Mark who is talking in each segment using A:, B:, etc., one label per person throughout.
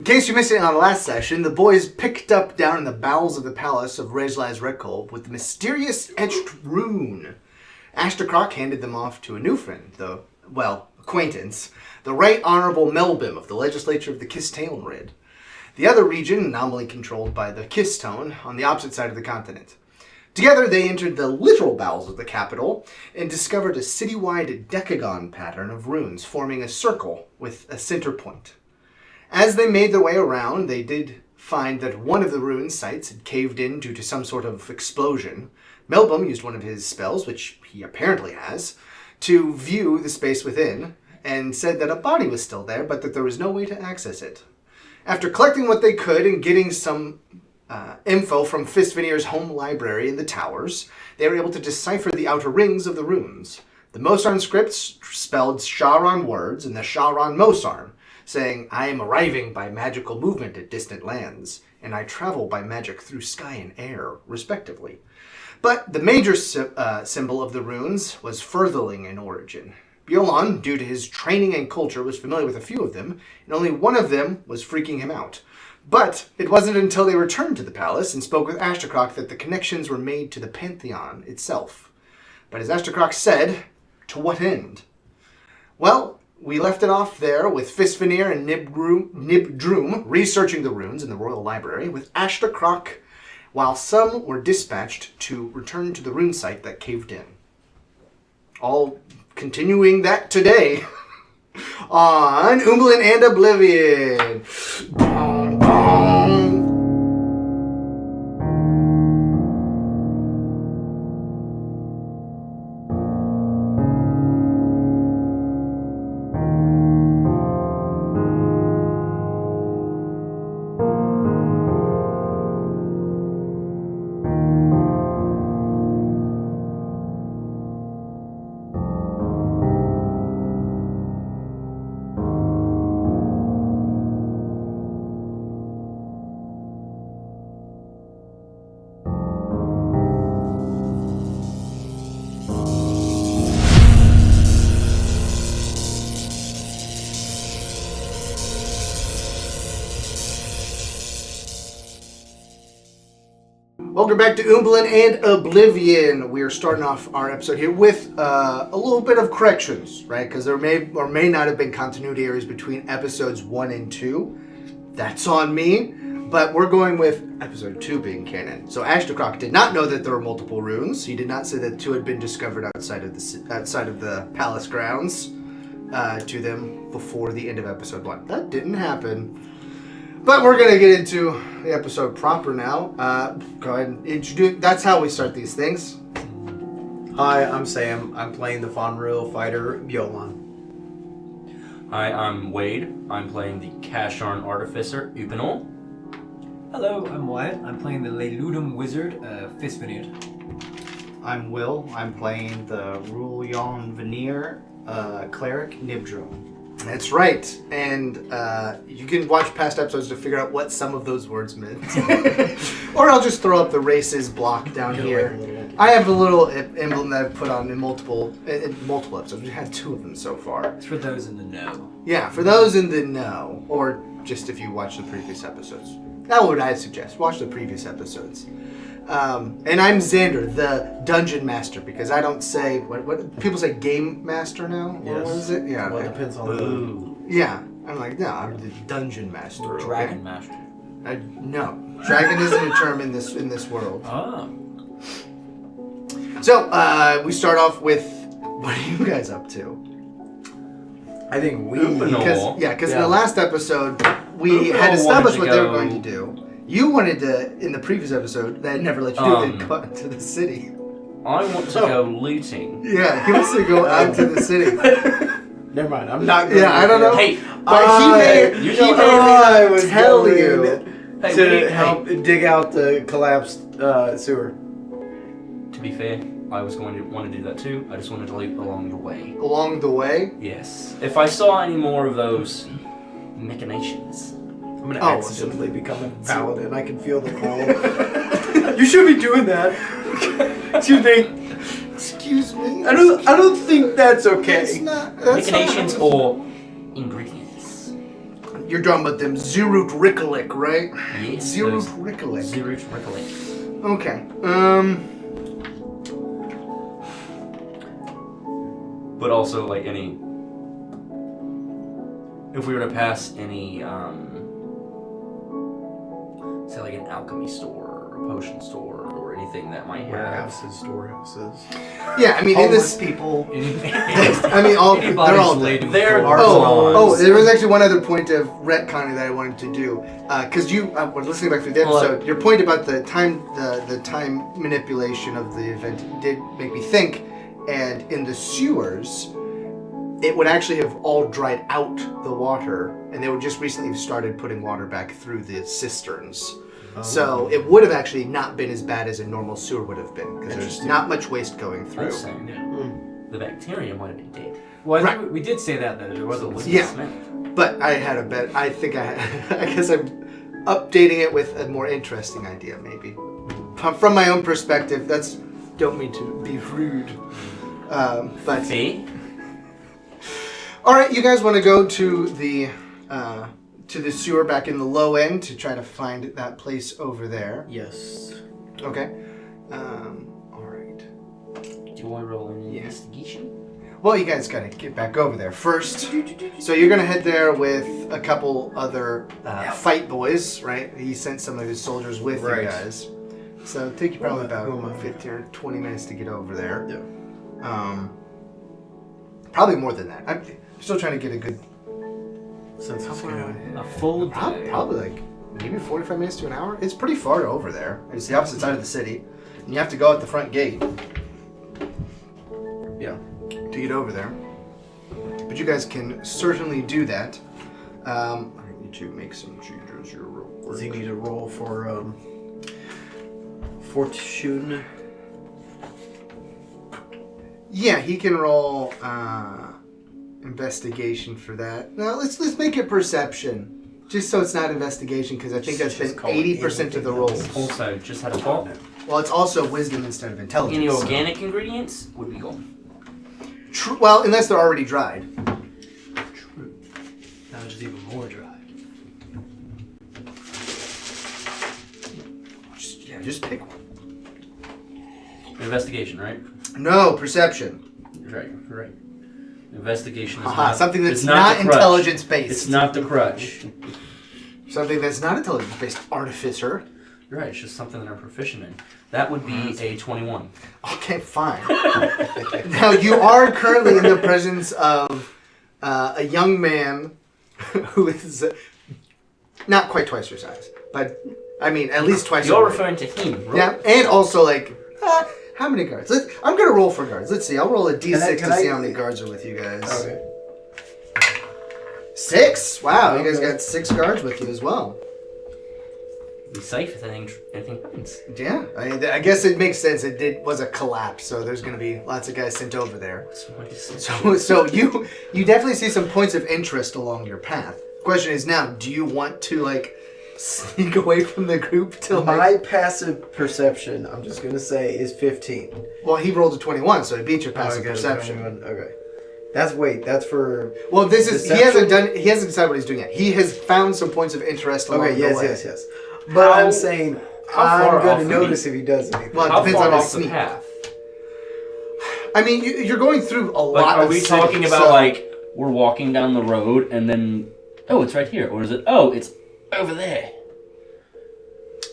A: In case you missed it on the last session, the boys picked up down in the bowels of the palace of Rejlaz Rhekōlb with the mysterious etched rune. Ashtakrrok handed them off to a new friend, acquaintance, the Right Honorable Melbim of the Legislature of the Kisstaylnryd. The other region, nominally controlled by the Kisstōn, on the opposite side of the continent. Together, they entered the literal bowels of the capital and discovered a citywide decagon pattern of runes forming a circle with a center point. As they made their way around, they did find that one of the rune sites had caved in due to some sort of explosion. Melbim used one of his spells, which he apparently has, to view the space within, and said that a body was still there, but that there was no way to access it. After collecting what they could and getting some info from Fisvénir's home library in the towers, they were able to decipher the outer rings of the runes. The Mōssărn scripts spelled Shahran words in the Shahran Mōssărn, saying, "I am arriving by magical movement at distant lands, and I travel by magic through sky and air," respectively. But the major symbol of the runes was Furtherling in origin. Bjōlan, due to his training and culture, was familiar with a few of them, and only one of them was freaking him out. But it wasn't until they returned to the palace and spoke with Ashtakrrok that the connections were made to the Pantheon itself. But as Ashtakrrok said, to what end? Well, we left it off there with Fisvénir and Nyb'drum researching the runes in the royal library with Ashtakrrok, while some were dispatched to return to the rune site that caved in. All continuing that today on Umbalin and Oblivion. Bong, bong. Welcome back to Umbalin and Oblivion. We are starting off our episode here with a little bit of corrections, right? Because there may or may not have been continuity errors between episodes 1 and 2. That's on me. But we're going with episode 2 being canon. So Ashtakrrok did not know that there were multiple runes. He did not say that 2 had been discovered outside of the palace grounds to them before the end of episode 1. That didn't happen. But we're going to get into the episode proper now. Go ahead and introduce. That's how we start these things.
B: Hi, I'm Sam. I'm playing the Furtherling fighter, Bjōlan.
C: Hi, I'm Wade. I'm playing the Kasharn artificer, Upanor.
D: Hello, I'm Wyatt. I'm playing the Legislature wizard, Fisvénir.
E: I'm Will. I'm playing the Fisvénir cleric, Nyb'drum.
A: That's right. And you can watch past episodes to figure out what some of those words meant. Or I'll just throw up the races block down here. I have a little emblem that I've put on in multiple episodes. We've had 2 of them so far.
D: It's for those in the know.
A: Yeah, for those in the know. Or just if you watch the previous episodes. That's what I'd suggest. Watch the previous episodes. And I'm Xander, the dungeon master, because I don't say what people say game master now. Or what is it? Yeah.
B: Well, it depends on the...
A: Yeah. I'm like, no, I'm the dungeon master.
C: Dragon master.
A: No, dragon isn't a term in this world.
D: Oh.
A: So we start off with, what are you guys up to?
B: I think we...
A: Because in the last episode we had established what they were going to do. You wanted to, in the previous episode, that I never let you do it, go to the city.
C: I want to go looting.
A: Yeah, he wants to go out to the city.
B: Never mind, I'm not going
A: I don't know.
C: Hey,
A: but he may tell you
B: to help dig out the collapsed sewer.
C: To be fair, I was going to want to do that too. I just wanted to loot along the way.
A: Along the way?
C: Yes. If I saw any more of those machinations...
B: I'm going to accidentally become a paladin. I can feel the pull. You should be doing that. Excuse me.
A: Excuse me.
B: I don't think that's okay.
A: It's not.
C: Machinations or ingredients.
A: You're talking about them Zerut Rhekōlb, right?
C: Yes.
A: Zerut Rhekōlb.
C: Zerut Rhekōlb.
A: Okay.
C: But also, like, any... If we were to pass any, say, like an alchemy store, or a potion store, or anything that might have...
B: Warehouses, storehouses.
A: Yeah, I mean, in this...
E: people.
A: I mean, they're all dead.
C: They're
A: There was actually one other point of retconning that I wanted to do, because you were listening back through the episode. Your point about the time manipulation of the event did make me think. And in the sewers, it would actually have all dried out the water, and they would just recently have started putting water back through the cisterns. Oh. So it would have actually not been as bad as a normal sewer would have been, because there's not much waste going through.
C: The bacteria might have been dead.
D: Well, I think we did say that there was a list.
A: Yeah, but I had a bet. I think I guess I'm updating it with a more interesting idea, maybe. From my own perspective, don't mean to be rude. But
C: See?
A: All right, you guys want to go to the sewer back in the low end to try to find that place over there?
B: Yes.
A: Okay. All right.
C: Do I roll an investigation?
A: Well, you guys gotta get back over there first. So you're gonna head there with a couple other fight boys, right? He sent some of his soldiers with you guys. So it'll take you probably about 15 or 20 minutes to get over there.
B: Yeah.
A: Probably more than that. I'm still trying to get a good
B: Sense of scale.
D: A full day.
A: Probably like maybe 45 minutes to an hour. It's pretty far over there. It's the opposite side of the city. And you have to go out the front gate.
B: Yeah.
A: To get over there. But you guys can certainly do that. I need to make some changes here real quick.
B: Does he need to roll for fortune?
A: Yeah, he can roll investigation for that. Now let's make it perception, just so it's not investigation, because I think that's been 80% of the rolls.
C: Also, just had a thought.
A: Well, it's also wisdom instead of intelligence.
C: Any organic ingredients would be gone.
A: True. Well, unless they're already dried.
D: True. Now it's even more dry.
A: Just pick one.
C: Investigation, right?
A: No, perception.
C: Right. Investigation is
A: Aha,
C: not
A: something that's
C: it's
A: not
C: the crutch.
A: intelligence-based.
C: It's not the crutch.
A: Something that's not intelligence-based. Artificer.
C: You're right, it's just something that I'm proficient in. That would be a 21.
A: Okay, fine. Now, you are currently in the presence of a young man who is not quite twice your size, but I mean at least twice.
C: You're
A: your
C: referring to him, right?
A: Yeah, and also like how many guards? I'm gonna roll for guards. Let's see. I'll roll a d6 to see how many guards are with you guys.
B: Okay.
A: 6. Wow, you guys got 6 guards with you as well.
C: Be safe if anything happens.
A: Yeah, I guess it makes sense. It was a collapse, so there's going to be lots of guys sent over there. So you definitely see some points of interest along your path. Question is now, do you want to like sneak away from the group till
B: my passive perception? I'm just gonna say is 15.
A: Well, he rolled a 21, so he beat your passive perception.
B: 21. Okay. That's for.
A: Well, this is
B: deception?
A: he hasn't decided what he's doing yet. He has found some points of interest along the way.
B: Yes. But I'm saying I'm going to notice if he does anything.
A: Well, it
C: How
A: depends
C: far
A: on his
C: off the
A: sneak.
C: path?
A: I mean, you're going through a
C: Like,
A: lot
C: are
A: of
C: we
A: cities,
C: talking about
A: so-
C: like we're walking down the road and then it's right here, or is it it's over there?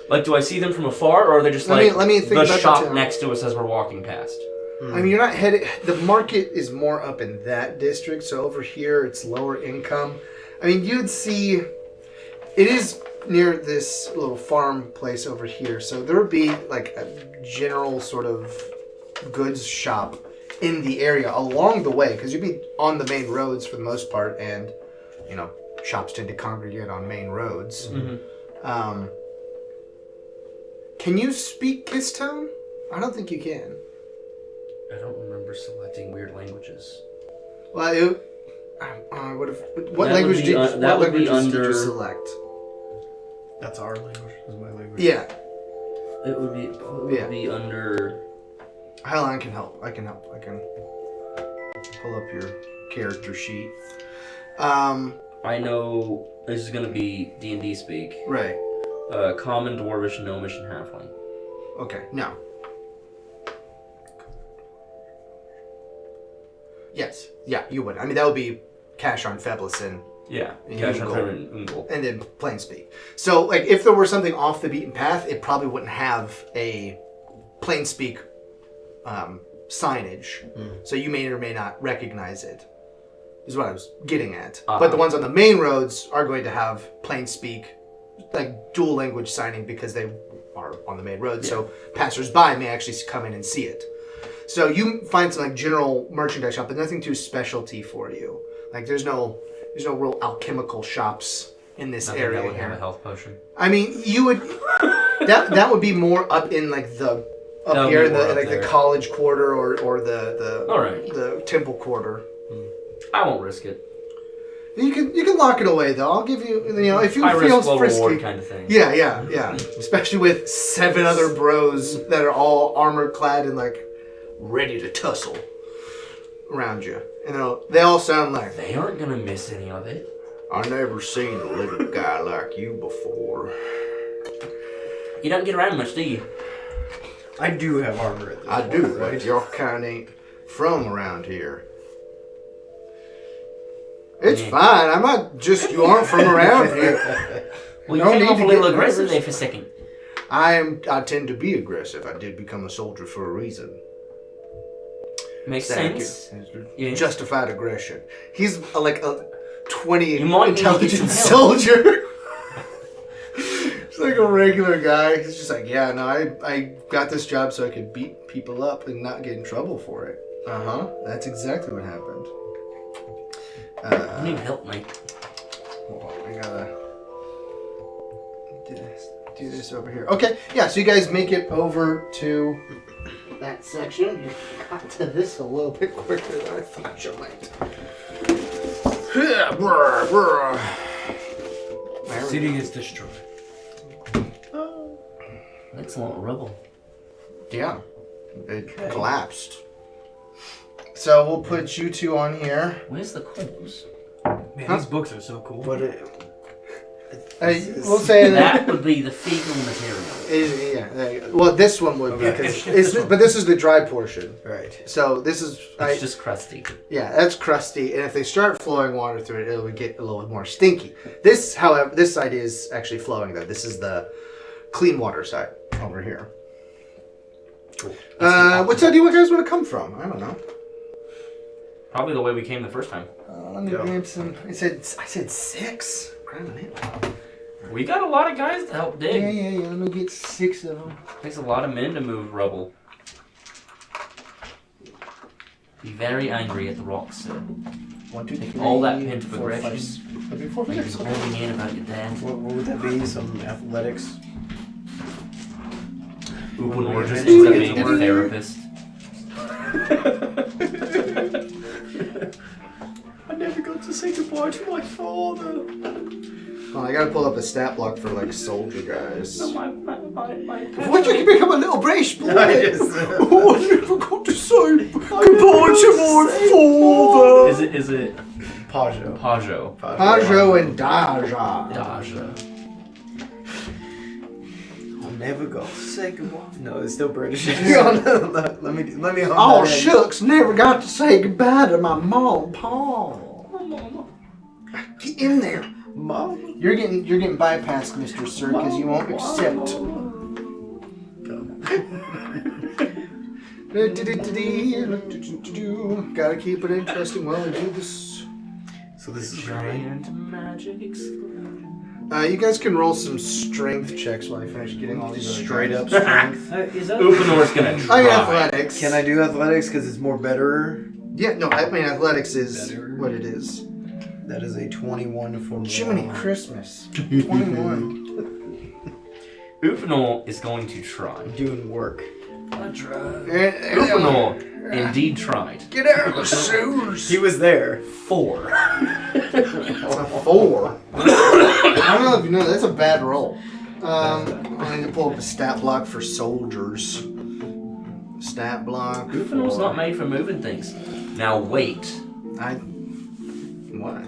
C: Like, do I see them from afar, or are they just
A: let me think
C: the
A: about
C: shop
A: that.
C: next to us as we're walking past?
A: I mean, you're not headed. The market is more up in that district, so over here it's lower income. I mean, you'd see. It is near this little farm place over here, so there would be like a general sort of goods shop in the area along the way, because you'd be on the main roads for the most part, and shops tend to congregate on main roads.
C: Mm-hmm.
A: Can you speak Kisstōn? I don't think you can.
C: I don't remember selecting weird languages.
A: Well, I would have. What
C: That
A: language
C: would be
A: did
C: that would be
A: languages did
C: under-
A: you select?
B: That's our language. Is my language.
A: Yeah.
C: It would be under.
A: Hell, I can help. I can pull up your character sheet.
C: I know this is gonna be D&D speak.
A: Right.
C: Common, Dwarvish, Gnomish, and Halfling.
A: Okay, now. Yes. Yeah, you would. I mean, that would be Kashon, Febleson,
C: Yeah,
A: And
C: Kashon,
A: Ungol.
C: Febleson, and Ungol.
A: and then plain speak. So, like, if there were something off the beaten path, it probably wouldn't have a plain speak signage. So you may or may not recognize it, is what I was getting at. But the ones on the main roads are going to have plain speak, like dual language signing because they are on the main road. So passers-by may actually come in and see it. So you find some like general merchandise shop, but nothing too specialty for you. Like there's no real alchemical shops in this
C: Nothing
A: area
C: that would
A: here.
C: have a health potion.
A: I mean, you would that would be more up in like the
C: That would
A: here
C: be
A: in
C: more
A: the
C: up
A: like
C: there.
A: the college quarter or the
C: All right.
A: the temple quarter.
C: I won't risk it.
A: You can lock it away though. I'll give you if you
C: High
A: feel
C: risk, low
A: frisky.
C: reward kind of thing.
A: Yeah. Especially with 7 other bros that are all armor clad and like ready to tussle around you, and they all sound like,
C: They aren't gonna miss any of it.
A: "I never seen a little guy like you before."
C: You don't get around much, do you?
B: I do have armor at this
A: I
B: point,
A: do,
B: right?
A: but your kind ain't from around here. It's fine. I'm not just you aren't from around here.
C: Well, you
A: No
C: came
A: need
C: off
A: to
C: a little
A: get
C: aggressive
A: nervous.
C: there for a second.
A: I tend to be aggressive. I did become a soldier for a reason.
C: Makes
A: Thank
C: sense.
A: you.
C: Yeah.
A: Justified aggression. He's like a 20
C: You might need to get
A: intelligent
C: some help.
A: soldier. He's like a regular guy. He's just like, yeah, no, I got this job so I could beat people up and not get in trouble for it. That's exactly what happened.
C: You need help, mate.
A: Hold on, I gotta do this over here. Okay, yeah, so you guys make it over to that section. You got to this a little bit quicker than I thought you might.
D: City is destroyed.
C: That's a lot of rubble.
A: Yeah, it collapsed. So we'll put you two on here.
C: Where's the cause?
D: Man, these books are so cool.
B: But
A: We'll say that.
C: That would be the fecal material.
A: Well, this one would be because but this is the dry portion.
B: right.
A: So this is
C: It's just crusty.
A: yeah, that's crusty, and if they start flowing water through it, it'll get a little more stinky. This, however, this side is actually flowing though. This is the clean water side over here. What side do you guys want to come from? I don't know.
C: Probably the way we came the first time.
A: Let me grab some. I said 6. Grabbing it.
C: We got a lot of guys to help dig.
A: Yeah. Let me get 6 of them.
C: Takes a lot of men to move rubble. Be very angry at the rocks, sir.
A: 1, 2, 3.
C: All that hint of
A: 4, 5,
C: aggression.
A: 6. That'd be 4 fingers.
C: You're holding in about your dad.
B: What would that be? Some athletics?
C: Or just ends up being a therapist.
B: I never got to say goodbye to my father.
A: Oh, I gotta pull up a stat block for like soldier guys.
C: My
A: Why'd you become a little British boy?
B: I just-
A: Oh, I never got to say goodbye to my father.
C: Is it
B: Pajo.
C: Pajo?
A: Pajo and Daja.
C: Daja.
B: I'll never go. Say goodbye. No, it's still British.
A: Yeah.
B: let me hum
A: Oh,
B: that in.
A: shucks, never got to say goodbye to my mom and pa. Get in there.
B: Mom.
A: You're getting bypassed, Mr. Sir, because you won't accept. Gotta keep it interesting while we do this.
B: So this is
C: Giant magic explosion.
A: You guys can roll some strength checks while I finish getting all these other
B: straight
A: guys.
B: up strength.
D: Is that
C: Upanor's gonna
A: Oh,
C: try.
A: yeah, athletics.
B: Can I do athletics because it's more better?
A: Yeah, no, I mean athletics is
B: Better.
A: what it is.
B: That is a 21 for me.
A: Jiminy Christmas. 21.
C: Upanor is going to try.
B: Doing work.
C: Upanor indeed tried.
A: Get out of the sewers.
B: He was there.
C: 4.
A: A 4. I don't know if you know, that's a bad roll. I need to pull up a stat block for soldiers. Stat block.
C: Upanor's not made for moving things. Now wait.
A: What?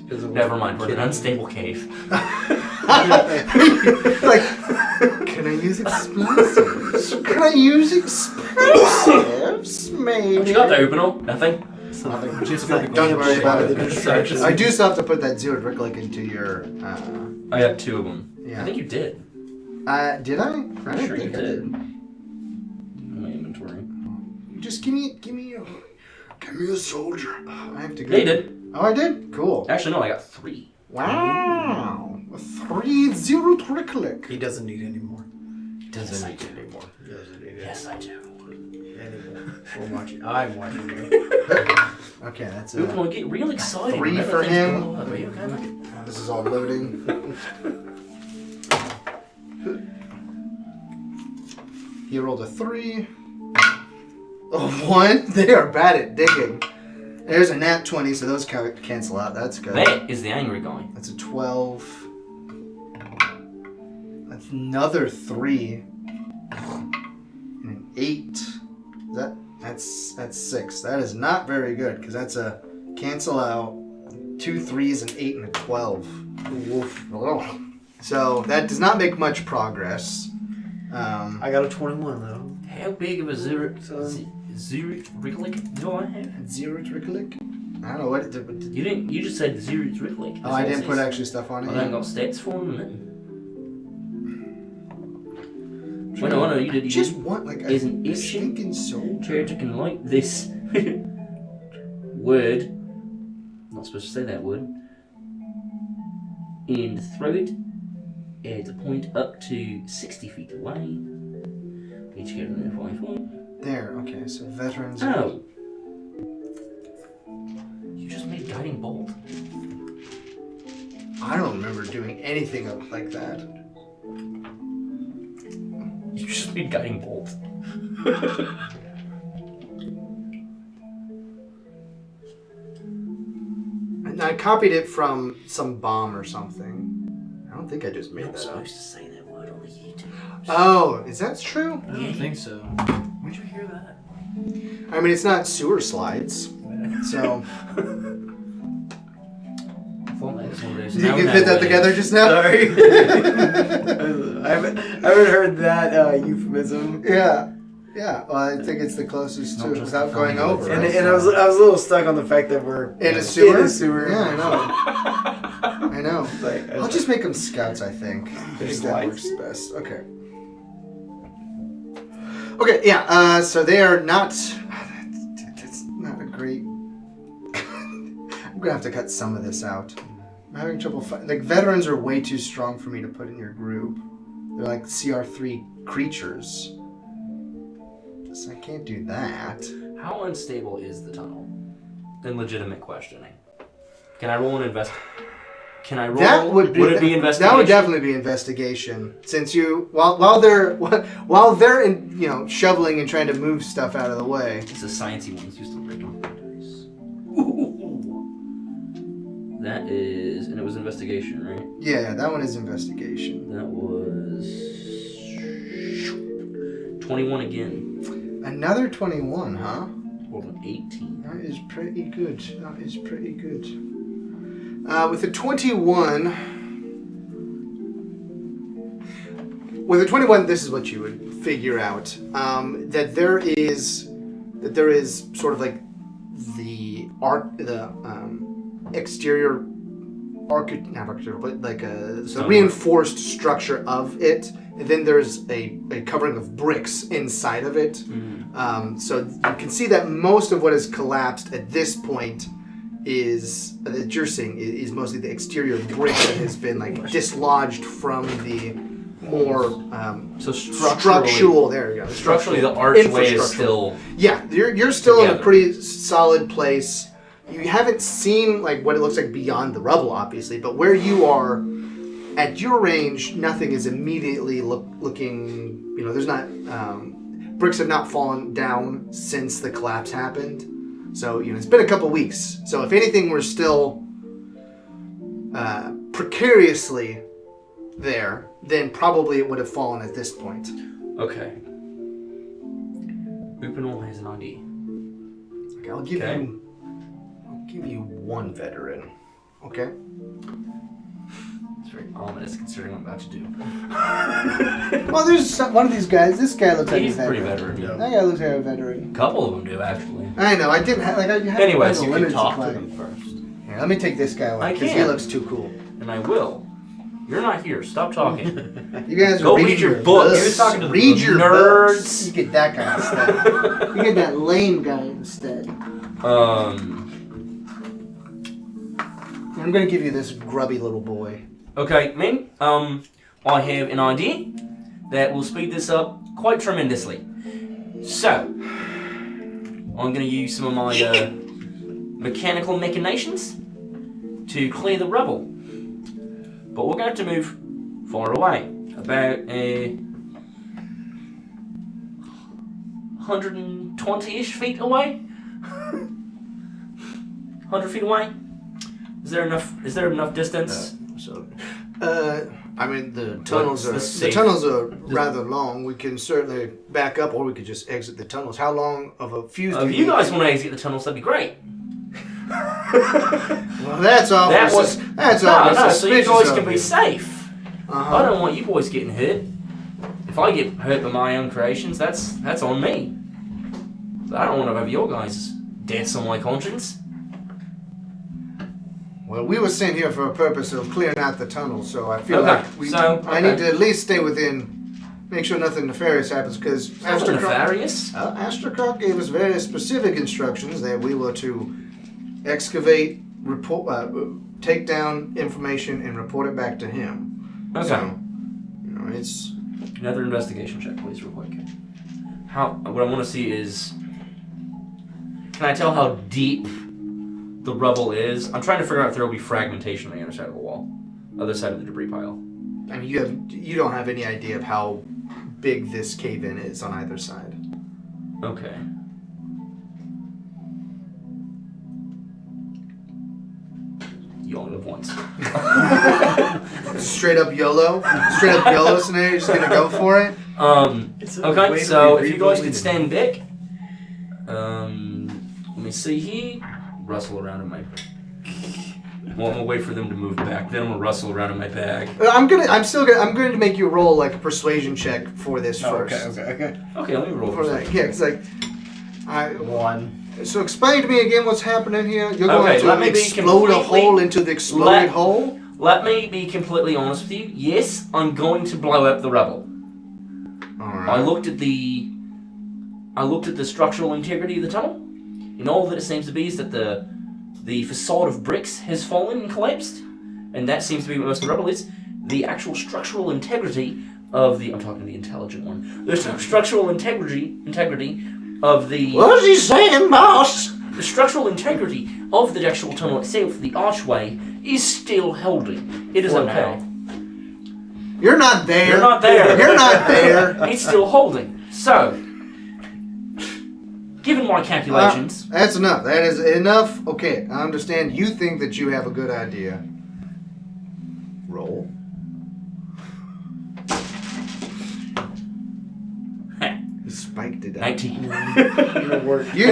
C: Never mind, we're in an unstable cave.
A: Like, can I use explosives? Can I use explosives? Maybe.
C: What you got there, Upinal? Nothing?
B: Just
A: Don't worry about it.
B: Distractions.
A: I do still have to put that zero Rhekōlb into your.
C: I got 2 of them.
A: Yeah.
C: I think you did.
A: Did I?
C: I'm sure you did. In my inventory.
A: Just give me a soldier. I have to go.
C: Yeah, you did.
A: Oh, I did? Cool.
C: Actually, no, I got 3.
A: Wow. 3 zero Rhekōlb.
B: He doesn't need any more.
C: Doesn't
B: need it anymore. He doesn't need it
C: Yes, I do.
B: anymore. We're watching. I'm watching you.
A: Okay, that's
C: Upinal, get real excited.
A: 3
C: whenever
A: for
C: things
A: him.
C: go up. Are you okay?
A: This is all loading. He rolled a 3. A 1. They are bad at digging. There's a nat 20, so those cancel out. That's good.
C: That is the angry guy.
A: That's a 12. That's another 3. And an 8. That's 6. That is not very good, because that's a cancel out. 2 3s, an 8, and a 12. Woof. So that does not make much progress.
B: I got a 21 though.
C: How big of a Zurich Rhekōlb do I have?
A: Zero Rhekōlb? I don't know what it did.
C: You just said Zurich Rhekōlb.
A: Oh, I didn't put actually stuff on it.
C: I haven't got stats for him. Well, no, you did. You
A: Just
C: did.
A: want like
C: Is an
A: a
C: itching
A: stinking soldier.
C: Character can like this word. Not supposed to say that word. And throw it at a point up to 60 feet away. Each character in 5 foot.
A: There. Okay. So veterans.
C: Oh. You just made guiding bolt.
A: I don't remember doing anything like that.
C: You just made guiding bolt.
A: And I copied it from some bomb or something. I don't think I just made
C: You're not
A: that up.
C: supposed to say that word on the YouTube.
A: Oh, is that true?
D: I don't think so.
C: Where'd you hear that?
A: I mean, it's not sewer slides, so you can fit that together just now.
B: Sorry. I haven't heard that euphemism.
A: Yeah. Well, I think it's the closest to it without going over.
B: And,
A: right?
B: and I was a little stuck on the fact that we're
A: In a sewer?
B: In a sewer.
A: Yeah, I know.
B: Like,
A: I'll just make them scouts, I think. I think that
B: lights?
A: works best. Okay. Okay, yeah, so they are not... That's not a great... I'm gonna have to cut some of this out. I'm having trouble like, veterans are way too strong for me to put in your group. They're like CR3 creatures. So I can't do that.
C: How unstable is the tunnel? In legitimate questioning. Can I roll an invest? Can I roll?
A: That would be.
C: Would it be investigation?
A: That would definitely be investigation. Since you, while they're in, shoveling and trying to move stuff out of the way.
C: It's a sciencey one. It's used to break on dice. That is, and it was investigation, right?
A: Yeah, that one is investigation.
C: That was 21 again.
A: Another 21, huh?
C: Rolled an 18.
A: That is pretty good. With a 21, this is what you would figure out. That there is sort of like the exterior architecture, but like a reinforced structure of it. And then there's a covering of bricks inside of it. So you can see that most of what has collapsed at this point is, that you're seeing, is mostly the exterior brick that has been like dislodged from the more
C: So
A: structural. There you go.
C: Structurally, the archway is still.
A: Yeah, you're still in a
C: together.
A: pretty solid place. You haven't seen like what it looks like beyond the rubble, obviously, but where you are, at your range, nothing is immediately looking. There's not bricks have not fallen down since the collapse happened. So it's been a couple weeks. So if anything were still precariously there, then probably it would have fallen at this point.
C: Okay. Upinal has an ID.
A: Okay, I'll give you one veteran. Okay.
C: It's very ominous considering what I'm about to do.
A: Well, there's one of these guys. This guy looks like
C: He's
A: a
C: pretty
A: veteran.
C: veteran.
A: That guy looks like a veteran.
C: A couple of them do, actually.
A: I know. I didn't have like. I had
C: Anyways,
A: no
C: you
A: limits
E: can talk
A: of
E: to
A: claim.
E: them first.
A: Here, let me take this guy away
C: I
A: because he
C: can.
A: looks too cool.
C: And I will. You're not here. Stop talking.
A: You guys
C: Go
A: are
C: read your books.
A: He was
C: talking to the
A: read your
C: nerds.
A: books. You get that guy instead. You get that lame guy instead. I'm gonna give you this grubby little boy.
C: Okay, men. I have an idea that will speed this up quite tremendously. So, I'm going to use some of my mechanical machinations to clear the rubble. But we're going to have to move far away, about 120-ish feet away. 100 feet away. Is there enough distance?
A: I mean the tunnels
C: What's
A: are
C: the
A: rather long. We can certainly back up, or we could just exit the tunnels. How long of a fuse?
C: If you guys want to exit the tunnels, that'd be great.
A: Well, that's all.
C: That was
A: that's
C: no,
A: all.
C: no, so you guys can
A: of
C: be
A: you.
C: safe.
A: Uh-huh.
C: I don't want you boys getting hurt. If I get hurt by my own creations, that's on me. But I don't want to have your guys' deaths on my conscience.
A: Well, we were sent here for a purpose of clearing out the tunnel, so I feel
C: Okay,
A: like
C: okay.
A: I need to at least stay within, make sure nothing nefarious happens, because
C: Something nefarious?
A: Ashtakrrok gave us very specific instructions that we were to excavate, take down information, and report it back to him.
C: Okay.
A: So, it's...
C: Another investigation check, please, real quick. What I want to see is, can I tell how deep the rubble is? I'm trying to figure out if there will be fragmentation on the other side of the wall, other side of the debris pile.
A: I mean, you don't have any idea of how big this cave-in is on either side.
C: Okay. You only live once.
A: Straight up YOLO scenario. You're just gonna go for it.
C: Okay, so if you guys could stand back, let me see here. Rustle around in my. Well, I'm gonna wait for them to move back. Then I'm gonna rustle around in my bag.
A: I'm going to make you roll like a persuasion check for this first.
B: Okay.
C: Okay, let me roll
A: For
C: for
A: that,
C: that.
A: yeah, it's like,
E: 1.
A: So explain to me again what's happening here. You're
C: Okay,
A: going
C: let me
A: to
C: be
A: explode a
C: completely-
A: hole into the exploded hole.
C: Let me be completely honest with you. Yes, I'm going to blow up the rubble.
A: All
C: I
A: right.
C: looked at the structural integrity of the tunnel, and all that it seems to be is that the facade of bricks has fallen and collapsed, and that seems to be what most of the rubble is. The actual structural integrity of the I'm talking the intelligent one. The structural integrity of the
A: What is he saying, boss?
C: the structural integrity of the actual tunnel itself, the archway, is still holding. It is
E: For
C: okay.
A: You're not there.
C: You're not there.
A: You're not there.
C: It's still holding. So, given my calculations,
A: That's enough. That is enough. Okay, I understand. You think that you have a good idea. Roll. You spiked it out.
C: 19.
A: You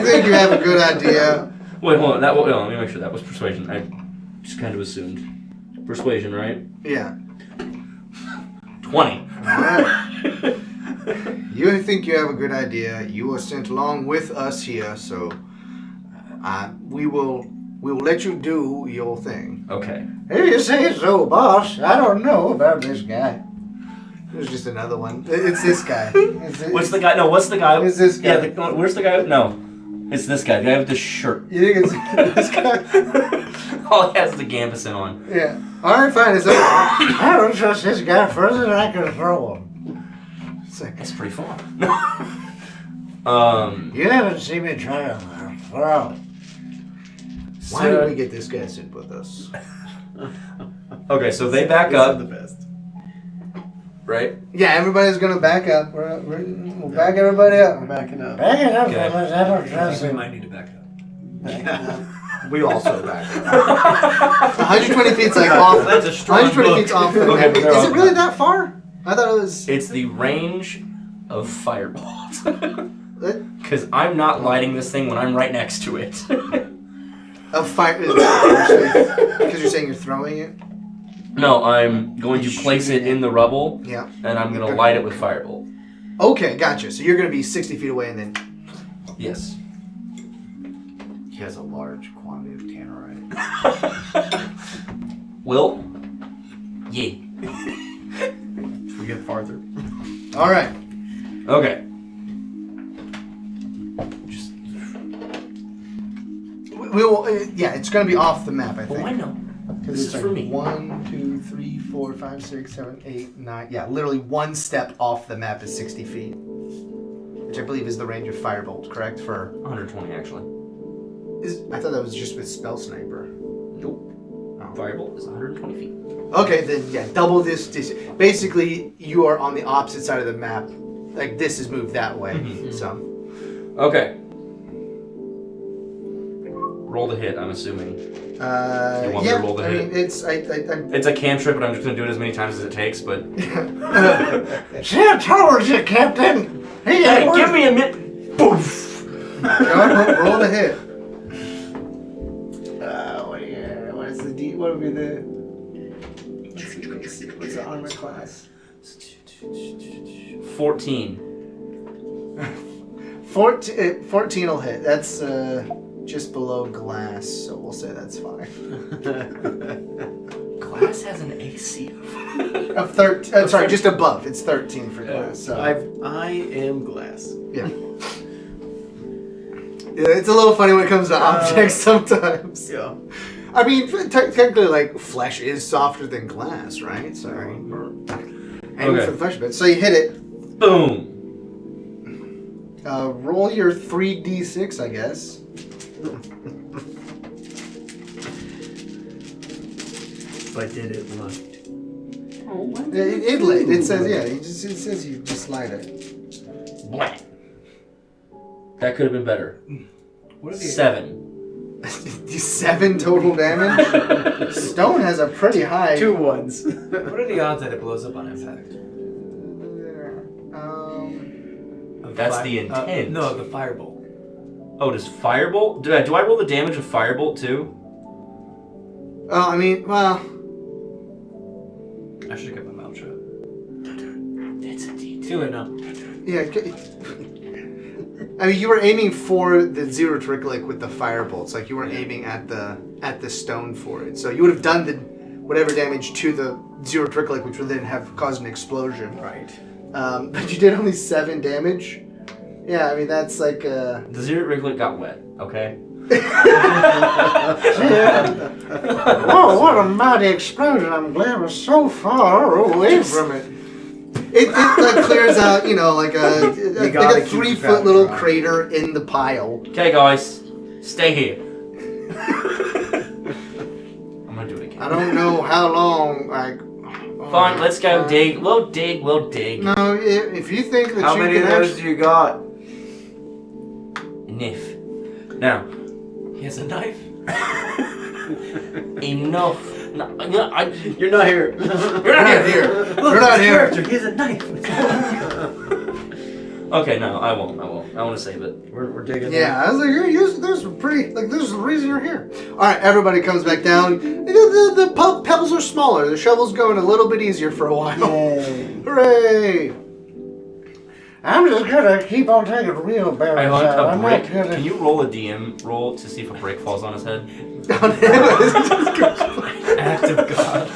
A: think you have a good idea.
C: Wait, hold on. Let me make sure that was persuasion. I just kind of assumed. Persuasion, right?
A: Yeah.
C: 20.
A: Alright. You think you have a good idea. You were sent along with us here, so we will let you do your thing.
C: Okay.
A: If you say so, boss. I don't know about this guy. There's just another one. It's this guy.
C: What's the guy? No, what's the guy?
A: It's this guy.
C: Yeah, where's the guy? No. It's this guy. The guy with the shirt.
A: You think it's this guy?
C: All he has is the gambeson on.
A: Yeah. Alright, fine. It's I don't trust this guy further than I can throw him. It's like,
C: That's pretty far.
A: you haven't seen me try to throw. Why did we get this guy sent with us?
C: Okay, so they back up,
B: the best.
C: right?
A: Yeah, everybody's gonna back up. We'll back everybody up.
B: I'm backing up.
A: Back it up,
C: Okay.
A: fellas. I don't
D: I
A: trust
D: think we
A: him.
D: might need to back up.
E: We also back up.
A: 120 feet's like off.
E: That's a strong
A: 120
E: book.
A: feet's off.
C: Okay,
A: Is
C: they're
A: it
C: off.
A: really that far? I thought it was.
C: It's the range of fireballs.
A: It-
C: Because I'm not lighting this thing when I'm right next to it.
A: A fire. Because you're saying you're throwing it?
C: No, I'm going to place it in the rubble.
A: Yeah.
C: And I'm going to light it with firebolt.
A: Okay, gotcha. So you're going to be 60 feet away and then...
C: Yes.
E: He has a large quantity of tannerite.
C: Will? Yeah.
E: Should we get farther?
A: All right.
C: Okay.
A: We will, yeah, it's going to be off the map, I think.
C: Oh, I know.
A: Because
C: This
A: it's
C: is for
A: like
C: me.
A: 1, 2, 3, 4, 5, 6, 7, 8, 9. Yeah, literally one step off the map is 60 feet. Which I believe is the range of Firebolt, correct? For
C: 120, actually.
A: I thought that was just with Spell Sniper.
C: Nope. Firebolt is 120 feet.
A: Okay, then yeah, double this. Basically, you are on the opposite side of the map. Like this is moved that way. So.
C: Okay. Roll the hit, I'm assuming. You want me to roll the hit?
A: I mean, it's
C: It's a cantrip, but I'm just going to do it as many times as it takes, but...
E: Sam told you, Captain!
C: Hey, give me a minute! Boof!
A: roll the hit.
E: What is the D? What would be the... What's the armor class?
C: 14.
A: 14 will hit. That's just below glass, so we'll say that's fine.
C: Glass has an AC
A: Of 13. Sorry, just above. It's 13 for glass. So.
B: I am glass.
A: Yeah. Yeah, it's a little funny when it comes to objects sometimes.
B: Yeah.
A: I mean, technically, like, flesh is softer than glass, right? So, and
C: Okay.
A: for the flesh bit. So you hit it.
C: Boom!
A: Roll your 3d6, I guess.
B: If I did it right.
A: It says, yeah, it says you just slide it.
C: Blah. That could have been better.
B: What are the
C: 7.
A: 7 total damage? Stone has a pretty high...
B: 2 ones?
D: What are the odds that it blows up on impact?
C: That's the intent.
D: No, the firebolt.
C: Oh, does Firebolt... Do I roll the damage of Firebolt, too?
A: Oh, I mean, well...
D: I should have kept my mouth shut.
C: It's a D2.
D: Too late now.
A: Yeah, I mean, you were aiming for the zero tricklick with the firebolts. Like, you weren't aiming at the stone for it. So you would have done the whatever damage to the zero tricklick, which would then have caused an explosion.
B: Right.
A: But you did only 7 damage. Yeah, I mean, that's like...
C: The Zero Wrigglet got wet, okay?
E: Oh, what a mighty explosion. I'm glad we're so far away from it.
A: It like clears out, you know, like a
E: gotta keep
A: 3-foot
E: the
A: little
E: dry.
A: crater in the pile.
C: Okay, guys. Stay here. I'm gonna do it again.
A: I don't know how long, like...
C: Fine, let's go dig. We'll dig.
A: No, if you think that
E: How
A: you
E: many
A: can
E: of those do you got?
C: Enough. Now,
D: He has a knife.
C: enough. No,
B: You're not here.
C: you're not here.
A: We're not here.
D: He has a knife.
C: Okay, no, I won't. I want to save it.
B: We're digging.
A: Yeah, I was like, there's pretty, like, there's a reason you're here. All right, everybody comes back down. The pebbles are smaller. The shovel's going a little bit easier for a while.
E: Yay.
A: Hooray!
E: I'm just gonna keep on taking wheelbarrows
C: I want
E: out.
C: a
E: I'm
C: brick.
E: not gonna...
C: Can you roll a DM roll to see if a brick falls on his head?
D: Act of God.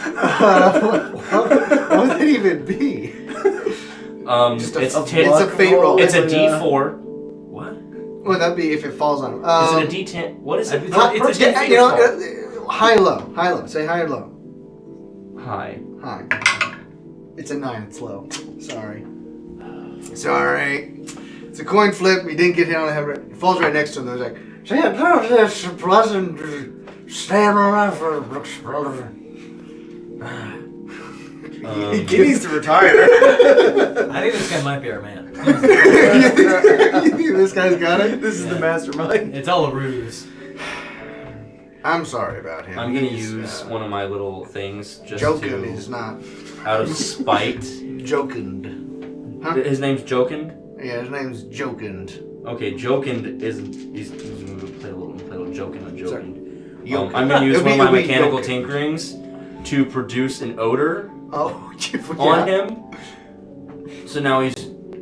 A: What would that even be?
C: It's
A: It's a
C: ten-
A: fate roll.
C: It's a D4.
D: What?
A: What would that be if it falls on him?
C: Is it a D10? What is it?
D: It's
A: Hi-
D: a
A: you
D: D6
A: know,
D: roll.
A: high, low. Say high or low.
C: High.
A: High. It's a 9. It's low. Sorry. It's a coin flip. He didn't get hit on the head. It falls right next to him. There's like,
E: See, it's not this pleasant staying around for explosion.
B: He needs to retire.
D: I think this guy might be our man.
A: you think this guy's got it?
B: This is the mastermind.
D: It's all a ruse.
A: I'm sorry about him.
C: I'm gonna
A: He's,
C: use one of my little things just
A: Joking is not.
C: out of spite.
A: Jokened. Huh?
C: His name's Jokend.
A: Yeah, his name's Jokened.
C: Okay, Jokend is he's gonna play a little Jokend on Jokend. I'm going to use
A: It'll
C: one of my
A: be
C: mechanical
A: yolk.
C: tinkerings to produce an odor
A: Oh,
C: on him. So now he's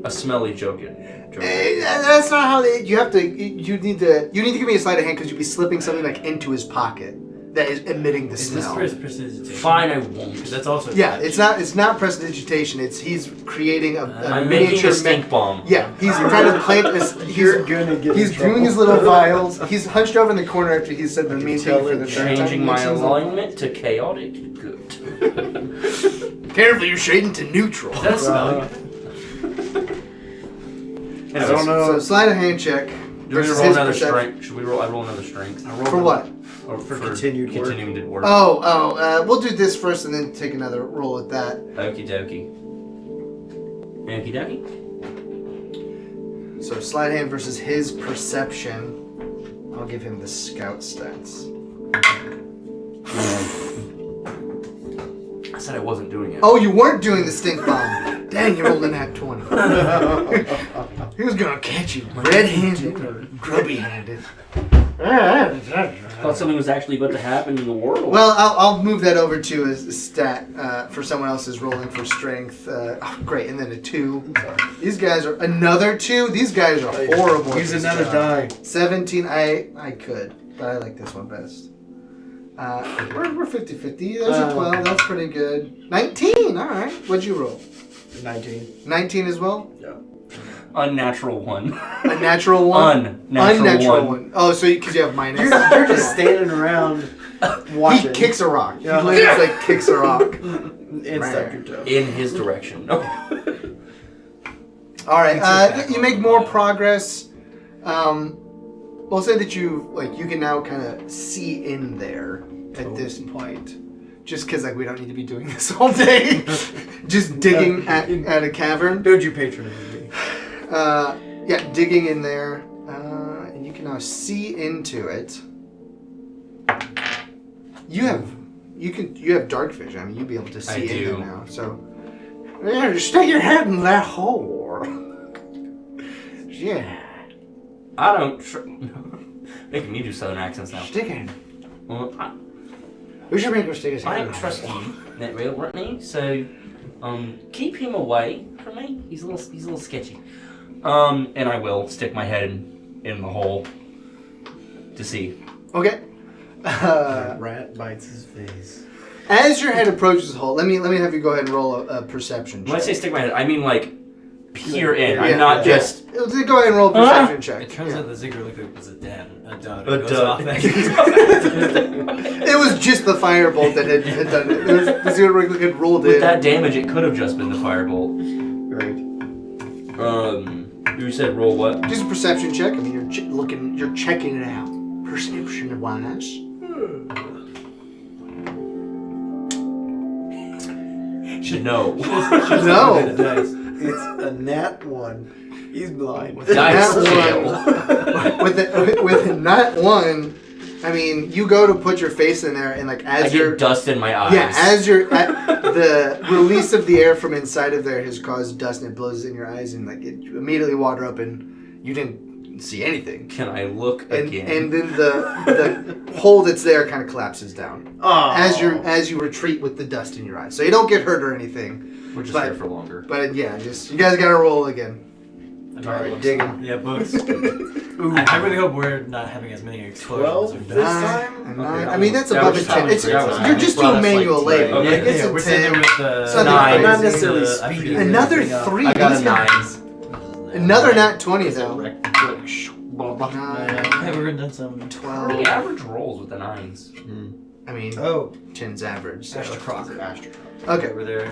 C: a smelly joker.
A: That's not how they. You need to give me a sleight of hand because you'd be slipping something like into his pocket that is emitting the
D: Is this
A: smell.
D: prestidigitation?
C: Fine, I won't.
D: Because that's also.
A: Yeah, it's not prestidigitation. He's creating a
C: I'm making
A: miniature
C: a stink bomb.
A: Yeah, he's trying to plant this.
B: You're gonna get.
A: He's
B: in trouble.
A: doing his little vials. He's hunched over in the corner after he said the main thing for the
C: Changing my
A: time.
C: alignment to chaotic. Good.
A: Careful, you're shading to neutral.
D: That's smelly.
B: I don't know.
A: So slide a hand check.
C: Do we
A: versus
C: roll
A: his
C: another
A: perception.
C: strength? Should we roll? I roll another strength.
A: For what?
C: Or
B: For continued work.
C: continuing work.
A: We'll do this first and then take another roll at that.
C: Okie dokie. Okie dokie.
A: So slide hand versus his perception. I'll give him the scout stats.
C: I said I wasn't doing it.
A: Oh, you weren't doing the stink bomb. Dang, you rolled a nat 20. He was gonna catch you red-handed or grubby-handed.
C: I thought something was actually about to happen in the world.
A: Well, I'll move that over to a stat for someone else's rolling for strength. Great, and then a 2. These guys are another 2. These guys are horrible.
B: Use
A: at this
B: another
A: job.
B: die.
A: 17. I could, but I like this one best. We're 50-50. There's a 12. That's pretty good. 19. All right. What'd you roll?
B: 19.
A: 19 as well.
C: Unnatural one.
A: A natural one.
C: Unnatural
A: one. Oh, so because you have minus.
B: You're just standing around watching.
A: He kicks a rock.
B: Yeah.
A: He literally like kicks a rock.
B: Inside your toe.
C: In his direction.
A: All right. You make more progress. We'll say that you can now kind of see in there at this point. Just because we don't need to be doing this all day. Just digging at a cavern.
B: Don't you patronize me?
A: Digging in there, and you can now see into it. You have dark vision. I mean, you'd be able to see in there now. So, just stick your head in that hole. Yeah,
C: I don't. Making me do southern accents now.
A: stick in.
C: Well,
A: We should make mistakes.
C: I don't trust you, that real Brittany. So, keep him away from me. He's a little sketchy. And I will stick my head in the hole to see.
A: Okay.
B: That rat bites his face.
A: As your head approaches the hole, let me have you go ahead and roll a perception check.
C: When I say stick my head, I mean peer in.
A: Yeah,
C: I'm not
A: yeah.
C: just.
A: Go ahead and roll a perception check.
D: It turns
A: Yeah.
D: out the Ziggurat liquid was a dud.
C: A
D: It goes
C: dud.
D: off and-
A: It was just the firebolt that had done it. It was the zero had rolled
C: With
A: in.
C: that damage, it could have just been the firebolt.
B: Right.
C: You said roll what?
A: Just a perception check. I mean, you're checking it out. Perception wise.
C: No.
A: No.
B: It's a nat 1. He's blind.
C: Dice
A: Nat
C: jail.
A: with a nat 1, I mean, you go to put your face in there, and
C: I
A: as you're
C: get dust in my eyes.
A: the release of the air from inside of there has caused dust, and it blows in your eyes, and it immediately water up, and you didn't see anything.
C: Can I look
A: And
C: again?
A: then the hole that's there kind of collapses down
B: Oh.
A: as you retreat with the dust in your eyes. So you don't get hurt or anything.
C: We're just
A: but-
C: there for longer.
A: But yeah, just you guys gotta roll again.
B: Alright, digging.
D: Yeah, books. I really hope we're not having as many explosions.
B: 12
D: or
B: this
D: deaths.
B: time?
A: And
C: Okay,
A: nine. I mean, that's
C: that
A: above a
C: was
A: 10.
C: probably
A: It's,
C: pretty
A: you're
C: high.
A: just
C: Well,
A: doing
C: that's
A: manual
C: like
A: labor.
C: three.
A: Like, it's
D: Yeah,
A: a
D: we're sitting
A: 10.
D: there with the
A: Something
C: Nine.
B: Not necessarily
D: I
B: speedy.
D: forget
A: Another
D: everything else.
A: 3.
C: I got
A: He's
C: a
A: got
C: 9.
A: another nat 20 though.
B: Right.
A: 9,
D: Hey, we're done some.
A: 12.
C: Pretty average rolls with the 9s.
A: I mean,
B: Oh.
A: 10's average. So.
D: Ashtakrrok.
A: Okay.
D: Over there.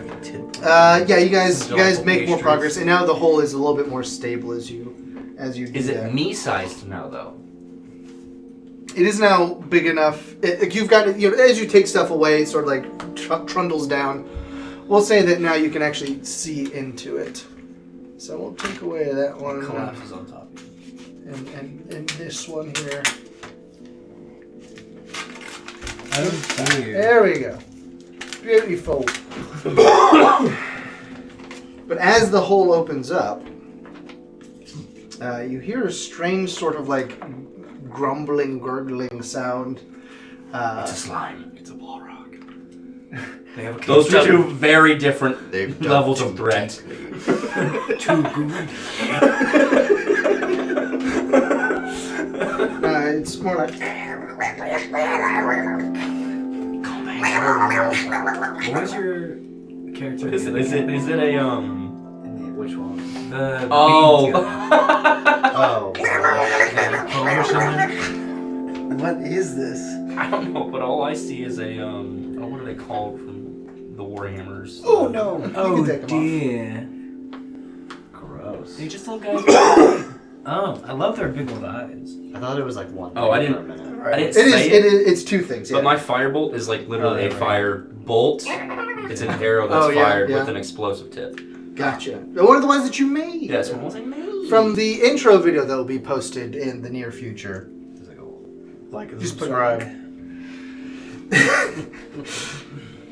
A: Yeah, you guys make more
D: pastries.
A: progress, and now the hole is a little bit more stable as you do
C: Is
A: that.
C: it me-sized now, though?
A: It is now big enough. You've got it, as you take stuff away, it sort of like trundles down. We'll say that now you can actually see into it. So we'll take away that one
D: Collapses on top.
A: and this one here.
D: Oh dear.
A: There we go. Beautiful. But as the hole opens up, you hear a strange sort of like grumbling, gurgling sound.
C: It's a slime.
D: It's a ball rock. They have a
C: Those are two very different
A: They've done
C: levels of
A: too
C: threat.
D: too good.
A: It's more like.
D: What was your character?
C: Is it a
B: Which one?
D: The
C: Oh.
B: What is this?
C: I don't know, but all I see is a what are they called from the Warhammers?
A: Oh no! You
D: Oh
A: can take them
D: dear.
B: Gross.
C: They just look guys.
D: Oh, I love their big old eyes.
B: I thought it was like one.
C: Oh, I
B: thing
C: didn't-
B: for a minute.
C: I didn't
A: off. It
C: say
A: is. It's two things. Yeah.
C: But my firebolt is like literally
D: Oh,
C: a
D: right.
C: fire bolt. It's an arrow that's
A: Oh, yeah,
C: fired
A: yeah.
C: with an explosive tip.
A: Gotcha. One of the ones that you made.
C: Yes, what was I made?
A: From the intro video that will be posted in the near future.
B: Like and
A: Just put
B: subscribe.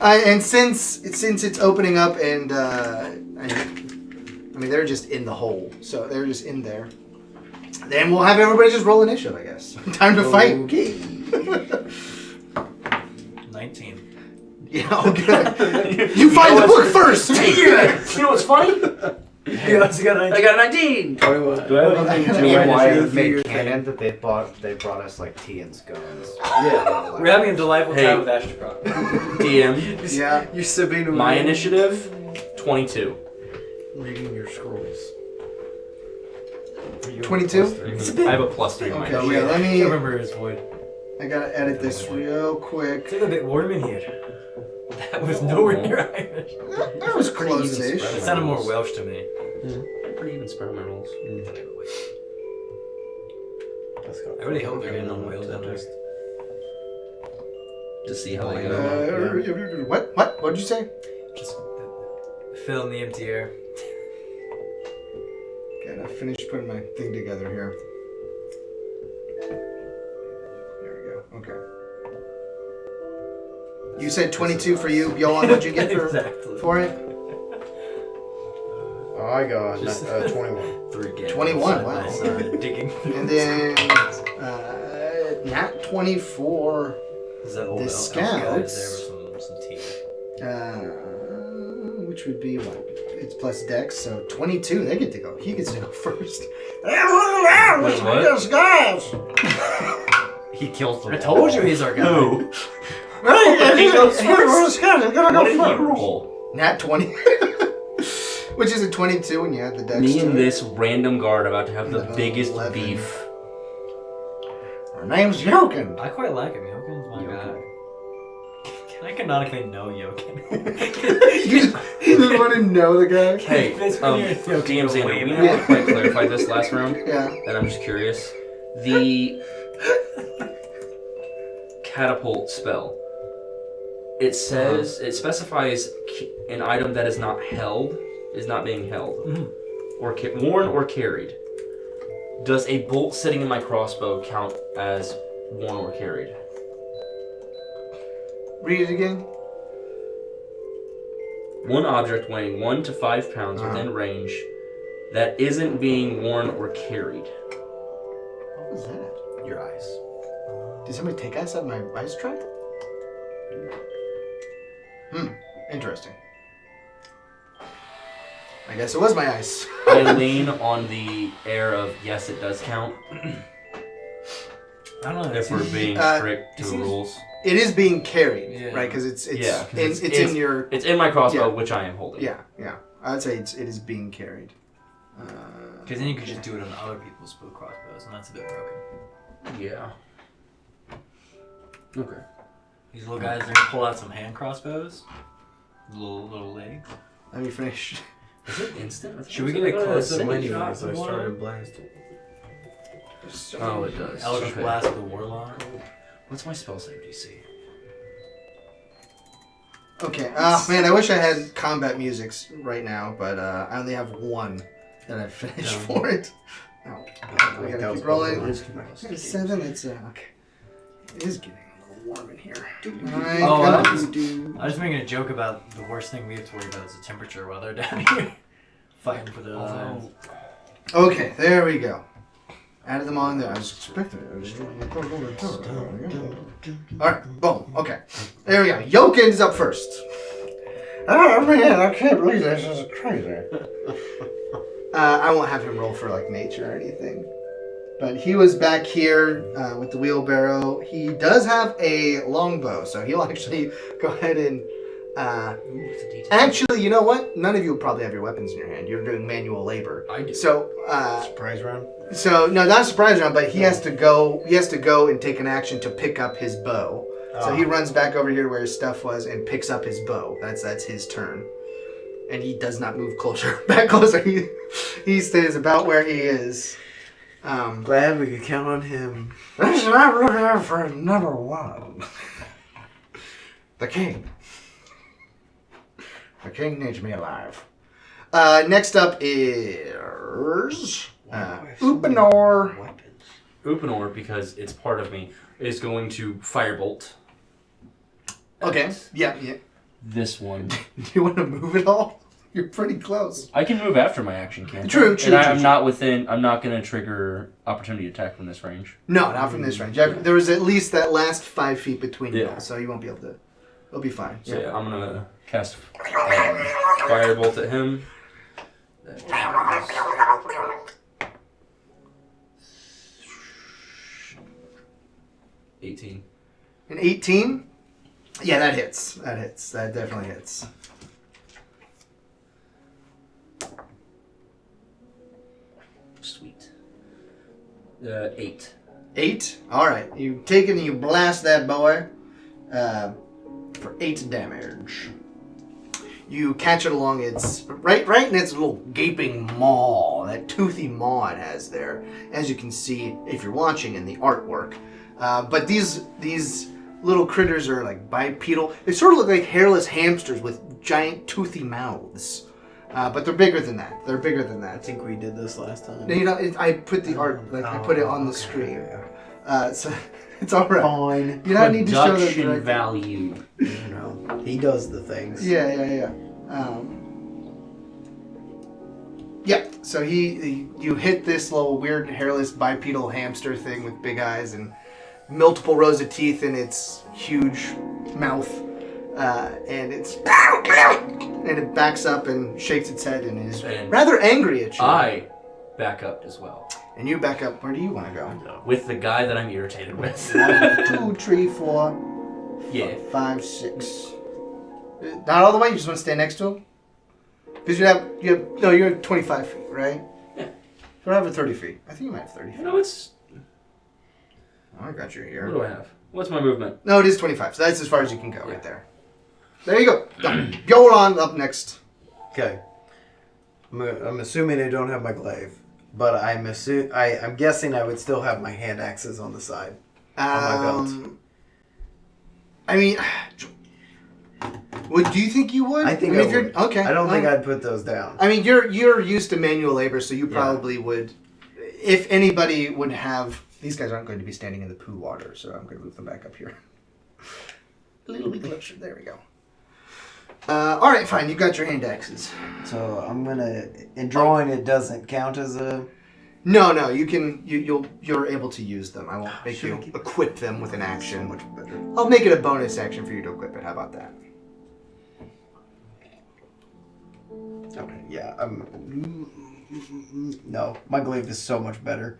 A: And since it's opening up and I mean they're just in the hole, so they're just in there. Then we'll have everybody just roll initiative, I guess. Time to fight.
B: Okay.
D: 19.
A: Yeah, okay. You find the book first.
C: You know what's funny?
D: Yeah, got
C: I got an 19.
B: Do I have
A: Me
B: me
A: and
B: and
A: Wyatt
B: Wyatt made canon that they brought us like tea and scones.
A: Yeah.
D: We're having a delightful
C: Hey.
D: time with Ashtakrrok.
C: DM.
A: Yeah.
B: You're sipping
C: My initiative, 22.
B: reading your scrolls.
A: 22?
C: I have a +3 in my
A: Okay,
C: initiative.
A: yeah, let
D: I
A: me.
D: can't remember his void.
A: I gotta edit this real quick.
D: It's a bit warm in here. That was nowhere near Irish.
A: That was close-ish.
D: It sounded more Welsh to me.
C: Pretty even spread on my rolls.
D: I really hope they're getting on Wales down there.
C: To see how they go.
A: What? What'd you say?
D: Just fill in the empty air.
A: Gotta finish putting my thing together here. There we go. Okay. You said 22 for you, Bjōlan. What'd you get
D: Exactly.
A: for it?
B: I got 21.
D: 3 games.
A: 21, wow.
D: Digging.
A: And then Nat 24.
D: Is that old
A: The
D: elf
A: scouts.
D: guy is there with some tea?
A: Which would be what? It's plus Dex, so 22. They get to go. He gets to go first.
C: Wait, what?
A: Guys.
C: He kills them.
D: I told you he's our guy.
C: Who?
A: He goes
C: What
A: first.
C: did he roll?
A: Nat 20. Which is a 22 when you add the Dex.
C: Me
A: to
C: and
A: it.
C: this random guard about to have the biggest
A: 11.
C: beef.
A: Her name's Yoken.
D: I quite like him. Yokin's my guy. Can I canonically know Yokin?
A: You just want to know the guy?
C: Hey,
D: Fisvénir and Nyb'drum
C: DM
D: go
C: Xander,
D: way
C: we
D: back.
C: never quite clarified this last round,
A: Yeah.
C: and I'm just curious. The catapult spell. It says, it specifies an item that is not held, is not being held, or worn or carried. Does a bolt sitting in my crossbow count as worn or carried?
A: Read it again.
C: One object weighing 1 to 5 pounds within range that isn't being worn or carried.
A: What was that?
B: Your eyes.
A: Did somebody take ice out of my ice tray? Interesting. I guess it was my ice.
C: I lean on the air of yes, it does count.
D: I don't know.
C: If we're being strict to the
D: seems-
C: rules.
A: It is being carried,
D: Yeah.
A: right? Because it's
C: Yeah, 'cause
A: it's
C: it's
A: in your
C: It's in my crossbow,
A: Yeah.
C: which I am holding.
A: yeah. I'd say it is being carried.
D: Because then you could just do it on other people's bow crossbows, and that's a bit broken.
C: Yeah. Okay.
D: These little guys, they're gonna pull out some hand crossbows. Little legs.
A: Let me finish.
C: Is it instant?
D: Should we get a close-up when you
B: Anyways, I started blasting.
C: Oh, it does.
D: Eldritch
C: Okay.
D: Blast of the Warlock?
C: What's my spell save DC?
A: Okay. Oh man, I wish I had combat musics right now, but I only have one that I finished for it. Oh, we gotta keep rolling. It's 7. It's okay. It is getting a little warm in here.
D: I was making a joke about the worst thing we have to worry about is the temperature while they're down here fighting for their lives.
A: Okay, there we go. Added them on there. I was expecting it. Alright, boom. Okay. There we go. Yokin's up first.
E: Oh man, I can't believe this. This is crazy.
A: I won't have him roll for like nature or anything. But he was back here with the wheelbarrow. He does have a longbow, so he'll actually go ahead and... actually, you know what? None of you will probably have your weapons in your hand. You're doing manual labor.
C: I do.
A: So,
B: Surprise round?
A: so no, not a surprise round, but he has to go and take an action to pick up his bow. So he runs back over here to where his stuff was and picks up his bow. That's his turn. And he does not move back closer. He stays about where he is.
B: Glad we could count on him.
E: Listen, I'm looking out for number one. The king. The king needs me alive.
A: Next up is Upanor.
C: Upanor, because it's part of me, is going to firebolt.
A: Okay. Yeah.
C: This one.
A: Do you want to move it all? You're pretty close.
C: I can move after my action, can't I?
A: True.
C: I'm not going to trigger opportunity attack from this range.
A: No, not from this range. There was at least that last 5 feet between you,
C: Yeah.
A: so you won't be able to. It'll be fine.
C: So yeah, I'm going to cast firebolt at him. 18.
A: An 18? Yeah, that hits. That definitely hits.
C: Sweet. 8.
A: 8? Alright. You take it and you blast that boy for 8 damage. You catch it along its right in its little gaping maw, that toothy maw it has there, as you can see if you're watching in the artwork. But these little critters are like bipedal. They sort of look like hairless hamsters with giant toothy mouths. But they're bigger than that.
B: I think we did this last time.
A: No, you know, I put the art, I put it on the screen. So it's all right.
B: Fine.
A: You don't need to show them.
C: Production value.
B: You know, he does the things.
A: Yeah. Yeah. So you hit this little weird hairless bipedal hamster thing with big eyes and multiple rows of teeth in its huge mouth, and it backs up and shakes its head and is rather angry at you.
C: I back up as well.
A: And you back up. Where do you want to go?
C: With the guy that I'm irritated with.
A: 1, 2, 3, 4.
C: Yeah.
A: 5, 6. Not all the way. You just want to stay next to him. Because you're at 25 feet, right?
C: Yeah.
A: So I have 30 feet. I think you might have 30 feet.
C: No, it's...
A: Oh, I got you here.
C: What do I have? What's my movement?
A: No, it is 25. So that's as far as you can go right there. There you go. Done. Bjōlan up next.
B: Okay. I'm assuming I don't have my glaive, but I'm guessing I would still have my hand axes on the side on my belt.
A: I mean, do you think you would?
B: I think I
A: if
B: would.
A: Okay.
B: I don't think I'd put those down.
A: I mean, you're used to manual labor, so you probably would. If anybody would have, these guys aren't going to be standing in the poo water, so I'm going to move them back up here. A little bit closer. There we go. All right, fine. You got your hand axes.
B: So I'm gonna. In drawing, it doesn't count as a.
A: No. You can. You're able to use them. I won't make you equip them with an action.
B: Much better.
A: I'll make it a bonus action for you to equip it. How about that?
B: Okay. Yeah. No, my glaive is so much better.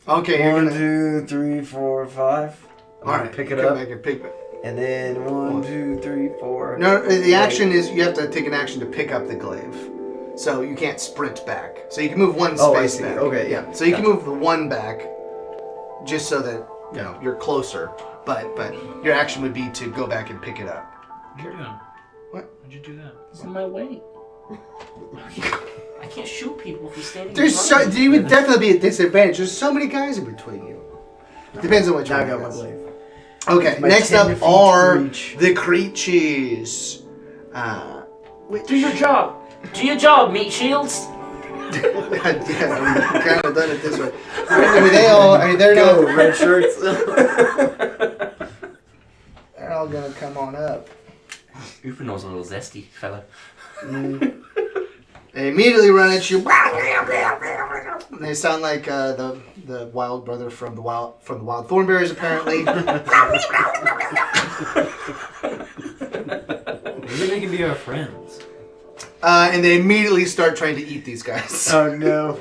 A: Okay. You're
B: 1,
A: gonna
B: 2, 3, 4, 5.
A: all right.
B: Pick it
A: come
B: up.
A: back and pick it.
B: And then 1, 2, 3, 4.
A: No, the action is you have to take an action to pick up the glaive. So you can't sprint back. So you can move one
B: Oh, I
A: space
B: see.
A: back.
B: Okay,
A: Yeah.
B: yeah.
A: So you can move the one back just so that you're closer. But your action would be to go back and pick it up.
D: What are you doing?
A: What?
D: Why'd you do that?
C: It's in my way. I can't shoot people if he's standing
A: You would definitely be at disadvantage. There's so many guys in between you. Depends on which
B: Now
A: one.
B: I got
A: it
B: my
A: is.
B: glaive.
A: Okay,
B: My
A: next
B: 10
A: up
B: feet
A: are
B: reach.
A: the creatures.
C: Do your job. Do your job, meat shields.
A: Yeah, we've kind of done it this way. I mean, they're
B: Go,
A: not.
B: red shirts.
A: They're all gonna come on up.
C: Upanor's a little zesty fella.
A: They immediately run at you. They sound like the wild brother from the wild thornberries, apparently.
D: Maybe they can be our friends.
A: And they immediately start trying to eat these guys.
B: Oh no.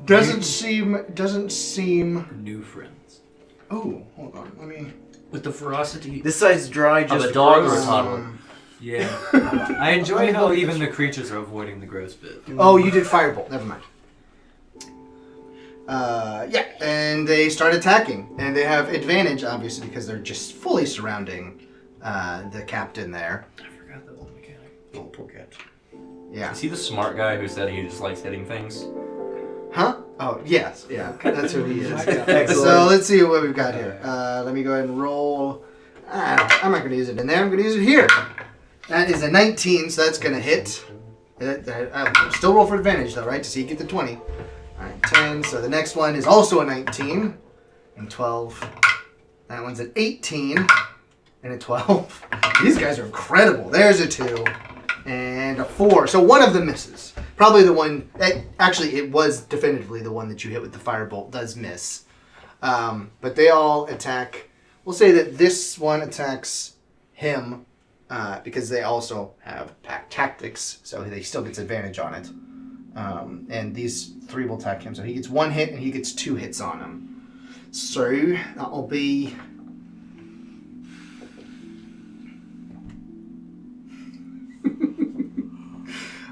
A: Doesn't seem.
D: New friends.
A: Oh, hold on. Let me.
C: With the ferocity
B: This side's dry
C: of
B: just
C: a dog or a
B: gross.
C: toddler.
D: Yeah. I enjoy how even the creatures are avoiding the gross bit.
A: Oh, you did firebolt. Never mind. Yeah, and they start attacking, and they have advantage, obviously, because they're just fully surrounding the captain there.
D: I forgot that was a mechanic.
B: Oh, poor cat.
A: Yeah.
C: Is he the smart guy who said he just likes hitting things?
A: Huh? Oh, yes. Yeah, that's who he is.
B: Excellent.
A: So let's see what we've got here. Let me go ahead and roll. I'm not going to use it in there. I'm going to use it here. That is a 19, so that's going to hit. I'll still roll for advantage, though, right? To see you get the 20. All right, 10. So the next one is also a 19 and 12. That one's an 18 and a 12. These guys are incredible. There's a 2 and a 4. So one of them misses. Probably the one. Actually, it was definitively the one that you hit with the firebolt does miss. But they all attack. We'll say that this one attacks him. Because they also have pack tactics, so he still gets advantage on it. And these 3 will attack him, so he gets 1 hit and he gets 2 hits on him. So that'll be.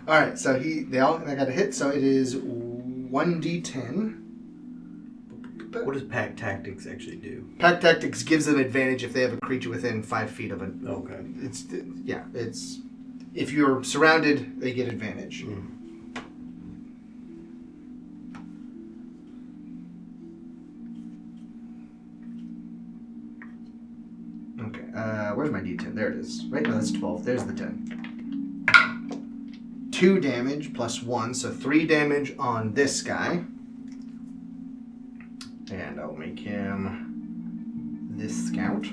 A: All right, so they got a hit, so it is 1d10.
B: What does pack tactics actually do?
A: Pack tactics gives them advantage if they have a creature within 5 feet of it.
B: Okay.
A: It's if you're surrounded, they get advantage. Okay, where's my d10? There it is. Right, no, that's 12. There's the 10. 2 damage plus 1, so 3 damage on this guy. And I'll make him this scout.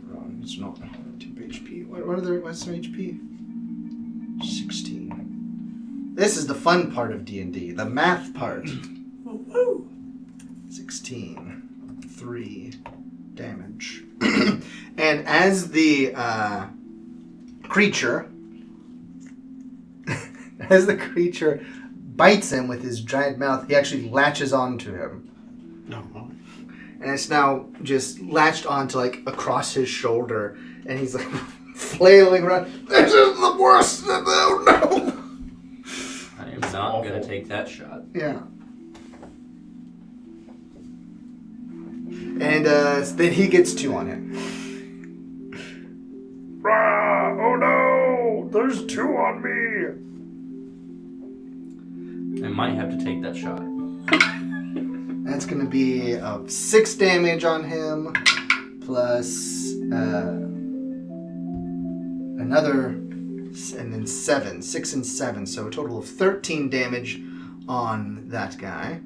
A: Wrong, it's not 2 HP. What's their HP? 16. This is the fun part of D&D, the math part. 16. 3 damage. And as the creature bites him with his giant mouth, he actually latches onto him.
B: No.
A: And it's now just latched onto, like, across his shoulder. And he's, like, flailing around. This is the worst! Oh, no!
C: I am not going to take that shot.
A: Yeah. And then he gets 2 on him. Oh, no! There's 2 on me!
C: I might have to take that shot.
A: That's going to be 6 damage on him, plus another, and then 7. 6 and 7, so a total of 13 damage on that guy.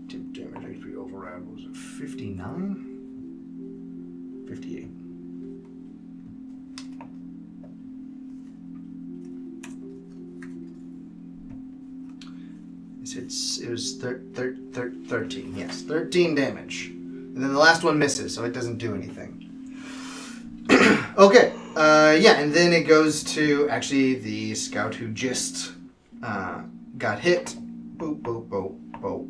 A: Tip damage HP override was it 59? 58. It was 13, yes. 13 damage. And then the last one misses, so it doesn't do anything. Okay, yeah, and then it goes to, actually, the scout who just got hit. Boop, boop, boop, boop.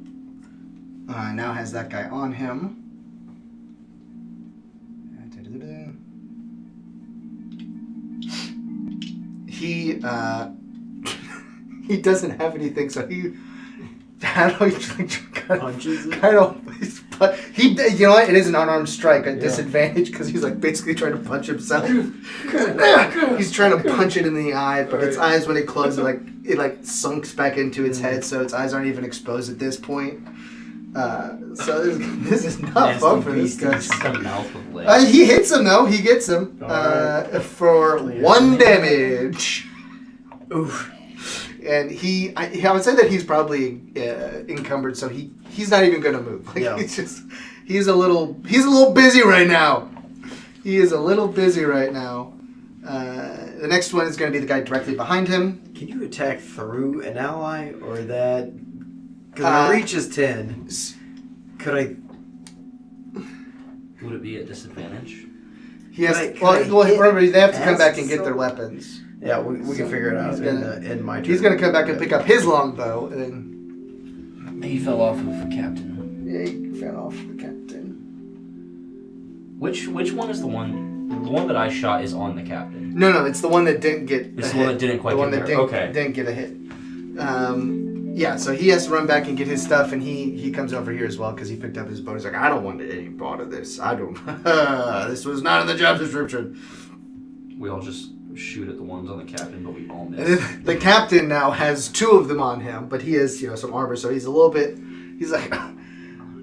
A: Now has that guy on him. He doesn't have anything, so he
B: Punches it?
A: kind of. You know what? It is an unarmed strike at disadvantage because he's like basically trying to punch himself. He's trying to punch it in the eye, but its eyes, when it closes, it sunks back into its head, so its eyes aren't even exposed at this point. So this is not fun for this guy. He hits him though. He gets him for 1 damage. Oof. And I would say that he's probably encumbered, so he's not even gonna move. He's a little busy right now. He is a little busy right now. The next one is going to be the guy directly behind him.
B: Can you attack through an ally, or that? Because my reach is 10. Could I?
C: Would it be at disadvantage?
A: He has.
B: Can I
A: Well,
B: hit
A: remember they have to come
B: past
A: back and get their
B: some-
A: weapons.
B: Yeah, we can figure it out
A: He's gonna-
B: in my turn.
A: He's going to come back and pick up his longbow, and then
C: He fell off of Captain.
A: yeah, he fell off the captain.
C: Which one is the one? The one that I shot is on the captain.
A: No, it's the one that didn't get.
C: It's
A: a
C: the one
A: hit.
C: that didn't quite
A: The one
C: get
A: that
C: there.
A: didn't get a hit. Yeah, so he has to run back and get his stuff, and he comes over here as well because he picked up his bow. He's like, I don't want any part of this. I don't. This was not in the job description.
C: We all just shoot at the ones on the captain, but we all
A: And
C: miss.
A: then the captain now has 2 of them on him, but he has some armor, so he's a little bit. He's like,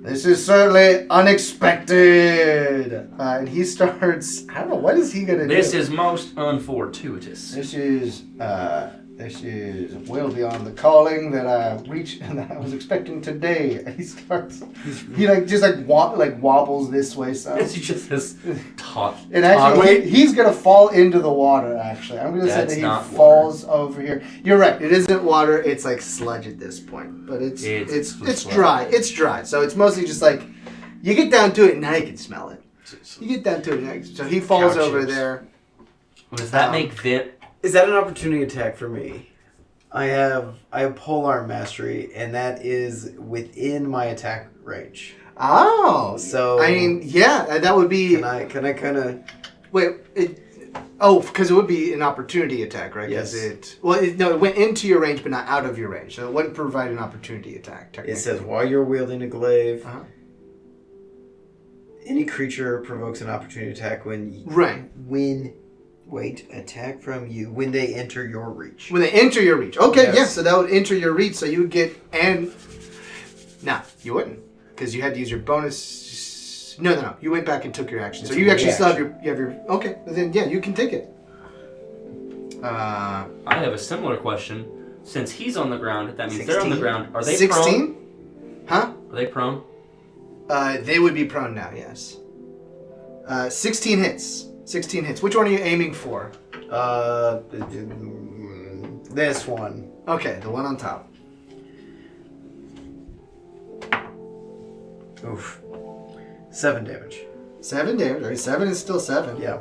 A: this is certainly unexpected, and he starts. I don't know what is he gonna do.
C: This is most unfortuitous.
A: This is well beyond the calling that I reached and that I was expecting today. And he starts. He wobbles this way, so.
C: It's just this taut.
A: And actually,
C: wait.
A: he's gonna fall into the water. Actually, I'm gonna say
C: That's
A: that he
C: not
A: falls over here. You're right. It isn't water. It's like sludge at this point, but it's
C: sludge.
A: dry. It's dry. So it's mostly just like you get down to it, now you can smell it. You get down to it, now you can- so he falls
B: Cow
A: over
B: chips.
A: there.
C: Does that make them?
B: Is that an opportunity attack for me? I have polearm mastery, and that is within my attack range.
A: Oh,
B: So
A: I mean, yeah, that would be.
B: can I kind of?
A: Wait, because it would be an opportunity attack, right? 'Cause
B: Yes.
A: it went into your range, but not out of your range, so it wouldn't provide an opportunity attack.
B: It
A: Technically.
B: says while you're wielding a glaive,
A: Uh-huh.
B: any creature provokes an opportunity attack
A: Right.
B: attack from you when they enter your reach.
A: When they enter your reach. Okay,
B: Yes.
A: yeah, so that would enter your reach, so you would get, and... Nah, you wouldn't, because you had to use your bonus... No, you went back and took your action. So
B: It's
A: you
B: a
A: actually still have
B: reaction.
A: your... Okay, then yeah, you can take it.
C: I have a similar question. Since he's on the ground, that means they're on the
A: 16?
C: ground. Are they
A: 16?
C: prone?
A: Huh?
C: Are they prone?
A: They would be prone now, yes. 16 hits. 16 hits. Which one are you aiming for?
B: This one.
A: Okay, the one on top.
B: Oof. 7 damage.
A: 7 damage. Right, 7 is still 7.
B: Yeah.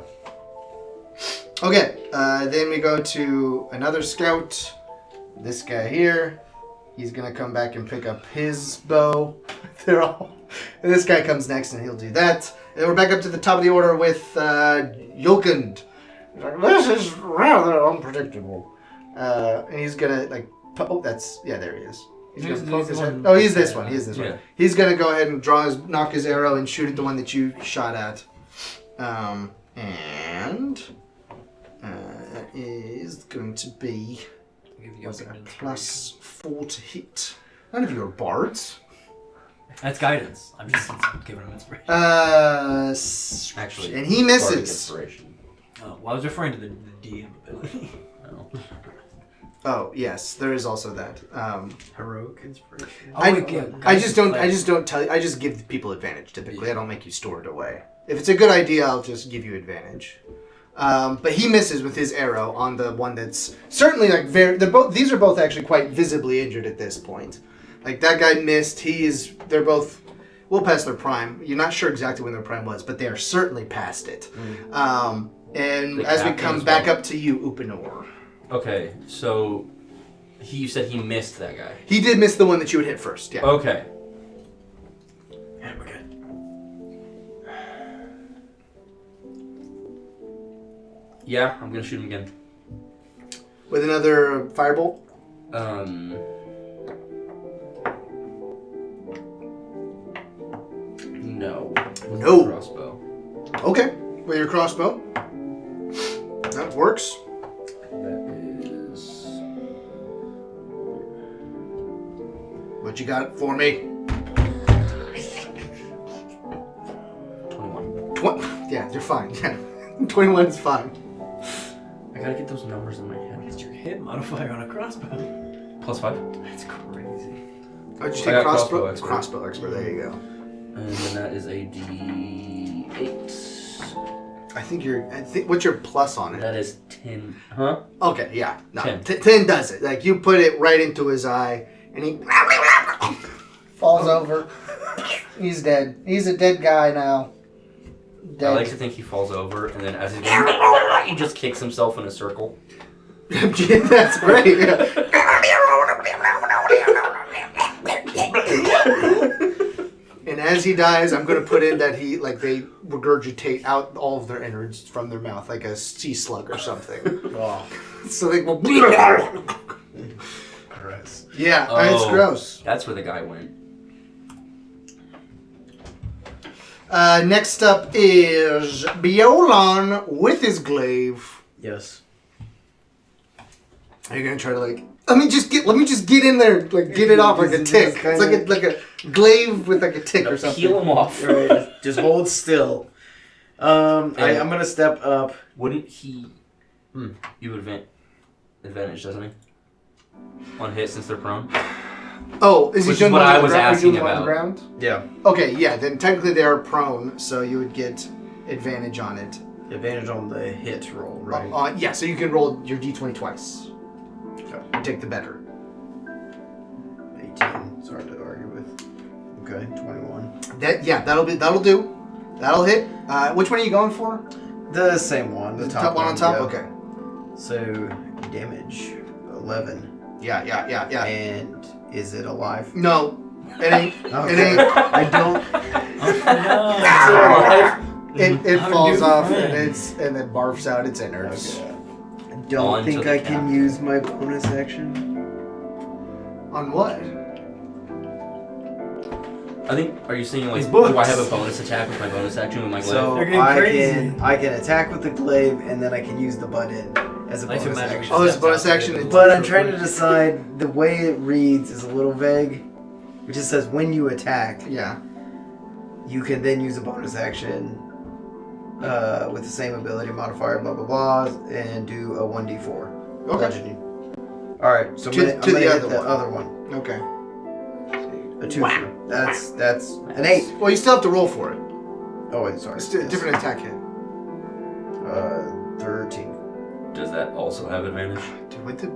A: Okay, then we go to another scout. This guy here. He's gonna come back and pick up his bow. They're all. And this guy comes next, and he'll do that. And then we're back up to the top of the order with Jokund.
E: This is rather unpredictable.
A: And he's gonna there he is. He's gonna
D: He's
A: poke
D: the
A: his
D: one-
A: head. Oh, he's this one. He's this
C: Yeah.
A: one. He's gonna go ahead and knock his arrow and shoot at the one that you shot at. And that is going to be what's that, +4 to hit. None of you are bards.
D: That's guidance. I'm just giving him inspiration.
C: Actually,
A: and he
C: bardic
A: misses.
C: inspiration.
D: Oh, well, I was referring to the DM ability.
C: No.
A: Oh yes, there is also that.
B: Heroic inspiration.
A: I
D: guidance
A: just don't. I
D: flash.
A: just don't tell you. I just give people advantage. Typically, I don't make you store it away. If it's a good idea, I'll just give you advantage. But he misses with his arrow on the one that's certainly like very. These are both actually quite visibly injured at this point. Like that guy missed. They're both well past their prime. You're not sure exactly when their prime was, but they are certainly past it. And
C: The
A: as we
C: captain
A: come
C: as
A: back
C: well.
A: up to you, Upanor.
C: Okay, so you said he missed that guy.
A: He did miss the one that you would hit first. Yeah.
C: Okay.
B: Yeah, we're good.
C: Yeah, I'm gonna shoot him again.
A: With another firebolt.
C: No.
A: No.
C: Crossbow.
A: Okay. With your crossbow. That works.
C: That is.
A: What you got for me?
C: 21.
A: Yeah, you're fine. Yeah. 21 is fine.
C: I gotta get those numbers in my head.
D: What's your hit modifier on a crossbow?
C: +5.
D: That's crazy.
A: Oh, did you
C: I
A: take
C: got
A: crossbow?
C: crossbow expert.
A: Crossbow expert. There you go.
C: And then that is a D8.
A: I think what's your plus on it?
C: That is 10. Huh?
A: Okay, yeah. No,
C: 10.
A: 10 does it. Like, you put it right into his eye, and he falls over. He's dead. He's a dead guy now. Dead.
C: I like to think he falls over, and then as he's going, he just kicks himself in a circle.
A: That's great. Yeah. And as he dies, I'm going to put in that they regurgitate out all of their innards from their mouth, like a sea slug or something.
B: Oh,
A: So they will.
B: gross.
A: Yeah,
C: Oh,
A: it's gross.
C: That's where the guy went.
A: Next up is Bjōlan with his glaive.
B: Yes.
A: Are you gonna try to let me just get in there, get it off like a tick. It's like a glaive with like a tick or something.
C: Peel him off.
B: Right. Just hold still. I'm gonna step up.
C: Wouldn't he? You would advantage, doesn't he? On hit since they're prone.
A: Oh, is he
C: Which is
A: doing
C: what
A: one
C: I
A: on the
C: was
A: ground?
C: asking
A: Doing one on the
C: about.
A: ground?
B: Yeah.
A: Okay, yeah. Then technically they are prone, so you would get advantage on it.
B: Advantage on the hit roll, right?
A: Yeah, so you can roll your d20 twice.
B: Okay.
A: Take the better.
B: 18. It's hard to argue with. Okay, 21.
A: That'll do. That'll hit. Which one are you going for?
B: The same one. The top
A: one on top.
B: yeah.
A: Okay.
B: So damage 11.
A: Yeah.
B: And is it alive?
A: No, it ain't.
B: Okay.
A: It ain't.
B: I don't.
A: It
D: How
A: falls
D: do
A: off
D: you
A: and
D: think?
A: and then barfs out its innards.
B: Okay. I don't
C: On to
B: think
C: the
B: I can
C: cap.
B: use my bonus action.
A: On what?
C: I think. Are you saying
D: These
C: do
D: books.
C: I have a bonus attack with my bonus action with my glaive?
B: So
D: They're getting
B: I
D: crazy.
B: can attack with the glaive and then I can use the button as a
D: Like
B: bonus
D: to magic
B: action.
A: Oh, it's a bonus action.
B: But I'm trying to decide, the way it reads is a little vague. It just says when you attack,
A: Yeah.
B: you can then use a bonus action with the same ability modifier, blah blah blah, and do a 1d4.
A: Okay.
B: bludgeoning. Alright, so I'm
A: To
B: gonna
A: the
B: hit
A: other
B: the
A: one.
B: other one.
A: Okay.
B: A 2. That's an 8.
A: Well, you still have to roll for it.
B: Oh wait, sorry.
A: It's a
B: Yes.
A: different attack hit.
B: 13.
C: Does that also have advantage?
A: Dude, what did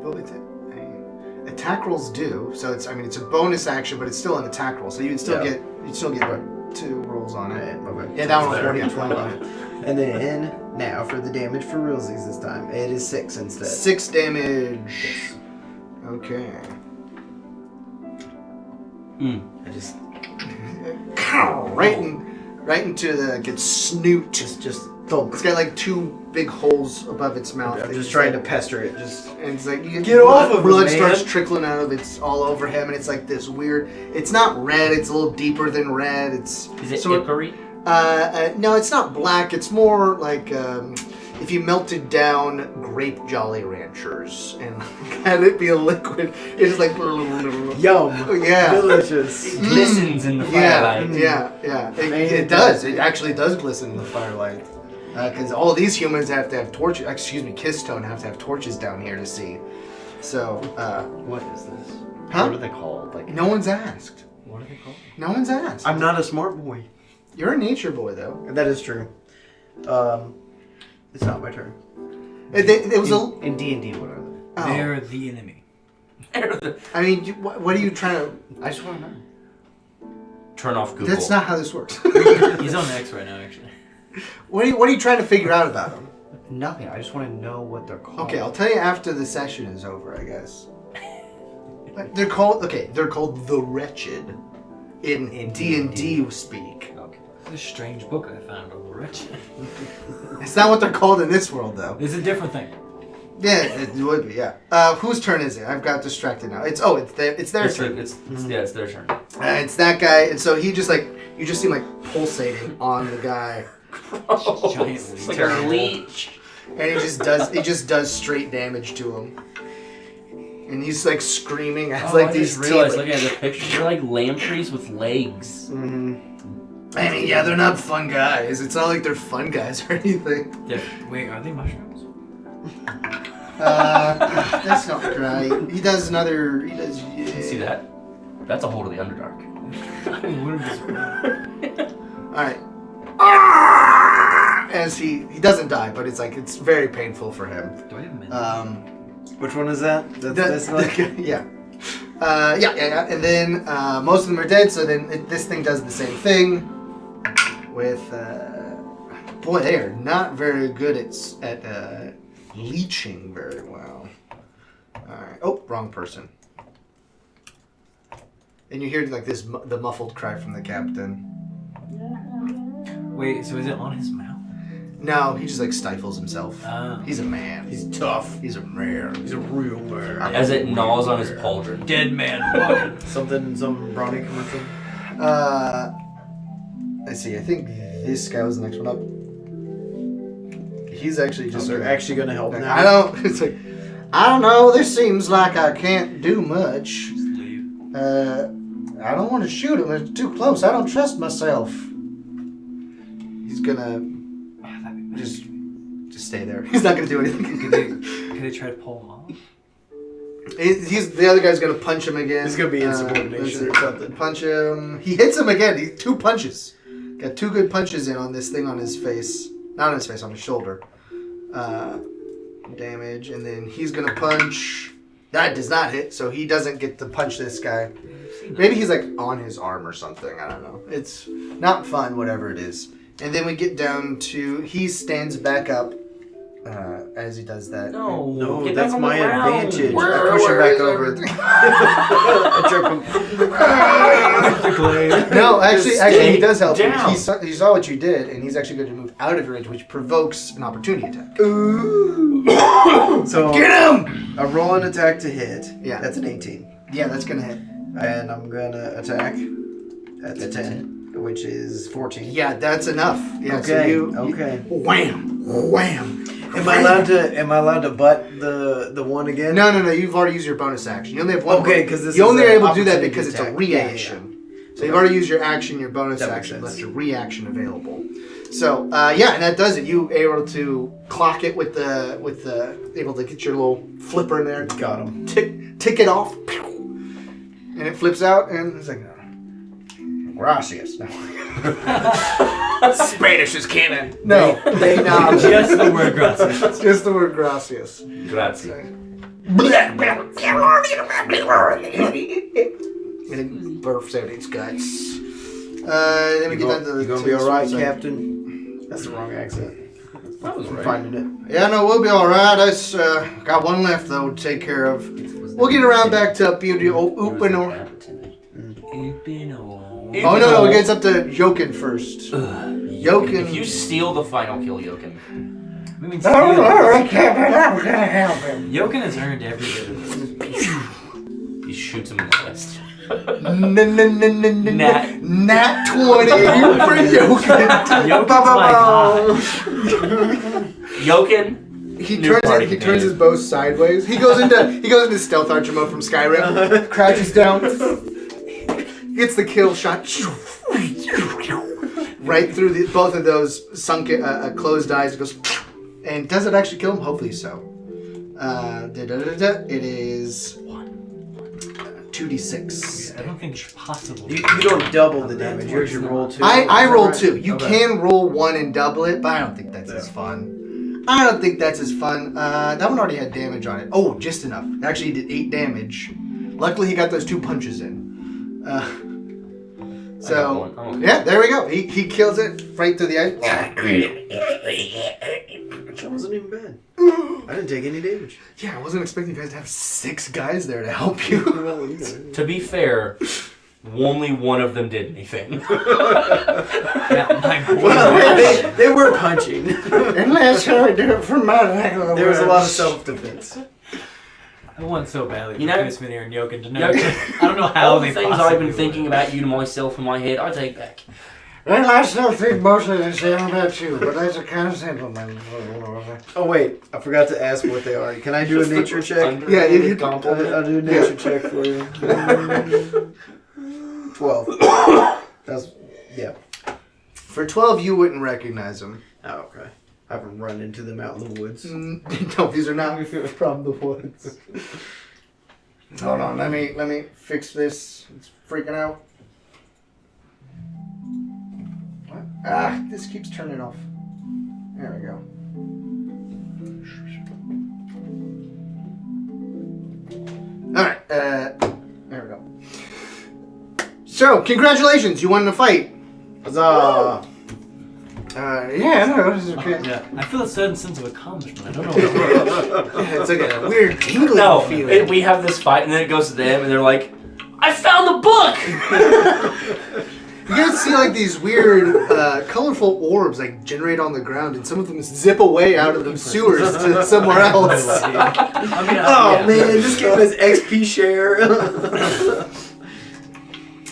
A: attack rolls do? So it's a bonus action, but it's still an attack roll. So you'd still get 2 rolls on it.
B: Okay.
A: Yeah, that one was
C: Better.
A: 40 and 20 on it.
B: And then now for the damage for realsies this time. It is 6 instead.
A: 6 damage. Okay.
B: I just
A: Right into the snoot.
B: just thump.
A: It's got like 2 big holes above its mouth.
B: I'm just trying to pester it. Just
A: And it's like you
B: Get off of him,
A: blood
B: man.
A: starts trickling out of it's all over him, and it's like this weird. It's not red. It's a little deeper than red. It's
C: Is it
A: sort
C: Ickery?
A: no, it's not black. It's more like if you melted down grape Jolly Ranchers and had it be a liquid. It's like
B: yum.
A: yeah.
B: Delicious.
C: It glistens in the
A: Yeah,
C: firelight.
A: yeah. It does. It actually does glisten in the firelight. Because all these humans have to have torches. Excuse me, Kisstōn have to have torches down here to see. So,
E: What is this?
A: Huh?
E: What are they called? Like,
A: no one's asked.
E: what are they called?
A: No one's asked.
B: I'm not a smart boy.
A: You're a nature boy, though.
B: That is true. It's not my turn.
A: It was a.
E: In D&D, what are they?
A: Oh.
D: They're the enemy.
A: I mean, what are you trying to?
E: I just want to know.
C: Turn off Google.
A: That's not how this works.
D: He's on X right now, actually.
A: What are you trying to figure out about them?
E: Nothing. I just want to know what they're called.
A: Okay, I'll tell you after the session is over, I guess. They're called the Wretched in D&D speak.
E: Okay.
D: It's a strange book I found on the rich.
A: It's not what they're called in this world, though.
D: It's a different thing.
A: Yeah, it would be. Yeah. Whose turn is it? I've got distracted now. It's their turn.
C: It's their turn.
A: It's that guy, and so he just you just see him pulsating on the guy,
D: Giant
C: It's like a leech.
A: and he just does straight damage to him, and he's screaming as
C: I
A: these
C: just realized
A: teeth.
C: looking at the pictures, they're like lampreys with legs.
A: Mm-hmm. I mean, yeah, they're not fun guys. It's not like they're fun guys or anything.
D: Wait, are they mushrooms?
A: That's not right. He does another. He does.
C: You can see that? That's a hold of the Underdark.
A: All right. as he doesn't die, but it's very painful for him.
D: Do I have men?
B: Which one is that? That's
A: Yeah. Yeah. And then most of them are dead, so then this thing does the same thing with... boy, they are not very good at leeching very well. Alright. Oh, wrong person. And you hear like the muffled cry from the captain.
D: Wait, so is it on his mouth?
A: No, he just like stifles himself.
D: Oh.
A: He's a man. He's tough. He's a man. He's a real man.
C: As it gnaws on his pauldron.
D: Dead man walking.
B: some brownie commercial.
A: Let's see. I think this guy was the next one up. He's actually just.
B: They're actually gonna help now.
A: I don't. It's like I don't know. This seems like I can't do much.
D: Just leave.
A: I don't want to shoot him. It's too close. I don't trust myself. He's gonna just stay there. He's not gonna do anything.
D: Could they try to pull him off?
A: The other guy's gonna punch him again.
B: It's gonna be insubordination or something.
A: Punch him. He hits him again. He 2 punches. Got 2 good punches in on this thing on his face. Not on his face, on his shoulder. Damage, and then he's gonna punch. That does not hit, so he doesn't get to punch this guy. Maybe he's like on his arm or something. I don't know. It's not fun, whatever it is. And then we get down to he stands back up as he does that.
B: No,
C: get
B: that's
C: back on the
B: my
C: ground.
B: advantage.
A: Where-
B: I push him
A: where
B: back
A: is
B: over.
A: everything?
B: I trip him.
A: No, actually, he does help.
C: down.
A: He saw what you did, and he's actually going to move out of your range, which provokes an opportunity attack.
B: So
A: Get him!
B: I roll an attack to hit.
A: Yeah.
B: That's an 18.
A: Yeah, that's going to hit.
B: And I'm gonna attack. That's a 10, which is 14.
A: Yeah, that's enough. Yeah,
B: Okay.
A: So you
B: Okay.
A: wham, wham.
B: Am I allowed to butt the one again?
A: No. You've already used your bonus action. You only have one.
B: Okay, because this
A: you
B: is
A: only are
B: an
A: able to do that
B: opportunity
A: because it's a
B: attack.
A: reaction. So you've already used your action, your bonus
B: That makes
A: action,
B: sense.
A: left your reaction available. So yeah, and that does it. You able to clock it with the able to get your little flipper in there.
B: Got him.
A: Tick it off, and it flips out, and it's like, gracias. No. Spanish is canon. No,
D: Just the word gracias.
A: just the word gracias.
C: Grazie.
A: And it burps out its guts. Then we get down to the.
B: You gonna be alright, Captain? That's the wrong accent.
C: That was
B: I'm
C: right.
B: finding it.
A: Yeah, no, we'll be alright. That's got one left though to take care of. We'll get around back to Upanor. Oh no, it gets up to Jokin first. Jokin.
C: If you steal the fight, I'll kill Jokin.
D: I mean,
E: Don't
D: steal.
E: worry, Captain. I'm gonna help him.
D: Jokin has earned every bit of this.
C: He shoots him in the chest.
A: Nat 20 for Jokin.
D: Jokin's my god.
C: Jokin.
A: He
C: New party
A: turns
C: companion.
A: his bow sideways. He goes into stealth archer mode from Skyrim. Crouches down. Gets the kill shot. Right through both of those sunken closed eyes. It goes and does it actually kill him? Hopefully so. It is 2d6.
D: I don't think it's possible.
B: You don't double the damage. You actually roll 2.
A: I
B: Is that
A: roll
B: right?
A: 2. You
B: Okay.
A: can roll 1 and double it, but I don't think that's as fun. That one already had damage on it. Oh, just enough. Actually, he did 8 damage. Luckily, he got those 2 punches in. So, yeah, there we go. He kills it right through the eye.
B: That wasn't even bad. I didn't take any damage.
A: Yeah, I wasn't expecting you guys to have 6 guys there to help you.
C: To be fair, only one of them did anything.
B: Well, they were punching.
E: Unless I do it from my regular
B: There was a lot of
E: words.
B: self-defense.
D: I want so badly for
C: You know-
D: Fisvénir and Jokin to know.
C: Jokin.
D: I don't know how
C: All
D: they
C: the things
D: possibly
C: I've been
D: would.
C: thinking about you to myself in my head, I take back.
E: Well, I still think mostly the same about you, but that's a kind of sentiment.
B: Oh wait, I forgot to ask what they are. Can I do a nature check?
A: Yeah, you can-
B: I'll do a nature check for you. 12. That's yeah.
A: For 12, you wouldn't recognize them.
B: Oh, okay. I haven't run into them out in the woods.
A: No, these are not from the woods. Hold on, let me fix this. It's freaking out. What? This keeps turning off. There we go. Alright, there we go. So, congratulations, you won the fight.
B: Huzzah!
A: Yeah, no, this is okay.
D: Yeah, I feel a certain sense of accomplishment. I don't know what
A: Yeah, it's like a weird tingling
C: No,
A: feeling.
C: we have this fight, and then it goes to them, and they're like, I found the book!
A: You guys see like these weird, colorful orbs like generate on the ground, and some of them zip away out of the sewers to somewhere else.
B: Oh man, this game has XP share.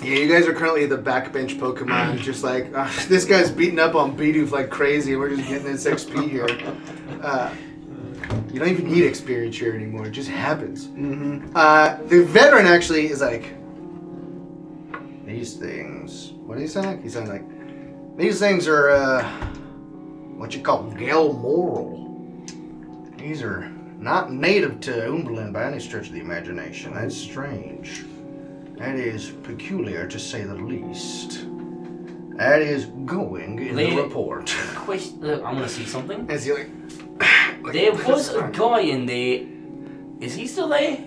A: Yeah, you guys are currently the backbench Pokemon, just like, this guy's beating up on Bidoof like crazy, and we're just getting this XP here. You don't even need experience here anymore, it just happens.
B: Mm-hmm.
A: The veteran actually is like, these things, what do you sound like? He's sounding like, these things are, what you call Galmoral. These are not native to Umbalin by any stretch of the imagination. That's strange. That is peculiar, to say the least. That is going in the report.
C: I want to see something.
A: As you like
C: There was a guy in there. Is he still there?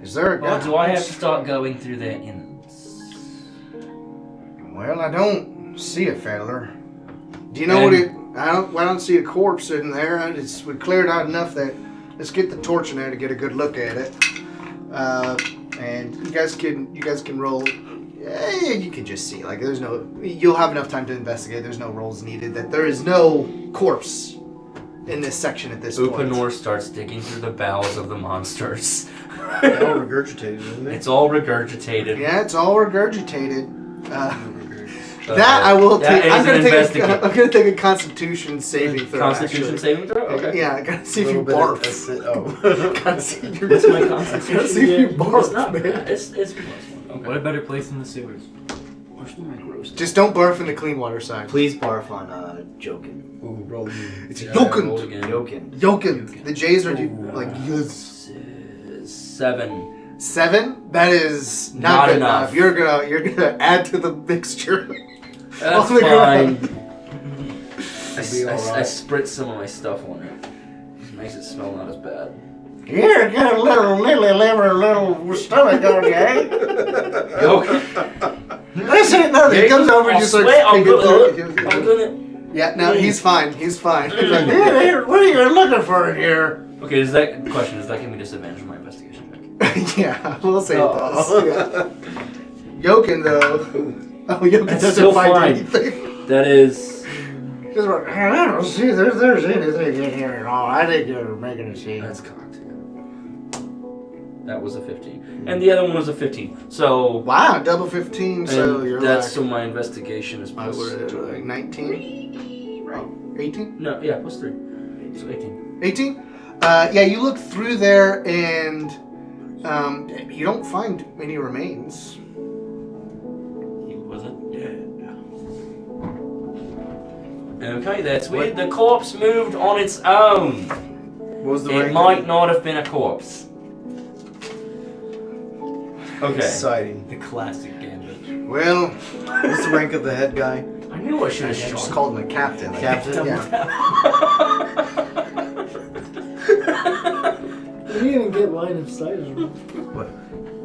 A: Is there a guy?
C: Or do I have to start going through their innards?
A: Well, I don't see a feller. Do you know what it? I don't see a corpse in there. We cleared out enough that let's get the torch in there to get a good look at it. And you guys can roll. You can just see. Like you'll have enough time to investigate. There's no rolls needed. That there is no corpse in this section at this point.
C: Upanor starts digging through the bowels of the monsters.
B: They're all regurgitated, isn't it?
C: It's all regurgitated.
A: Yeah, it's all regurgitated. That I will take. I'm gonna take a Constitution saving throw.
C: Constitution saving throw. Okay.
A: Yeah, I gotta see if you barf. Gotta see if you.
C: What's my Constitution?
A: Gotta see if you barf,
C: It's not
A: man.
C: bad. It's plus one. Okay.
D: What a better place than the sewers.
C: Where's my gross?
A: Just don't barf in the clean water side.
E: Please barf on Jokin.
B: Ooh, roll.
A: It's
C: Yeah, roll
A: Jokin.
C: again.
E: Jokin.
A: Jokin. The J's are like yes.
C: 7.
A: 7. That is not
C: Not
A: good
C: enough.
A: You're gonna add to the mixture.
C: That's
A: On the
C: fine.
B: It'll be
C: I
B: alright.
C: spritz some of my stuff on it. It makes it smell not as bad.
E: Here, got a little lily liver, little stomach on you, eh?
A: This ain't nothing. He comes over and just starts
C: I'm
A: picking through it.
C: doing
A: Yeah, no, he's fine. He's fine. He's like,
E: Here, what are you looking for in here?
C: it. Okay, does that give me disadvantage on my investigation check?
A: yeah, we'll say
B: Oh.
A: it does. Yeah. Jokin though. Oh, Jokin
C: That's
A: doesn't
C: still
A: find
C: fine.
A: anything.
C: That is
A: Just like,
E: I don't see there's anything in here at all. I think you're making a scene.
C: that's cocked. That was a 15, and the other one was a 15. So
A: wow, double 15. So
C: and
A: you're
C: that's
A: like,
C: so my investigation is plus
A: we're at
C: 2.
A: like 19,
C: Right.
A: 18,
C: No, yeah, plus 3. So 18.
A: 18. Yeah, you look through there and you don't find any remains.
D: He wasn't dead.
C: Okay, that's weird. The corpse moved on its own.
B: What was the
C: It
B: rank?
C: might not have been a corpse. Okay.
B: Exciting.
D: The classic gambit.
A: Well,
B: What's the rank of the head guy?
C: I knew I should
A: I
C: have
A: just
C: shot.
A: called him a captain. Like,
B: Captain?
A: Yeah.
E: You didn't even get line of sight.
B: What?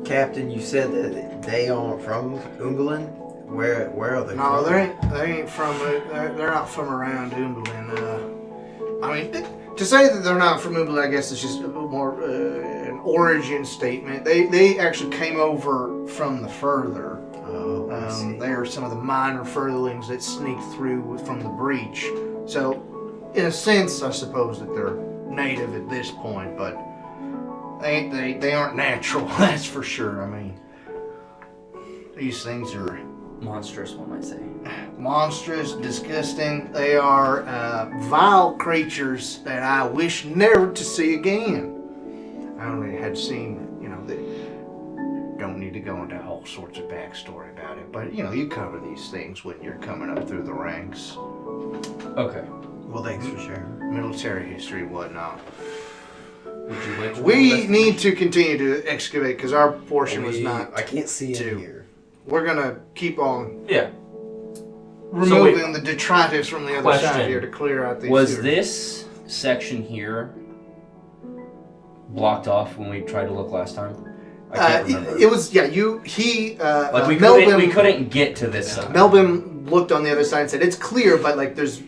B: Captain, you said that they aren't from Umbalin? Where are they
A: No,
B: from?
A: they ain't from. They're not from around Umbalin. I mean, to say that they're not from Umbalin, I guess it's just more an origin statement. They actually came over from the further.
B: Oh, I see.
A: They are some of the minor furtherlings that sneaked through from the breach. So, in a sense, I suppose that they're native at this point, but they aren't natural. That's for sure. I mean, these things are
C: Monstrous, one might say.
A: monstrous, disgusting. They are vile creatures that I wish never to see again. I only had seen, they don't need to go into all sorts of backstory about it, but you cover these things when you're coming up through the ranks.
C: Okay.
B: Well, thanks for sharing.
A: Military history, whatnot.
C: Would you like to
A: We need to continue to excavate because our portion was not.
B: I can't see
A: two.
B: in here.
A: We're gonna keep on.
C: Yeah.
A: removing the detritus from the other
C: Question.
A: side here to clear out the
C: Was
A: sewer.
C: this section here blocked off when we tried to look last time? I can't remember.
A: It was, yeah, we
C: couldn't get to this side.
A: Melbim looked on the other side and said, it's clear, but like there's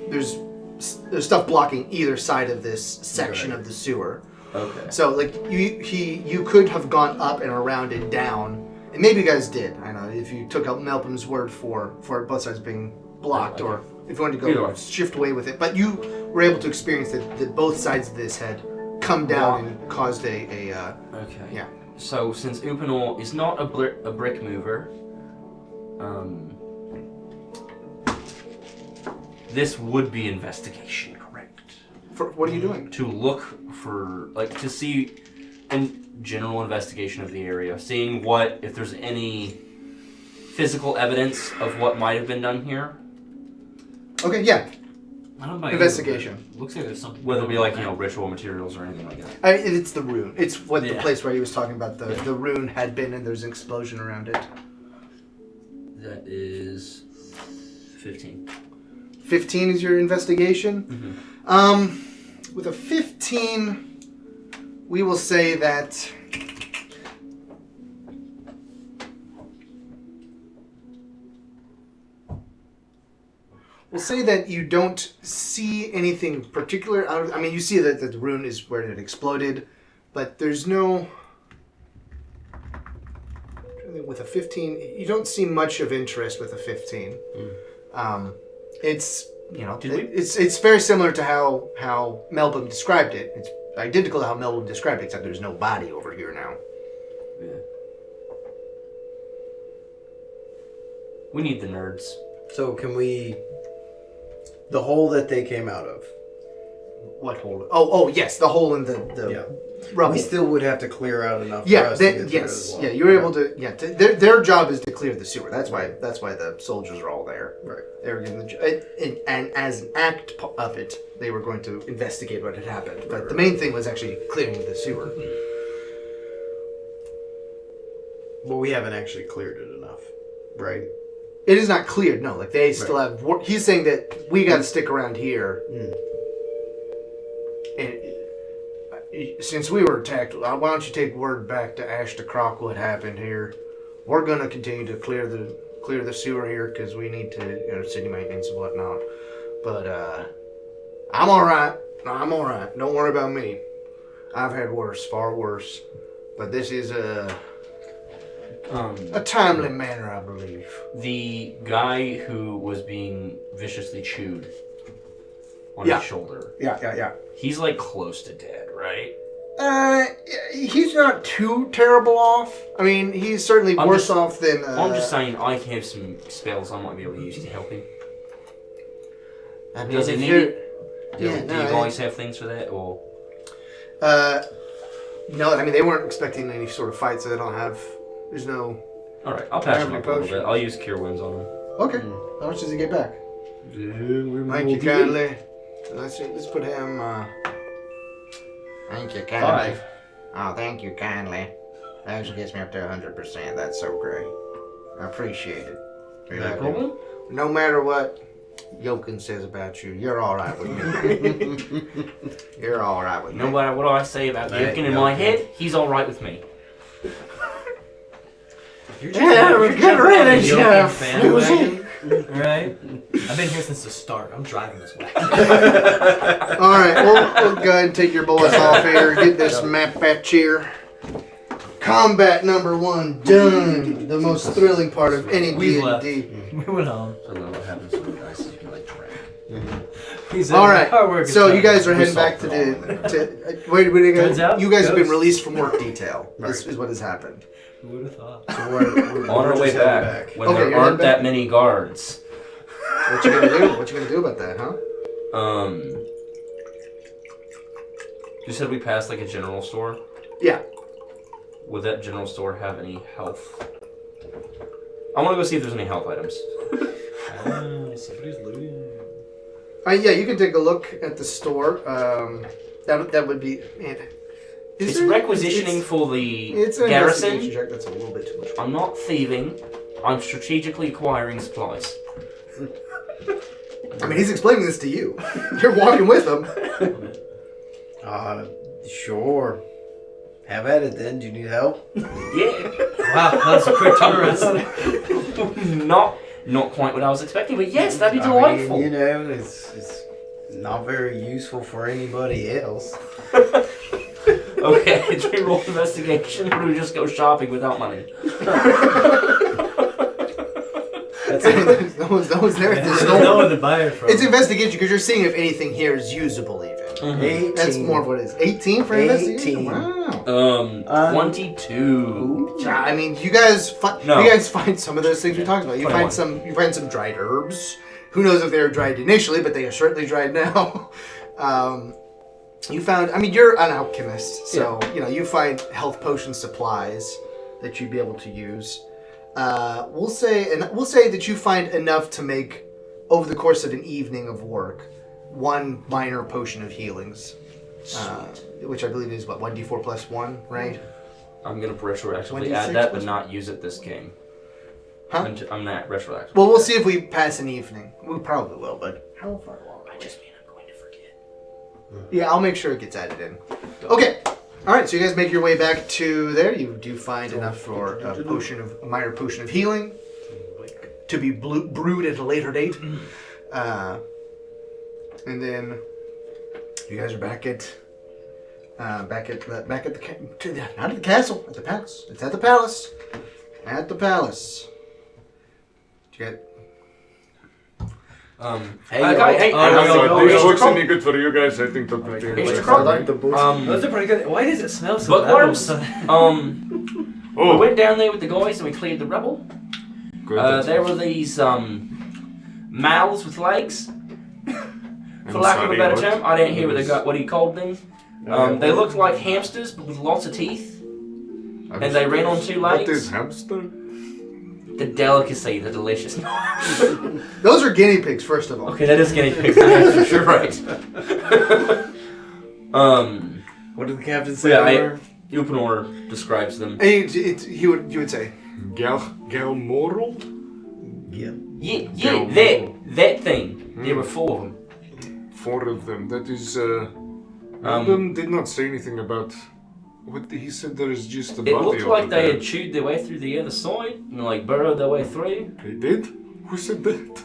A: stuff blocking either side of this section of the sewer.
C: Okay.
A: So like you could have gone up and around and down, and maybe you guys did. I don't know if you took out Melbim's word for both sides being blocked, or if you wanted to go shift away with it. But you were able to experience that both sides of this had come down and caused a
C: Okay.
A: yeah.
C: So since Upanor is not a brick mover, this would be investigation, correct?
A: For what are you doing?
C: To look for, like, to see an general investigation of the area, seeing if there's any physical evidence of what might have been done here.
A: Okay, yeah.
D: I don't know.
A: Investigation.
D: Looks like there's something.
C: Whether it be like, ritual materials or anything like that.
A: It's the rune. It's the place where he was talking about the rune had been, and there's an explosion around it.
C: That is 15.
A: 15 is your investigation.
C: Mm-hmm.
A: With a 15, we will say that you don't see anything particular out of. I mean, you see that the rune is where it exploded, but there's no. With a 15, you don't see much of interest with a 15. It's it's very similar to how Melbim described it. It's identical to how Melbim described it, except there's no body over here now.
C: Yeah. We need the nerds.
B: So can we... The hole that they came out of.
A: What hole? Oh, yes, the hole in the rubble.
B: We still would have to clear out enough
A: Yeah,
B: for us to get through
A: yes.
B: as well.
A: Yeah, you were able to... Yeah, their job is to clear the sewer. That's why the soldiers are all there.
B: Right.
A: They were given and as an act of it, they were going to investigate what had happened. But the main thing was actually clearing the sewer.
B: Well, we haven't actually cleared it enough, right?
A: It is not cleared, no. Like, they still have... He's saying that we got to stick around here. And since we were attacked, why don't you take word back to Ashtakrrok what happened here? We're going to continue to clear the sewer here because we need to, city maintenance and whatnot. But I'm all right. I'm all right. Don't worry about me. I've had worse, far worse. But this is a timely manner, I believe.
C: The guy who was being viciously chewed on his shoulder.
A: Yeah.
C: He's like close to dead, right?
A: He's not too terrible off. I mean, he's certainly worse off than...
C: I'm just saying I have some spells I might be able to use to help him.
A: I mean,
C: Does it need it? Do you guys have things for that, or...?
A: No, I mean, they weren't expecting any sort of fight, so they don't have... There's no...
C: Alright, I'll patch him up a little
A: potions.
C: bit. I'll use Cure Wounds on him.
A: Okay. How much does he get back? Thank you kindly. Let's put him... Thank you kindly.
C: 5.
E: Oh, thank you kindly. That actually gets me up to 100%. That's so great. I appreciate it.
C: No problem?
A: No matter what Yokin says about you, you're alright with me. You're alright with me.
C: No matter what I say about Yokin in my head, he's alright with me.
E: We're getting ready, Chef.
D: Right? I've been here since the start. I'm driving this way.
A: Alright, we'll go ahead and take your bullets off here. Get this map batch here. Combat number 1 done. The most thrilling part of any
D: We left.
A: D&D.
D: We went home.
C: So then what happens to the dice is you can like drag.
A: Alright, so you guys are heading back to wait,
D: Turns out,
A: you guys have been
D: ghosts.
A: released from work detail. This is what has happened.
D: Who would have thought?
B: So we're
C: On our way
B: just heading
C: back, when
A: Okay,
C: there
A: you're
C: aren't
A: heading back?
C: that many guards.
A: What you gonna do? What you gonna do about that, huh?
C: You said we passed like a general store?
A: Yeah.
C: Would that general store have any health? I want to go see if there's any health items.
D: Somebody's looting.
A: Yeah, you can take a look at the store. That would be.
C: It's requisitioning for the
A: It's an
C: garrison.
A: investigation check. That's a little bit too much.
C: I'm not thieving. I'm strategically acquiring supplies.
A: I mean, he's explaining this to you. You're walking with him.
B: Sure. Have at it then. Do you need help?
C: Yeah.
D: Wow, that's a quick turnaround.
C: Not quite what I was expecting, but yes, that'd be
B: I
C: delightful.
B: mean, you know, it's not very useful for anybody else.
C: Okay, 3 roll investigation, or do we just go shopping without money?
A: no one's there at this
D: There's no
A: store.
D: one to buy it from.
A: It's investigation because you're seeing if anything here is usable even.
B: 18.
A: That's more of what it is. 18 for investigation?
B: 18.
A: Wow.
C: 22.
A: Yeah, I mean, you guys find some of those things we talked about. You
C: 21.
A: find some dried herbs. Who knows if they were dried initially, but they are certainly dried now. You found, I mean, you're an alchemist, so you find health potion supplies that you'd be able to use. We'll say that you find enough to make, over the course of an evening of work, 1 minor potion of healings, which I believe is 1d4 plus 1, right?
C: I'm gonna retroactively
A: 26
C: add that, but
A: plus-
C: not use it this game.
A: Huh?
C: I'm not retroactive.
A: Well, we'll see if we pass an evening. We probably will, but how far along?
C: I just mean I'm going to forget.
A: Yeah, I'll make sure it gets added in. Okay. All right, so you guys make your way back to there. You do find enough for a minor potion of healing to be brewed at a later date. And then you guys are back at the castle, at the palace. It's at the palace. At the palace. You got
F: This looks any good for you guys. I think that
C: I like
B: the books.
D: Those are pretty good. Why does it smell so bad?
C: Bookworms. We went down there with the guys and we cleared the rubble. There were these mouths with legs, for lack of a better term. I didn't hear what he called them. They looked like hamsters, but with lots of teeth, and they ran on 2 legs.
F: What is hamster?
C: The delicacy, the delicious.
A: those are guinea pigs, first of all.
C: Okay, that is guinea pigs. That's for sure right.
B: What did the captain say?
C: Upanor describes them.
A: You would say.
F: Galmoral?
B: Yeah.
C: That thing. There were 4 of them.
F: 4 of them. That is. Melbim did not say anything about. What he said. There is just a body.
C: It looked
F: over
C: like they
F: there.
C: had chewed their way through the other side and burrowed their way through.
F: They did? Who said that?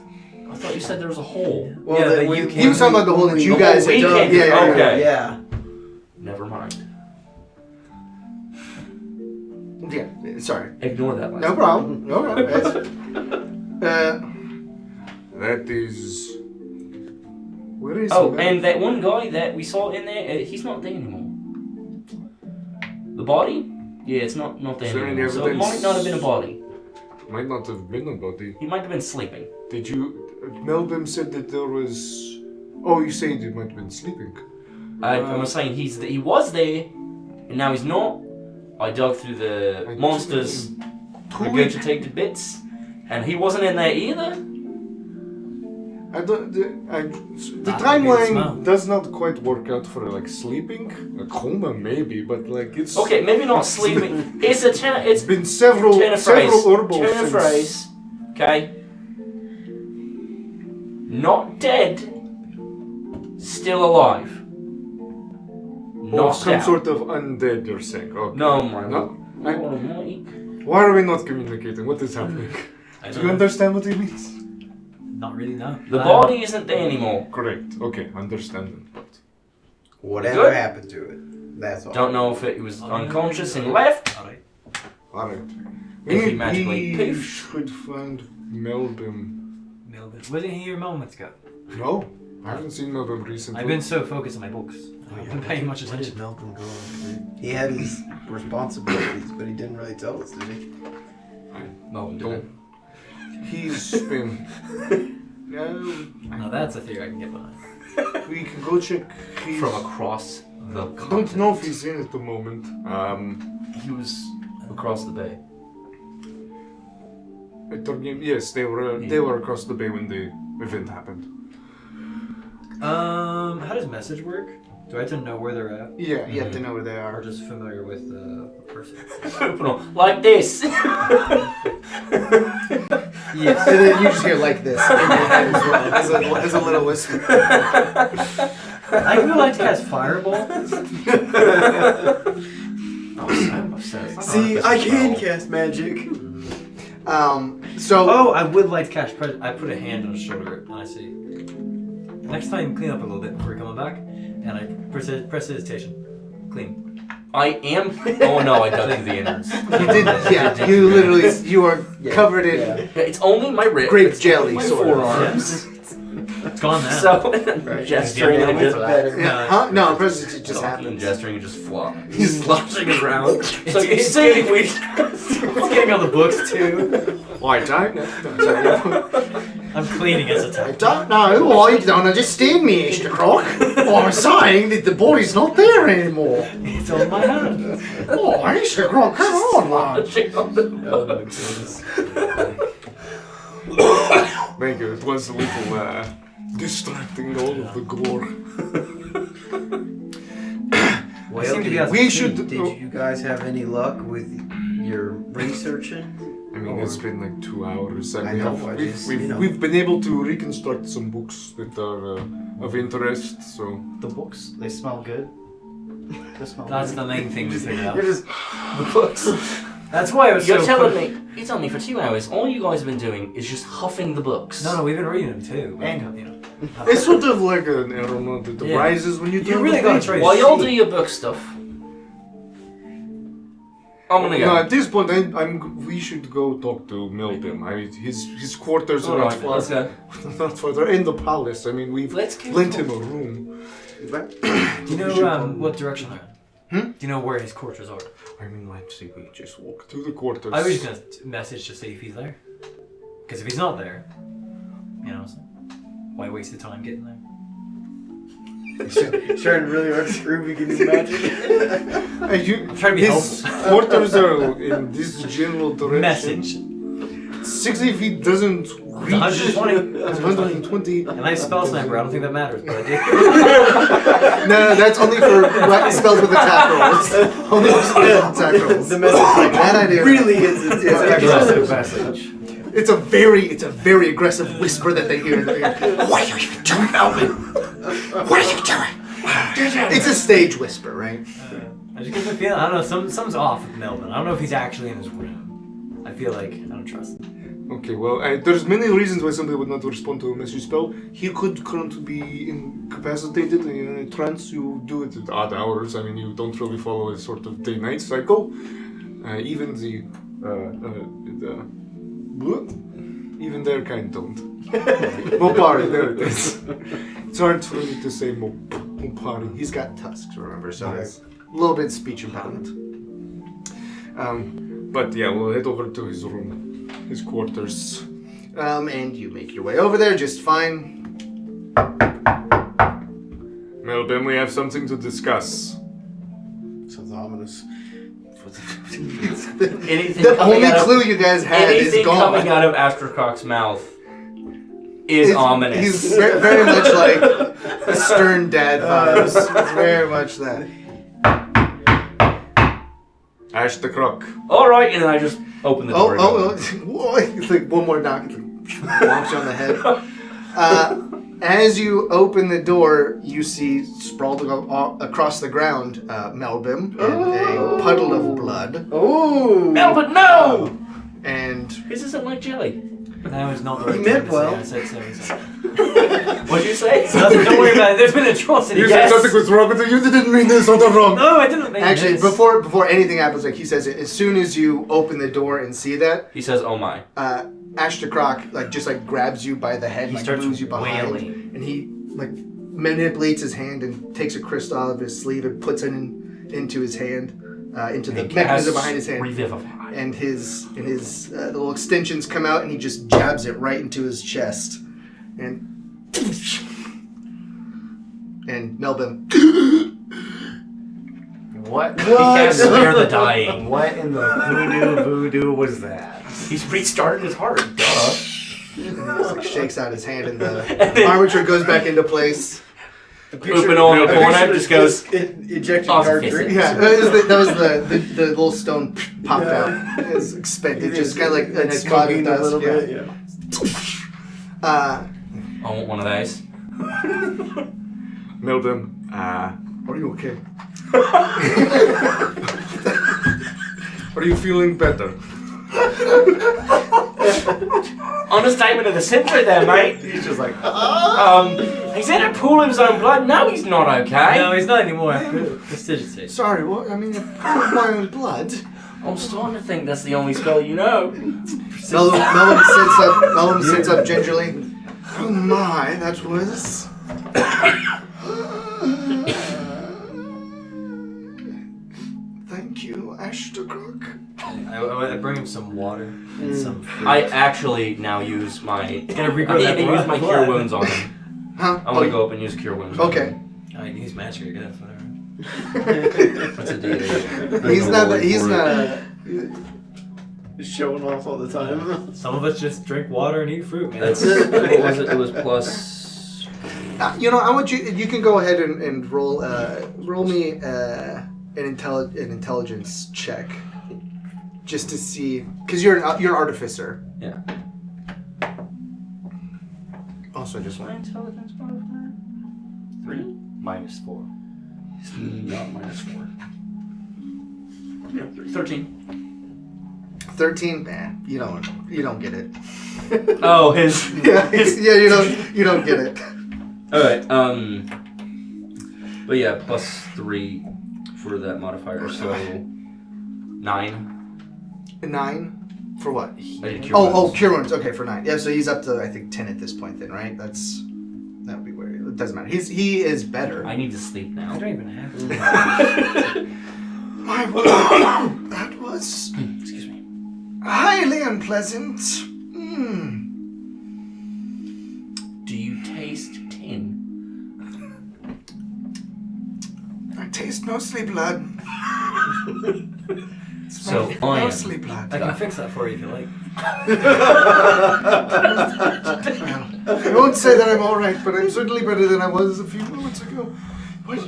C: I thought you said there was a hole.
B: Well,
D: Yeah,
B: then
D: but you
A: He was talking about the hole that you
C: The
A: guys
C: hole
A: had
C: we
A: dug.
C: came through. Okay.
B: Yeah.
C: Never mind.
A: Yeah, sorry.
C: Ignore that last
A: No problem. No problem.
F: That is. Where is
C: Oh,
F: he?
C: and that one guy that we saw in there, he's not there anymore. The body? Yeah, it's not there
F: Is there any
C: anymore. So it
F: evidence?
C: might not have been a body.
F: Might not have been a body.
C: He might have been sleeping.
F: Did you. Melbim said that there was. Oh, you said you might have been sleeping.
C: I'm saying he was there, and now he's not. I dug through the monster's regurgitated bits, and he wasn't in there either.
F: I don't. The
D: Not
F: timeline
D: a good
F: does not quite work out for sleeping. A coma maybe, but it's.
C: Okay, maybe not sleeping. It's a
F: It's been several
C: turn of phrase.
F: herbals
C: Turn of
F: since-
C: phrase. Okay. Not dead. Still alive.
F: Or
C: Not
F: some
C: down.
F: sort of undead, you're saying. Okay.
C: No, my
F: No.
C: lord.
F: Why are we not communicating? What is happening?
D: I
F: Do
D: don't
F: you
D: know.
F: understand what he means?
D: Not really, no.
C: The body isn't there anymore.
F: Correct. Okay, understand.
B: Whatever
C: Good.
B: happened to it. That's all.
C: Don't know if it was unconscious and left.
D: Alright.
F: Alright.
C: If he magically
F: we
C: poofed.
F: should find Melbim.
D: Melbim. Wasn't he here moments ago?
F: No, I haven't seen Melbim recently.
D: I've been so focused on my books. I haven't been paying much
B: Where did
D: attention.
B: Melbim go? He had his responsibilities, but he didn't really tell us, did he?
C: No,
F: Don't. He's been. No,
D: Now that's a theory I can get behind.
F: we can go check. He's,
C: from across the
F: I don't
C: continent.
F: know if he's in at the moment.
C: He was across the bay.
F: Yes, they were across the bay when the event happened.
D: How does message work? Do I have to know where they're at?
A: Yeah, you have to know where they
D: Or
A: are.
D: just familiar with the person?
C: Like this.
D: Yes.
A: And then you just hear like this in your head as well, as a little whisper.
D: I would like to cast Fireball.
B: See, I can cast magic.
A: So
D: I would like to cast I put a hand on his shoulder and I say, next time clean up a little bit before you're coming back. And I press hesitation. Clean.
C: I am. Oh no, I dug through the innards.
A: you did, yeah. You literally, you are covered in
C: Yeah, it's only my rib.
A: grape
C: it's
A: jelly,
C: my
A: sort of.
C: forearms.
D: It's gone now.
C: So gesturing and just
A: Yeah, huh? No, it just happened.
C: gesturing and just flop. He's sloshing around. So you say we.
D: It's getting on the books too.
F: I don't know.
D: I'm cleaning as a
A: I
D: type.
A: don't know why you don't understand me, Ashtakrrok. I'm saying that the body's not there anymore.
D: It's on my hand.
A: Oh, Ashtakrrok, come on, man.
B: Oh my goodness.
F: Thank you. It was a little distracting, all of the gore.
B: Well,
D: seem to be out
F: we
D: of
F: should.
B: did you guys have any luck with your researching?
F: I mean, it's been like 2 hours. And
B: I know, I just, you know.
F: we've been able to reconstruct some books that are of interest. So
G: The books, they smell good. They smell
D: That's
G: good.
D: the main thing we figured out.
B: You're just
C: The books.
D: That's why I was
C: You're
D: so
C: telling
D: quick.
C: me. You told me for 2 hours. All you guys have been doing is just huffing the books.
D: No, we've been reading them too. But,
G: And-
D: you know.
F: it's sort of like an aroma that
D: Yeah.
F: rises when you do.
D: You really
F: the
D: gotta
F: thing.
D: try.
C: While y'all do your book stuff, I'm gonna
F: No,
C: go.
F: at this point, we should go talk to Melbim. I mean, his quarters are
C: Alright,
F: not
C: let's
F: far.
C: go.
F: Not far. They're in the palace. I mean, we've
C: Let's go.
F: lent him a room.
D: Do you know what direction they're in? Do you know where his quarters are?
F: I mean, let's see. We just walk to the quarters.
D: I was just gonna message to see if he's there. Because if he's not there, you know, why waste the time getting there?
B: trying really hard to screw me getting magic.
D: I'm trying to be
F: his
D: helpful.
F: quarters are in this general direction.
D: Message.
F: 60 feet doesn't reach.
D: 120.
F: It's 120.
D: And I have spell sniper. I don't think that matters, but I do.
A: No, that's only for spells with attack rolls. Only for spells with attack rolls.
B: The message like
A: Bad idea.
B: really is an aggressive
G: Aggressive
B: message.
A: It's a very aggressive whisper that they hear in their ear. What are you even doing, Melbim? What are you doing? It's a stage whisper, right?
D: I just get the feeling. I don't know. Something's off with Melvin. I don't know if he's actually in his room. I feel like I don't trust him.
F: Okay, well, there's many reasons why somebody would not respond to a message spell. He could currently be incapacitated in a trance. You do it at odd hours. I mean, you don't really follow a sort of day-night cycle. Even even their kind don't. Mopari, there it is. It's hard for me to say Mopari.
A: He's got tusks, remember, so it's a little bit speech impediment.
F: But yeah, we'll head over to his room, his quarters.
A: And you make your way over there just fine.
F: Melbim, we have something to discuss.
B: Sounds ominous.
C: Anything
A: The
C: coming
A: only
C: out of-
A: clue you guys had is
C: Anything
A: gone.
C: coming out of Ashtakrrok's mouth is ominous.
A: He's very much like a stern dad vibes. It's very much that.
F: Ashtakrrok.
C: Alright, and then I just open the door.
A: Whoa, it's like one more knock, whomps you on the head. As you open the door, you see sprawled across the ground Melbim and a puddle of blood.
B: Oh!
C: Melvin, no!
A: And
C: This isn't like jelly.
D: That was not the right
B: You
D: thing
B: meant
D: to
B: well.
D: say. I said so.
C: What'd you say?
D: Don't worry about it. There's been atrocity.
F: You
D: Yes.
F: said something was wrong with you. You didn't mean this. Something wrong.
D: No, I didn't mean
A: actually,
D: this.
A: before anything happens, like he says it, as soon as you open the door and see that,
C: He says, oh my.
A: Ashtakrrok just grabs you by the head and
C: starts
A: moves you behind,
C: wailing.
A: and he manipulates his hand and takes a crystal out of his sleeve and puts it into his hand, into the mechanism behind his hand.
C: Revivify.
A: And his little extensions come out, and he just jabs it right into his chest, and Melbim.
G: What?
C: He can't spare the dying.
G: What in the voodoo was that?
C: He's restarted his heart. Duh.
A: He shakes out his hand, and the armature goes back into place.
C: Open on the corner, just goes.
B: Ejected
C: Off
B: cartridge.
C: physics.
A: Yeah, that was the little stone popped out. It was expended, just kind of like a cloud of
B: Smoking a
A: dust.
B: little
A: Yeah.
B: bit, yeah.
C: I want one of those.
F: Melbim, are you okay? Are you feeling better?
C: Understatement of the century there, mate.
B: He's just like,
C: He's in a pool of his own blood. No, he's not okay.
D: No, he's not anymore. Prestidigitation.
A: Sorry, what? I mean, my own blood.
C: I'm starting to think that's the only spell you know.
A: Melbim sits up gingerly. Oh my, that was. Thank you, Ashtakrrok.
D: I bring him some water and some fruit.
C: I actually now use my.
D: Gotta
C: I
D: regrow
C: need
D: that
C: to use my
D: blood.
C: cure wounds on him.
A: Huh?
C: I want to go up and use cure wounds.
A: Okay.
D: I mean, he's magic, I guess, whatever.
C: That's a D8.
A: He's not.
B: He's showing off all the time.
D: Some of us just drink water and eat fruit, man.
C: That's it. What was it? It was plus.
A: You know, I want you. You can go ahead and roll. Roll me an intelligence check, just to see, because you're an artificer.
C: Yeah.
A: Also, I just
C: My
A: want.
C: intelligence modifier? 3?
G: -4.
C: It's not -4. Yeah, 13.
A: 13. Nah, you don't get it.
C: Oh, his.
A: Yeah, you don't get it.
C: Alright, but yeah, +3 for that modifier, so 9.
A: 9 for what?
C: I did cure
A: Oh,
C: wounds.
A: cure wounds. Okay, for 9. Yeah, so he's up to I think 10 at this point. Then, right? That would be weird. It doesn't matter. He is better.
C: I need to sleep now.
D: I don't even have it.
A: My word, that was
C: Excuse me.
A: highly unpleasant.
C: Do you taste tin?
A: I taste mostly blood.
C: So I
A: Mostly
C: am.
A: blood.
D: I can fix that for you if you like.
A: Well, I won't say that I'm all right, but I'm certainly better than I was a few moments ago. What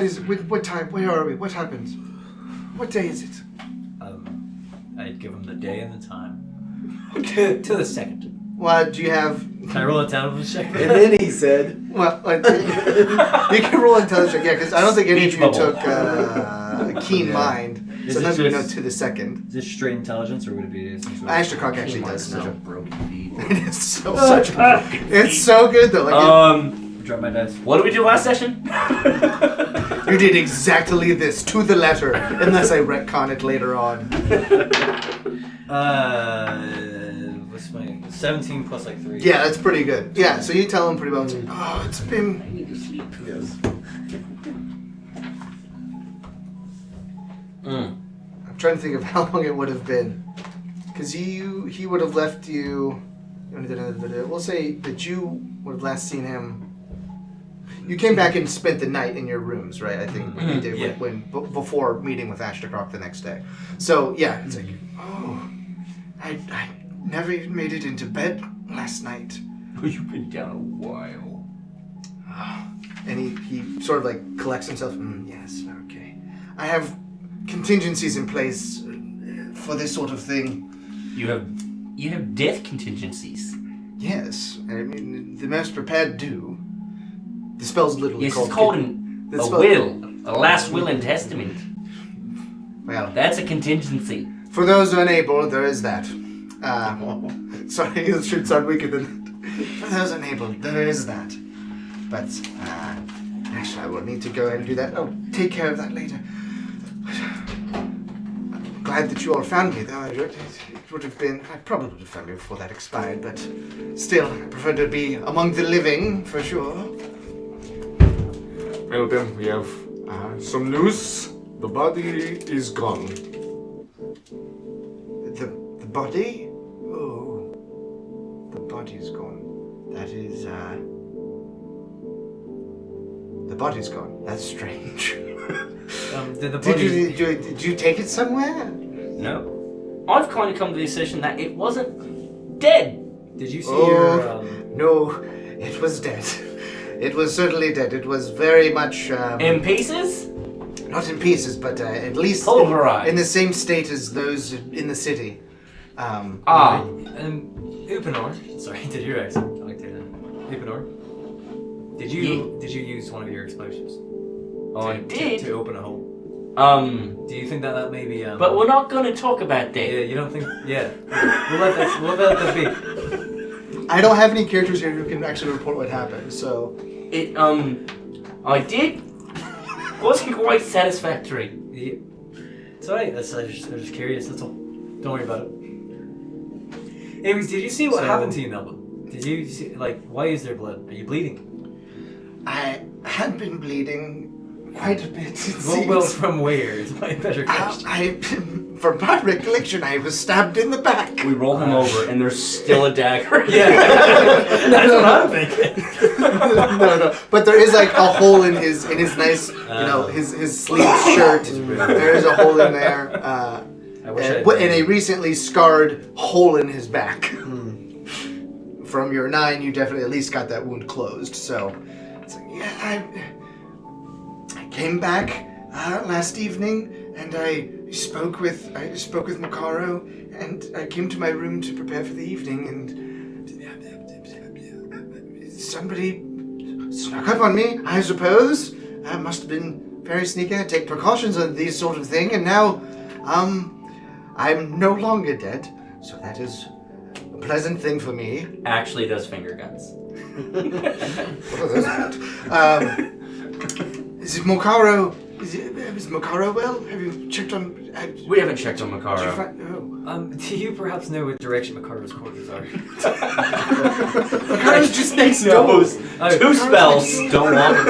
A: is it? What time? Where are we? What happened? What day is it?
D: I'd give him the day and the time. To the second.
A: What do you have?
D: Can I roll a intelligence check?
B: And then he said,
A: Well, you can roll intelligence, yeah, because I don't think any of
C: Speech
A: you
C: bubble.
A: took a keen mind.
D: Is
A: So
D: it
A: none of you know
D: just-
A: to the second.
D: Is this straight intelligence or would it be some sort of...
A: Ashtakrrok actually
C: It's
A: does
C: such a
A: know.
C: broken feed.
A: It's it's so good though. Like
D: Drop my dice.
C: What did we do last session?
A: you did exactly this to the letter, unless I retcon it later on.
D: What's my... 17 plus like 3.
A: Yeah, that's pretty good. Yeah, so you tell him pretty well. It's like, oh, it's been.
C: I need to sleep.
B: yes.
A: I'm trying to think of how long it would have been, because he would have left you. We'll say that you would have last seen him. You came back and spent the night in your rooms, right? I think you did
D: Yeah.
A: before meeting with Ashtakrrok the next day. So yeah, it's like, oh, I never made it into bed last night.
C: You've been down a while.
A: And he sort of like collects himself. Yes, okay. I have contingencies in place for this sort of thing.
C: You have death contingencies.
A: Yes, I mean the most prepared do. The spell's literally
C: Yes,
A: called.
C: it's called
A: the
C: a
A: spell-
C: will, a last will and testament.
A: Well,
C: That's a contingency.
A: for those unable, there is that. Sorry, it should sound weaker than that. For those unable, there is that. But actually, I will need to go and do that. Oh, take care of that later. I'm glad that you all found me, though. It would have been. I probably would have found me before that expired, but still, I prefer to be among the living for sure.
F: Melbim, we have some news. The body is gone.
A: The body? Oh, the body's gone. That is, the body's gone. That's strange.
D: Did the body...
A: Did you take it somewhere?
C: No. I've kind of come to the decision that it wasn't dead.
D: Did you see
A: Oh,
D: your...
A: no, it was dead. It was certainly dead. It was very much,
C: In pieces?
A: not in pieces, but at least
C: Pulverized.
A: in the same state as those in the city.
D: Upanor, sorry, did your accent? I like to do that. Upanor, did you use one of your explosions?
C: Oh, I did.
D: To open a hole. Do you think that may be?
C: But we're not going to talk about that.
D: Yeah, you don't think? Yeah, we'll let that be.
A: I don't have any characters here who can actually report what happened, so...
C: I did. Wasn't quite satisfactory.
D: Yeah. It's alright, I'm just curious, that's all. Don't worry about it. Anyways, did you see what happened to you, Melbim? Did you see, why is there blood? Are you bleeding?
A: I have been bleeding quite a bit, it seems.
D: Well, from where is my better question.
A: From my recollection, I was stabbed in the back.
C: We roll him over, and there's still a dagger.
D: Yeah, that's what I'm thinking.
A: No. But there is like a hole in his nice, his sleeved shirt. There is a hole in there, and a recently scarred hole in his back. From your 9, you definitely at least got that wound closed. So, it's like, yeah, I came back last evening, and I spoke with Makaro, and I came to my room to prepare for the evening, and somebody snuck up on me, I suppose. I must have been very sneaky. I take precautions on these sort of thing, and now, I'm no longer dead, so that is a pleasant thing for me.
C: Actually does finger guns.
A: What are those about? Is Makaro... Is Makaro well? Have you checked on...
C: We haven't checked on Makaro.
D: Do you perhaps know what direction Makaro's quarters are?
A: Makaro's just next door.
C: 2 spells. Don't walk.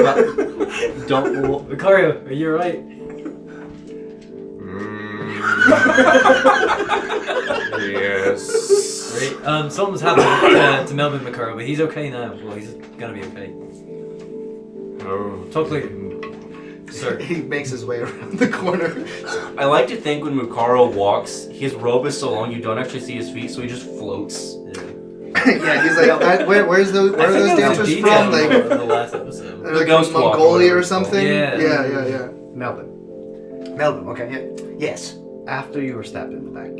C: Don't walk.
D: Makaro, are you alright?
F: Yes.
D: Great. Something's happened to Melbim Makaro, but he's okay now. Well, he's gonna be okay.
F: Oh.
D: Talk later. Sir.
A: He makes his way around the corner.
C: I like to think when Makaro walks, his robe is so long you don't actually see his feet, so he just floats.
A: Yeah, he's like, where are those dancers from? Like,
D: the last episode.
A: like
C: Ghost
A: from
C: Walk or
A: Mongolia
C: whatever
A: or
C: it's called.
A: something?
D: Yeah.
G: Melbim, okay?
A: Yeah. Yes.
G: After you were stabbed in the back,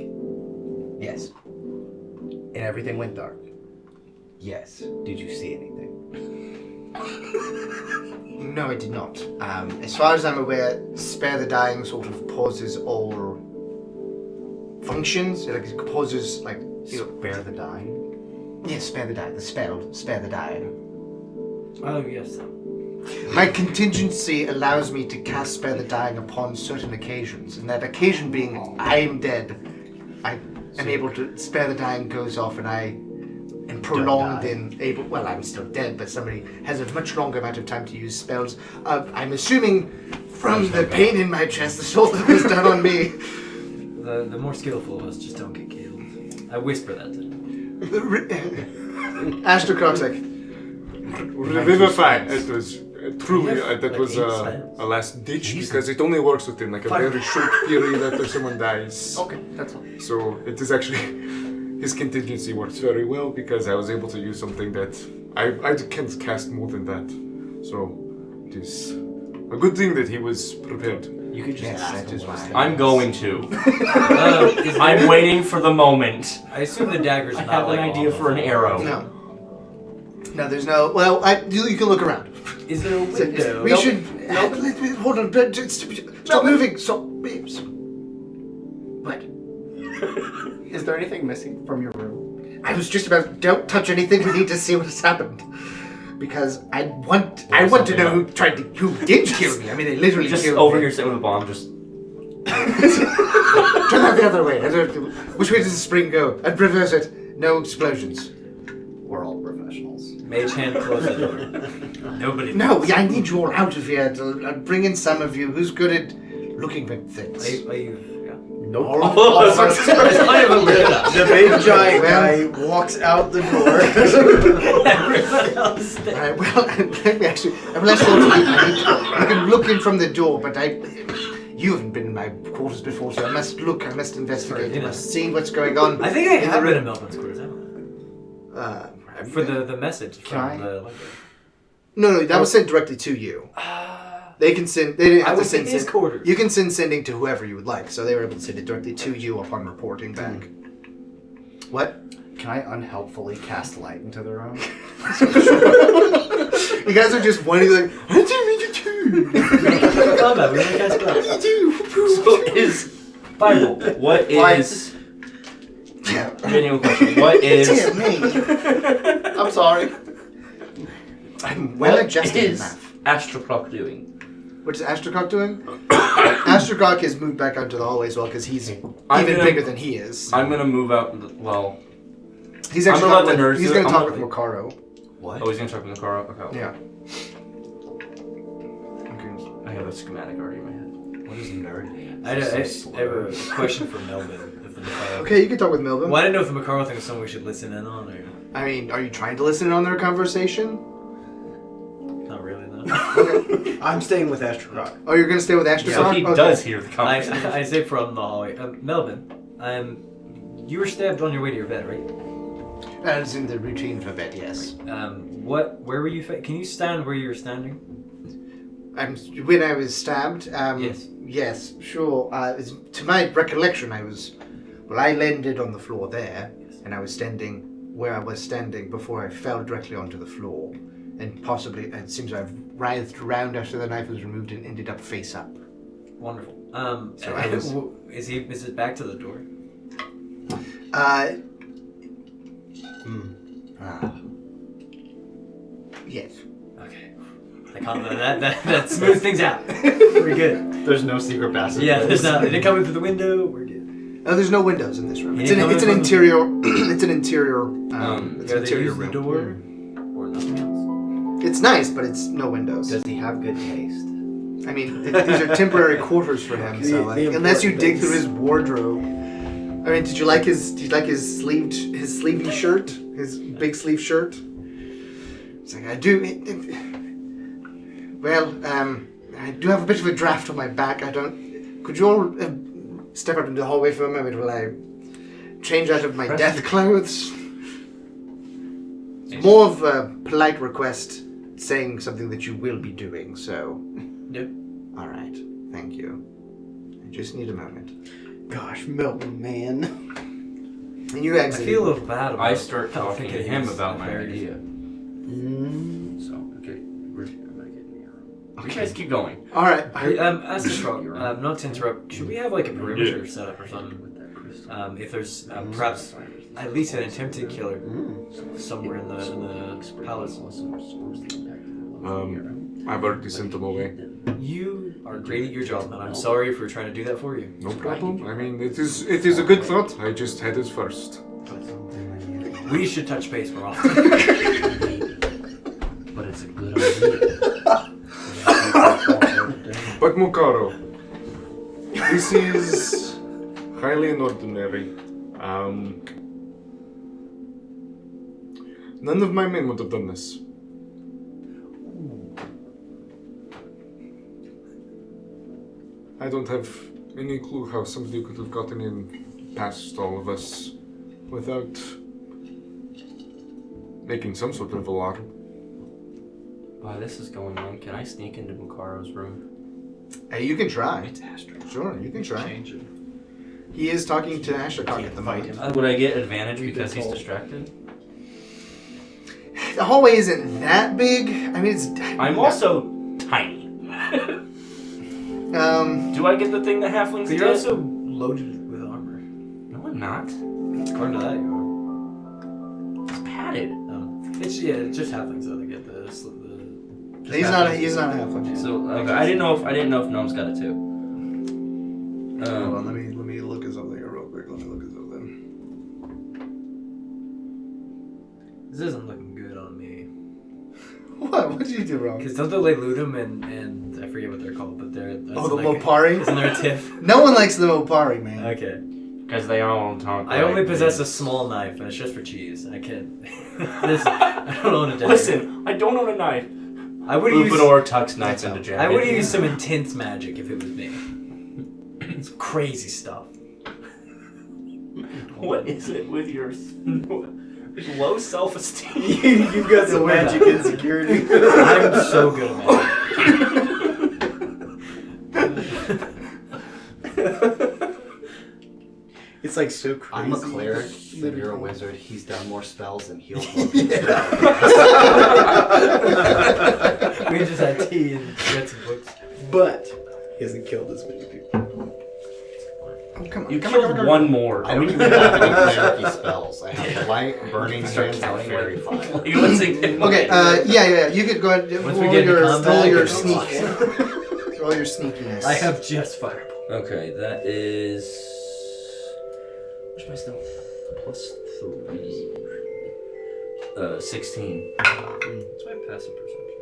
A: Yes.
G: and everything went dark,
A: Yes.
G: did you see anything?
A: No, I did not. As far as I'm aware, Spare the Dying sort of pauses all functions. Like, it pauses, like...
G: Spare the dying?
A: Yes, Spare the Dying. The spell, Spare the Dying.
D: Oh, yes.
A: My contingency allows me to cast Spare the Dying upon certain occasions, and that occasion being I am dead. I am able to... Spare the Dying goes off, and I am prolonged in able... Well, I'm still dead, but somebody has a much longer amount of time to use spells. I'm assuming from the pain in my chest, the sort that was done on me.
D: The more skillful of us just don't get killed. I whisper that to him.
A: Ashtakrrok's like...
F: Revivify. It was truly, that was a last ditch, because it only works within like a very short period after someone dies.
G: Okay, that's all.
F: So it is actually... His contingency works very well because I was able to use something that I can't cast more than that. So it is a good thing that he was prepared.
G: You could just ask
A: that is why.
C: I'm going to. I'm waiting for the moment.
D: I assume the dagger's
C: I
D: not
C: have an
D: like
C: idea
D: on
C: for an
D: the
C: arrow.
A: No, there's no... Well, you can look around.
D: Is there a window?
A: We should... Hold on. Stop moving. Stop. What?
G: Is there anything missing from your room?
A: I was just about... Don't touch anything. We need to see what has happened. Because I want to know who did kill me. I mean, they literally
C: Just
A: killed
C: over
A: me.
C: here sitting with a bomb, just...
A: Turn that the other way. Which way does the spring go? And reverse it. No explosions.
G: We're all professionals.
D: Mage hand close the door. Nobody.
A: No, I need you all out of here. I'll bring in some of you. Who's good at looking for things?
D: Are you?
G: Nope.
B: The big giant guy walks out the door.
D: Everyone else.
A: Alright, well, let me actually... I'm less sure you can look in from the door, but you haven't been in my quarters before, so I must look, I must investigate, I must see what's going on.
D: I think I have been in Melbourne's quarters, haven't I? For the message
G: Can
D: from
G: I?
D: the library.
A: No, that was sent directly to you. They can send... They didn't have
D: I
A: to
D: was in
A: send...
D: his quarters.
A: You can send sending to whoever you would like, so they were able to send it directly to you upon reporting back. What?
G: Can I unhelpfully cast light into the room?
A: You guys are just wondering, like, I didn't mean to do.
D: Combat, we're gonna cast spells.
C: So is Bible. What is? Genuine question. What is?
G: Dear me. I'm sorry. I'm well
C: What
G: adjusted in
C: is
G: math.
C: Ashtakrrok doing?
A: What's Ashtakrrok doing? Ashtakrrok has moved back out to the hallway as well because he's even bigger than he is.
C: I'm gonna move out. Well,
A: He's
C: I'm
A: actually
C: gonna let
A: talking
C: the
A: with,
C: nerds
A: he's
C: do
A: going
C: it.
A: to
C: I'm
A: talk with
C: gonna-
A: Makaro.
G: What?
C: oh, he's gonna talk with Makaro. Okay.
A: Yeah.
C: I have a schematic already in my head.
G: What is nerd?
D: I have a question for Melbim. If the Makaro.
A: Okay, you can talk with Melbim.
D: Well, I didn't know if the Makaro thing is something we should listen in on, or
A: I mean, are you trying to listen in on their conversation?
D: not really. No.
A: Okay.
B: I'm staying with Ashtakrrok.
A: Oh, you're going to stay with Ashtakrrok?
C: So he
A: Okay.
C: does hear the conversation.
D: I say from the hallway. Melbim, you were stabbed on your way to your bed, right?
E: As in the routine for bed, yes.
D: Where were you? Can you stand where you were standing?
A: When I was stabbed,
D: Yes.
A: yes, sure. To my recollection, I landed on the floor there, and I was standing where I was standing before I fell directly onto the floor, and possibly it seems I've writhed around after the knife was removed and ended up face up.
D: Wonderful.
A: So I was-
D: Is it back to the door?
A: Yes.
D: Okay. That smooths things out. We're good.
G: There's no secret passage.
D: Yeah, there's not. They didn't come in through the window. We're good.
A: There's no windows in this room.
D: You
A: It's
D: didn't
A: an,
D: come
A: it's
D: in
A: an
D: from the-
A: interior. It's an interior. It's
D: Are
A: an
D: they
A: interior
D: use the
A: room.
D: door or nothing else?
A: It's nice, but it's no windows.
G: Does he have good taste?
A: I mean, these are temporary quarters for him. So, like, unless you dig through his wardrobe. I mean, did you like his sleevey shirt? His big sleeve shirt? It's like I do. Well, I do have a bit of a draft on my back. Could you all step out into the hallway for a moment while I change out of my death clothes? It's more of a polite request, saying something that you will be doing. So.
D: Yep.
A: All right. Thank you. I just need a moment.
B: Gosh, Melbim, man.
A: And you
D: I
A: exit.
D: feel a little bad about
C: I start talking to him
D: he's
C: about my
D: nefarious.
C: idea. So okay, I'm gonna get in your room. You guys keep going.
A: All right.
D: Ashtakrrok, not to interrupt, should we have like a perimeter set up or something? If there's perhaps at least an attempted killer somewhere in the palace.
F: I've already sent them away.
D: You are great at your job, man. I'm sorry for trying to do that for you.
F: No problem. I mean, it is a good thought. I just had it first.
D: We should touch base more often.
C: But it's a good idea.
F: But Mukaro, this is highly unordinary. None of my men would have done this. I don't have any clue how somebody could have gotten in past all of us without making some sort of alarm.
C: While this is going on, can I sneak into Makaro's room?
A: Hey, you can try.
G: It's Ashtakrrok.
A: Sure, you can try.
G: Change it.
A: He is talking to Ashtakrrok at the
G: Fight
A: moment.
C: Would I get advantage because he's distracted?
A: The hallway isn't that big. I mean, it's.
C: I'm also tiny. Do I get the thing that halflings
D: But
C: get?
D: you're also loaded with armor.
C: No, I'm not.
D: According to that, you
C: It's padded.
D: are. It's just halflings though. They get the
A: He's not. He's not a halfling.
C: So okay, I didn't know if Gnome's got it too.
A: Hold on. Let me look at something real quick. Let me look at something.
D: This isn't looking good on me.
A: What? What did you do wrong?
D: Because don't they like Ludum and I forget what they're called, but they're
A: Oh, the Mopari?
D: Isn't there a tiff?
A: No one likes the Mopari, man.
D: Okay.
C: Because they all talk.
D: I only possess a small knife, and it's just for cheese. I can't. I don't own a dagger.
C: Listen, I don't own a knife.
D: I would use.
C: Upador tucks knives into jacket.
D: I would use some intense magic if it was me. It's crazy stuff.
C: What is it with your low self-esteem?
B: You've got some magic insecurity.
D: I'm so good at magic.
B: It's like so crazy.
G: I'm a cleric, and you're a wizard. He's done more spells than healed more
B: Yeah.
G: people.
D: We just had tea and read some books.
B: But he hasn't killed as many people.
A: Oh, come on.
C: You killed one more.
G: I don't even have any cleric spells. I have light, burning hands, and fairy fire.
A: Okay, yeah. You could go ahead and
D: Once we
A: roll
D: get into
A: your,
D: combat,
A: roll your
D: it's
A: sneak. Roll your sneakiness.
D: I have just fireball.
C: Okay, that is. What's my stealth? Plus 3. 16.
D: That's my passive perception.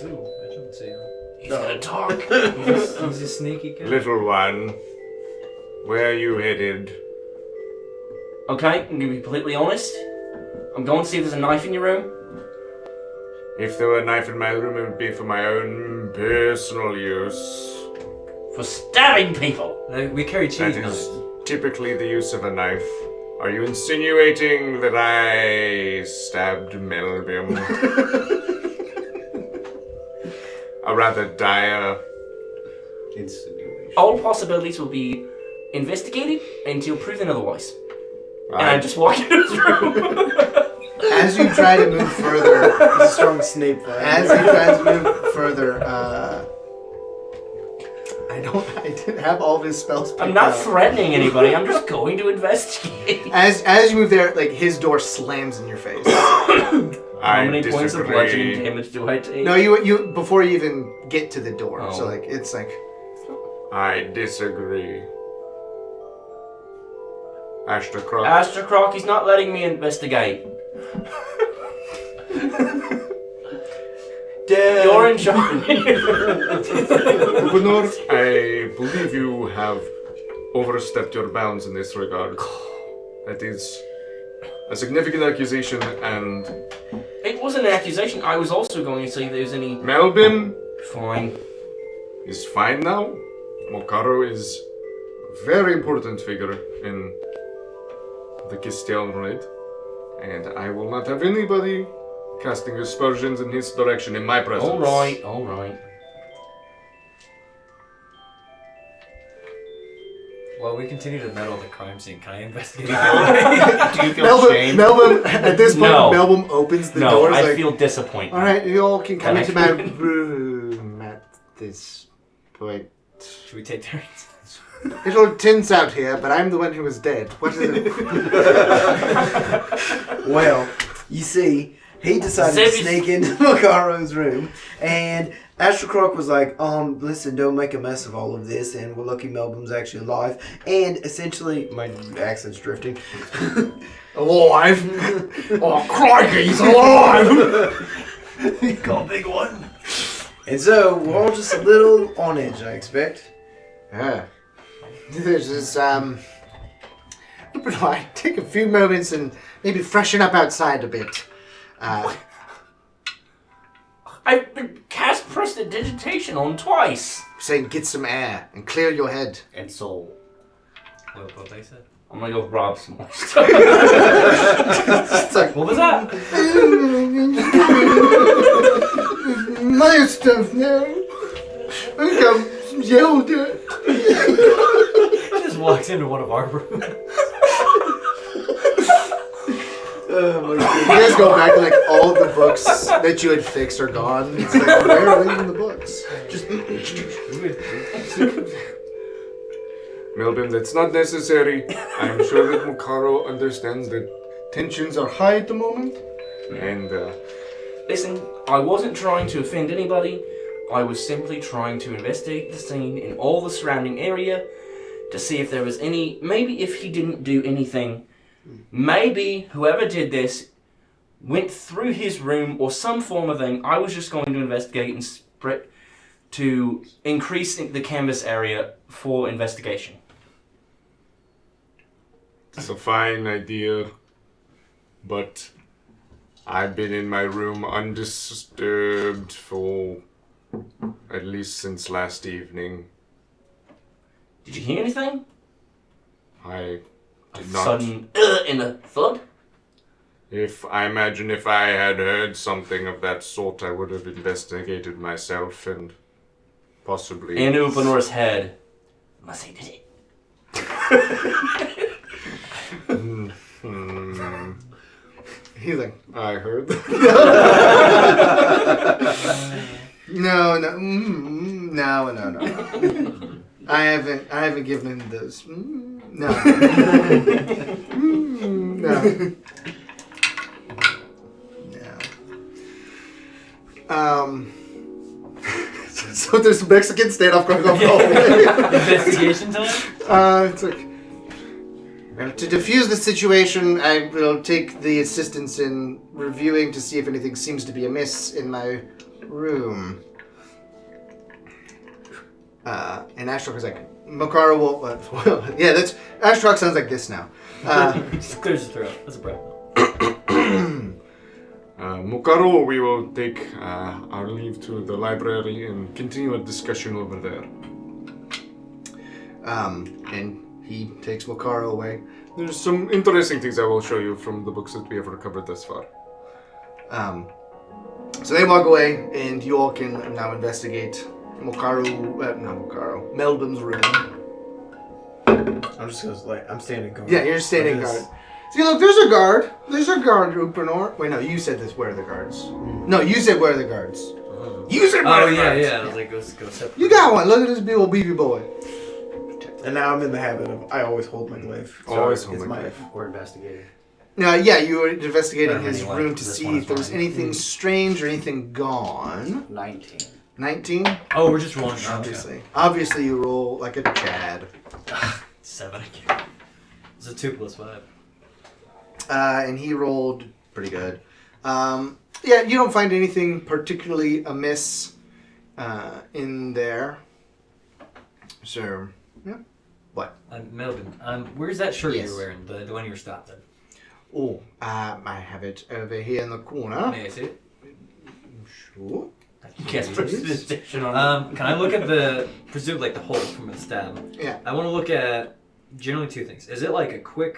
D: Ooh, I shouldn't say that.
C: He's gonna talk.
D: He's a sneaky guy.
F: Little one, where are you headed?
C: Okay, I'm gonna be completely honest. I'm going to see if there's a knife in your room.
F: If there were a knife in my room, it would be for my own personal use.
C: For stabbing people.
D: We carry cheese
F: That
D: now.
F: is typically the use of a knife. Are you insinuating that I stabbed Melbim? A rather dire
G: Insinuation.
C: All possibilities will be investigated until proven otherwise. And
F: I
C: I just walk into his room.
A: As you try to move further,
B: He's a strong Snape vibe.
A: as you try to move further, I didn't have all of his spells picked
C: I'm not
A: out.
C: threatening anybody. I'm just going to investigate.
A: As you move there, like his door slams in your face.
C: How many points of bludgeoning
F: disagree.
C: damage do I take?
A: No, you before you even get to the door.
C: Oh.
A: So like it's like
F: I disagree. Ashtakrrok.
C: Ashtakrrok, he's not letting me investigate. You're in charge.
F: Governor, I believe you have overstepped your bounds in this regard. That is a significant accusation, and
C: It was an accusation. I was also going to say if there's any.
F: Melbim
C: Fine.
F: is fine now. Mokaro is a very important figure in the Kisstaylnryd, and I will not have anybody casting aspersions in his direction in my presence.
C: Alright.
D: While we continue to meddle the crime scene, can I investigate?
G: Do you feel shame?
A: Melbim. At this point,
C: No.
A: Melbim opens the
C: No,
A: doors.
C: I
A: like,
C: feel disappointed.
A: all right, you all can come
C: Can I
A: into my
C: come in?
A: room at this point.
D: Should we take turns?
A: It's all tense out here, but I'm the one who was dead. What is it?
B: Well, you see, he decided to
C: Xavier-
B: sneak into Makaro's room, and Ashtakrrok was like, listen, don't make a mess of all of this, and we're lucky Melbim's actually alive, and essentially, my accent's drifting.
A: Alive? Oh, crikey, he's alive!
B: You got a big one. And so, we're all just a little on edge, I expect.
A: Yeah. There's this, I take a few moments and maybe freshen up outside a bit.
C: I've been cast prestidigitation on twice.
A: Say, get some air and clear your head.
G: And soul.
D: What they said?
C: I'm gonna go rob some more stuff.
A: It's like,
D: What was that?
A: my stuff now. I think I'm yelled at.
D: He just walks into one of our rooms.
B: Oh my
A: You
B: god.
A: guys go back and like all the books that you had fixed are gone. It's like, where are even the books? Just
F: Melbim, that's not necessary. I'm sure that Mokaro understands that tensions are high at the moment, and
C: Listen, I wasn't trying to offend anybody. I was simply trying to investigate the scene in all the surrounding area to see if there was any. Maybe if he didn't do anything. Maybe whoever did this went through his room or some form of thing. I was just going to investigate and spread to increase the canvas area for investigation.
F: it's a fine idea, but I've been in my room undisturbed for at least since last evening.
C: Did you hear anything?
F: I
C: A
F: did not.
C: sudden and a thud?
F: I imagine if I had heard something of that sort, I would have investigated myself, and Possibly.
C: In Upanor's head, must he did it.
A: He's like,
F: I heard.
A: no. I haven't given him this. No. No. So there's Mexican standoff going on.
D: Investigation time?
A: It's like, well, to diffuse the situation, I will take the assistance in reviewing to see if anything seems to be amiss in my room. And Ashtakrrok is like, Makara will... yeah, that's... Ashtakrrok sounds like this now.
D: Just clears his throat. That's a breath.
F: Mokaro, we will take our leave to the library and continue a discussion over there.
A: And he takes Makara away.
F: There's some interesting things I will show you from the books that we have recovered thus far.
A: So they walk away, and you all can now investigate Melbim's room.
B: I'm just gonna I'm standing guard.
A: Yeah, you're standing guard. See, look, there's a guard. There's a guard, Upanor. Wait, no, you said this. Where are the guards? No, you said where are the guards. You said where are the guards.
D: I was like, go separate.
A: You got one. Look at this big old beefy boy.
B: And now I'm in the habit of I always hold my glaive.
F: Always hold
B: it's
F: my
B: my
F: glaive.
D: Or investigating.
A: Yeah, you were investigating his
D: Anyone,
A: room to
D: this
A: see
D: one
A: if
D: is
A: there was
D: mine.
A: anything strange or anything gone.
G: 19.
A: 19?
D: Oh, we're just rolling.
A: Obviously. Obviously, you roll like a Chad.
D: 7. It's a 2 + 5.
A: And he rolled pretty good. Yeah, you don't find anything particularly amiss in there. So, yeah. What?
D: Melvin, where's that shirt
A: Yes.
D: you were wearing? The one you were stopped in?
A: Oh, I have it over here in the corner.
D: May I see it?
A: Sure.
C: Yes, precision on
D: Can I look at the presumably like the hole from the stab?
A: Yeah.
D: I want to look at generally 2 things. Is it like a quick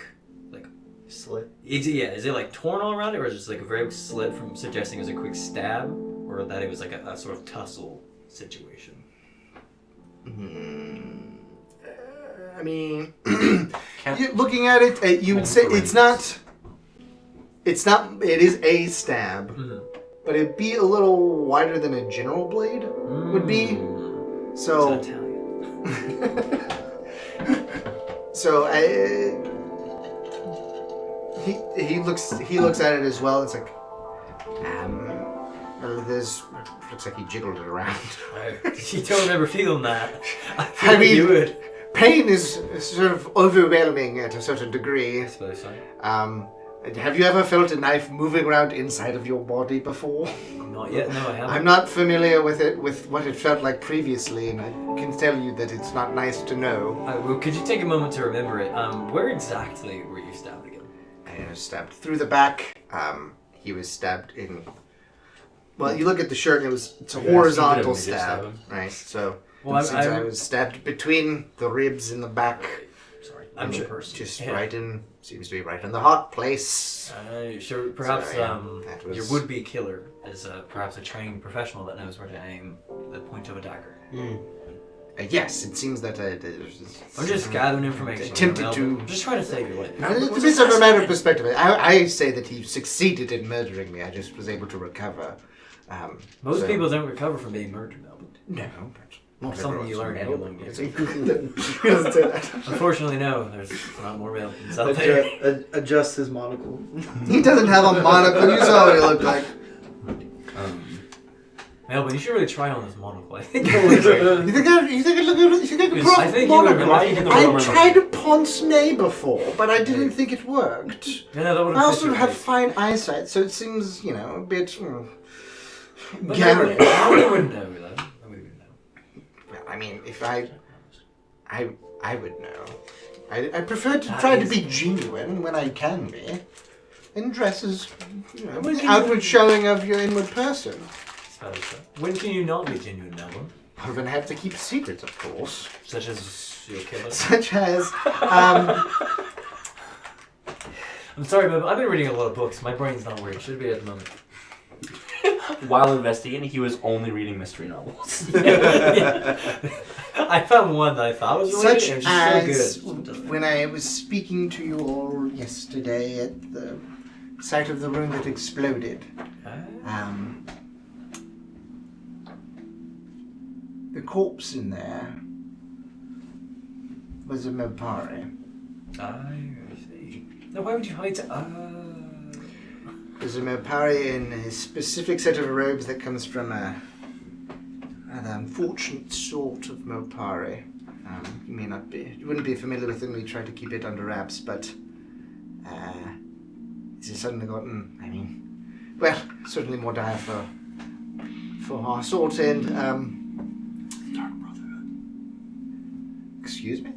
G: Slit.
D: Is it like torn all around it, or is it just like a very slit from suggesting it was a quick stab, or that it was like a sort of tussle situation?
A: I mean, looking at it, you would say it's not. It is a stab, but it'd be a little wider than a general blade would be. So.
D: It's Italian.
A: So he looks at it as well. It's like, this looks like he jiggled it around.
D: You don't remember feeling that.
A: I mean,
D: you would.
A: Pain is sort of overwhelming at a certain degree.
D: I suppose so.
A: Have you ever felt a knife moving around inside of your body before?
D: Not yet. No, I haven't.
A: I'm not familiar with what it felt like previously, and I can tell you that it's not nice to know.
D: Well, could you take a moment to remember it? Where exactly were you stabbed again?
A: He was stabbed through the back. He was stabbed in. Well, you look at the shirt, and it's a horizontal stab, right? So,
D: Well,
A: I was stabbed between the ribs in the back.
D: Sorry,
A: I'm
D: sure.
A: just
D: Yeah.
A: right in. Seems to be right in the hot place.
D: Sure. Perhaps
A: Sorry, that was-
D: your would-be killer is perhaps a trained professional that knows where to aim the point of a dagger.
A: Yes, it seems that
D: I'm just gathering information.
A: Attempted
D: Melvin.
A: to-
D: I'm just trying to save your life.
A: It's a matter of perspective. I say that he succeeded in murdering me. I just was able to recover.
D: Most people don't recover from being murdered, Melvin.
A: No, not
D: Something you learn in a long game.
A: He doesn't say that.
D: Unfortunately, no. There's a lot more Melvins out there.
B: Adjust his monocle.
A: He doesn't have a monocle. You saw what he looked like.
D: Melvin, you should really try on this monocle. I think
A: You think I look good? You think I can put
D: I think you would have been
C: Why you
D: lucky.
C: get the
A: I tried a pince-nez before, but I didn't think it worked.
D: Yeah, no, that would
A: I
D: have
A: also had fine eyesight, so it seems, a bit.
D: But
A: Gary.
D: I wouldn't know, though. I wouldn't know.
A: Well, I mean, if I would know. I prefer to try to be genuine when I can be. And dress as, the outward showing of your inward person.
D: When can you not be genuine, Melvin?
A: I'm going to have to keep secrets, of course.
D: Such as your killer?
A: Such as,
D: I'm sorry, Melvin. I've been reading a lot of books. My brain's not where it should be at the moment.
C: while investigating, he was only reading mystery novels.
D: I found one that I thought was really
A: Such
D: good.
A: as
D: It's so good.
A: when I was speaking to you all yesterday at the site of the rune that exploded. The corpse in there was a Mopari.
D: I see. Now, why would you hide it?
A: There's a Mopari in a specific set of robes that comes from an unfortunate sort of Mopari. You wouldn't be familiar with them. We try to keep it under wraps, but it's suddenly gotten, certainly more dire for our sort and,
F: Dark Brotherhood.
A: excuse me?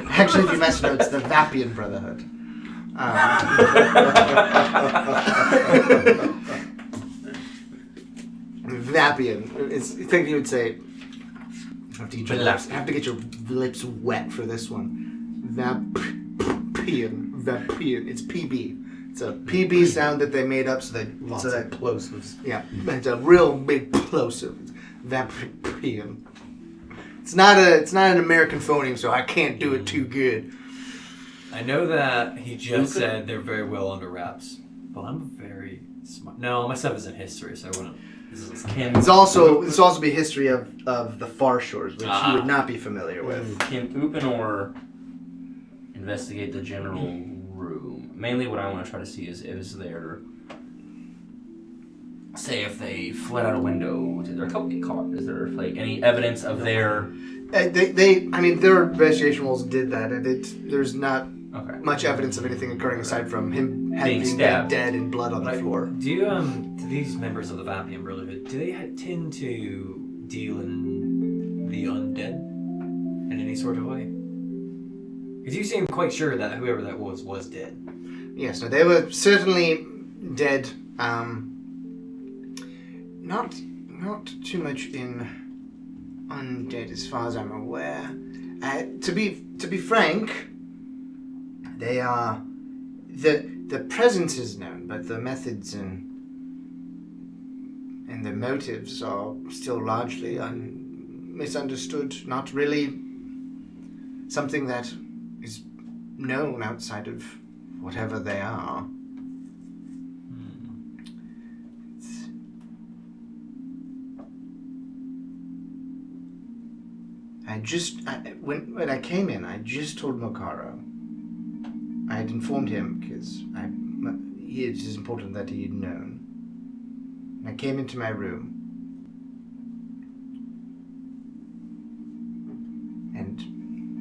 A: Actually, if you mess with it, it's the Vapian Brotherhood. Vapian. I think you would say. Have to get your lips wet for this one. Vapian. It's PB. It's a PB sound that they made up so that
B: Lots of plosives.
A: yeah, it's a real big plosive. Vapian. It's not an American phoneme, so I can't do it too good.
D: I know that he just said they're very well under wraps, but I'm very smart. No, my stuff is in history, so I wouldn't.
A: It's also be history of the far shores, which you would not be familiar with.
C: Can Upanor investigate the general room? Mainly what I want to try to see is there... Say if they fled out a window, did their couple get caught? Is there any evidence of their...
A: their investigation roles did that, and there's not much evidence of anything occurring aside from him being dead and blood on the floor.
D: Do these members of the Vapian Brotherhood, do they tend to deal in the undead in any sort of way? Because you seem quite sure that whoever that was dead.
A: Yes, no, they were certainly dead. Not too much in undead as far as I'm aware. To be frank, they are the presence is known, but the methods and the motives are still largely misunderstood. Not really something that is known outside of whatever they are. When I came in, I just told Mokaro. I had informed him because it is important that he had known. I came into my room, and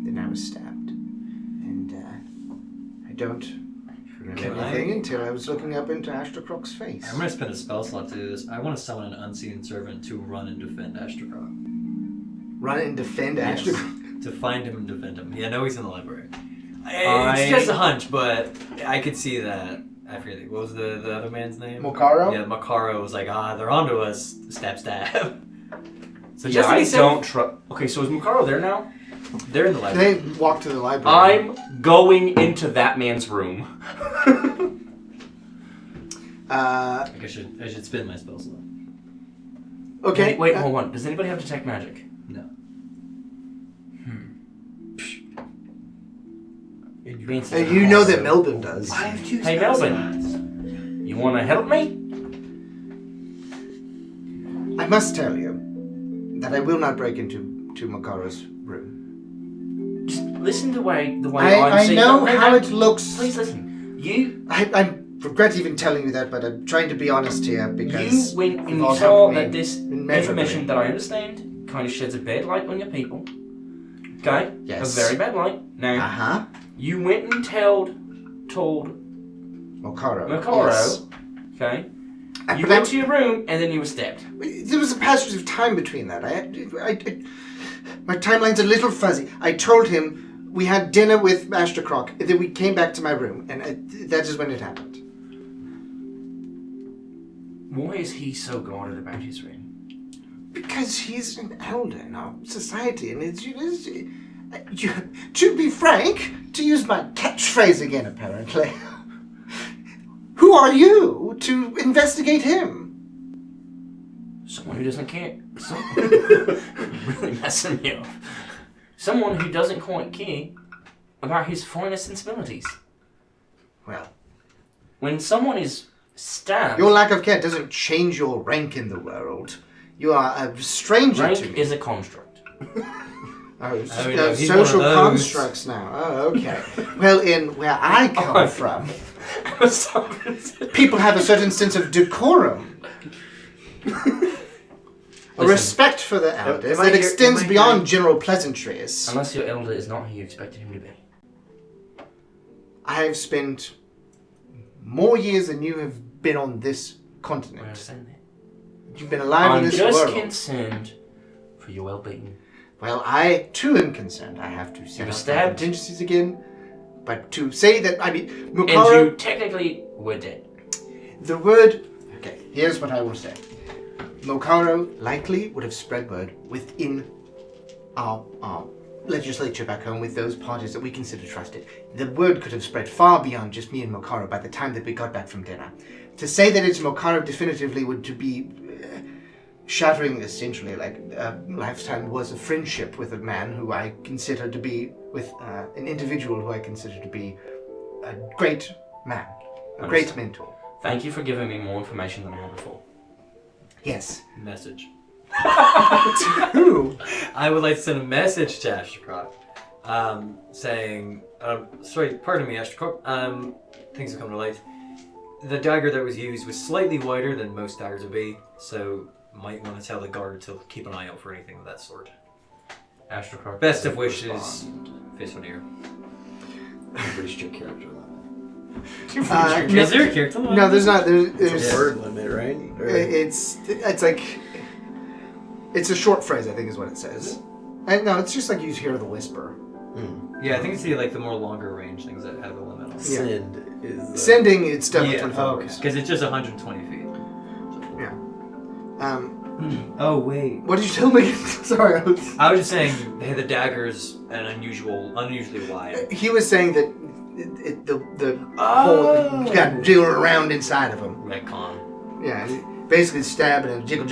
A: then I was stabbed. And I don't remember anything until I was looking up into Ashtakrrok's face.
D: I'm going to spend a spell slot to do this. I want to summon an unseen servant to run and defend Ashtakrrok.
A: Run and defend Ashtakrrok?
D: To find him and defend him. Yeah, I know he's in the library. It's just a hunch, but I could see that. I forget, what was the other man's name?
A: Mokaro?
D: Yeah, Mokaro was like, they're onto us. Stab, stab. So
C: Yeah, I don't trust... Okay, so is Mokaro there now?
D: They're in the library.
A: They walked to the library.
C: I'm going into that man's room.
D: I should spin my spell slot.
A: Okay.
C: Wait, hold on. Does anybody have detect magic?
D: No.
A: You know that Melbim does.
B: I have 2
C: Hey,
B: spell
C: Melbim. You want to help me?
A: I must tell you that I will not break into Mokaro's room.
C: Just listen to the way I'm
A: I
C: saying.
A: know
C: No,
A: how
C: no,
A: it looks.
C: Please listen. You
A: I regret even telling you that, but I'm trying to be honest here because
C: went and
A: you've
C: you
A: all
C: saw
A: helped me
C: that this
A: immeasurably.
C: information that I understand kind of sheds a bad light on your people. Okay?
A: Yes.
C: A very bad light. Now, you went and told
A: Mokaro.
C: Yes. Okay? You went to your room and then you were stabbed.
A: There was a passage of time between that. My timeline's a little fuzzy. I told him we had dinner with Ashtakrrok, and then we came back to my room, and that is when it happened.
C: Why is he so guarded about his ring?
A: Because he's an elder in our society, and to be frank, to use my catchphrase again, apparently, Who are you to investigate him?
C: Someone who doesn't care. Really messing me up. Someone who doesn't quite care about his finer sensibilities.
A: Well,
C: When someone is stabbed...
A: your lack of care doesn't change your rank in the world. You are a stranger
C: rank
A: to me.
C: is a construct.
D: no, he's
A: Social
D: one of those.
A: constructs now. Oh, okay. Well, in where I come from, people have a certain sense of decorum. A respect for the elders that extends beyond general pleasantries.
C: Unless your elder is not who you expected him to be.
A: I have spent more years than you have been on this
C: I
A: continent.
C: understand that.
A: You've been alive in
C: I'm
A: this
C: just
A: world.
C: concerned for your well-being.
A: Well, I too am concerned. I have to see
C: You were
A: out my
C: stabbed.
A: contingencies again. But to say that, I mean,
C: And
A: Mukara,
C: you technically were dead.
A: the word... Okay, here's what I will say. Mokaro likely would have spread word within our legislature back home with those parties that we consider trusted. The word could have spread far beyond just me and Mokaro by the time that we got back from dinner. To say that it's Mokaro definitively would to be shattering essentially like a lifetime was a friendship with a man who I consider to be, with an individual who I consider to be a great man, a great mentor.
C: Thank you for giving me more information than I had before.
A: Yes.
D: Message.
A: Who?
D: I would like to send a message to Ashtakrrok, saying, sorry, pardon me, Ashtakrrok, things have come to light. The dagger that was used was slightly wider than most daggers would be, so might want to tell the guard to keep an eye out for anything of that sort.
C: Ashtakrrok.
D: Best of wishes, Fisvénir.
B: Pretty strict character limit.
D: Is there a character limit?
A: No, there's not.
B: It's
A: There's,
B: a word limit, right? Or-
A: it's like it's a short phrase, I think, is what it says. And no, it's just like you hear the whisper.
D: Yeah, I think it's the more longer range things that have a limit on.
B: Send is
A: Sending, it's definitely
D: Yeah,
A: 25 words.
D: because it's just 120 feet.
A: Yeah.
D: Oh wait.
A: What did you tell me? Sorry,
D: I was just saying, hey, the dagger's unusually wide.
A: he was saying that the hole got jiggling around inside of him.
D: Retcon.
A: Yeah, and basically stabbing and jiggle.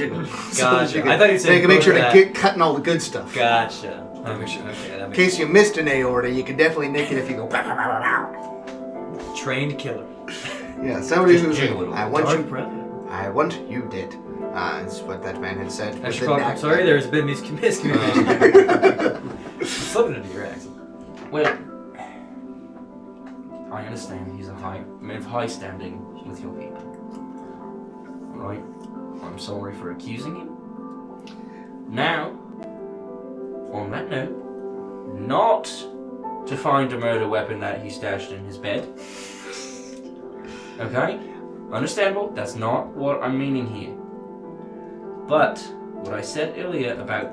D: Gotcha.
A: you
D: I thought you said
A: they can make sure to
D: that.
A: get cutting all the good stuff.
D: Gotcha. That makes okay, that
A: In
D: makes
A: case you missed an aorta, you can definitely nick it if you go. Pow, pow, pow, pow.
D: trained killer.
A: Yeah, somebody
C: Just
A: who's.
C: jiggle it a
A: I
C: little.
A: want you.
D: Brother.
A: I want you dead. That's what that man had said. with the
D: Ashtakrrok, I'm
A: knack.
D: sorry, there's been miscommunication. Slipping into your accent.
C: Well, I understand he's a man of high standing with your people. Right? I'm sorry for accusing him. Now, on that note, not to find a murder weapon that he stashed in his bed. Okay? Understandable, that's not what I'm meaning here. But, what I said earlier about,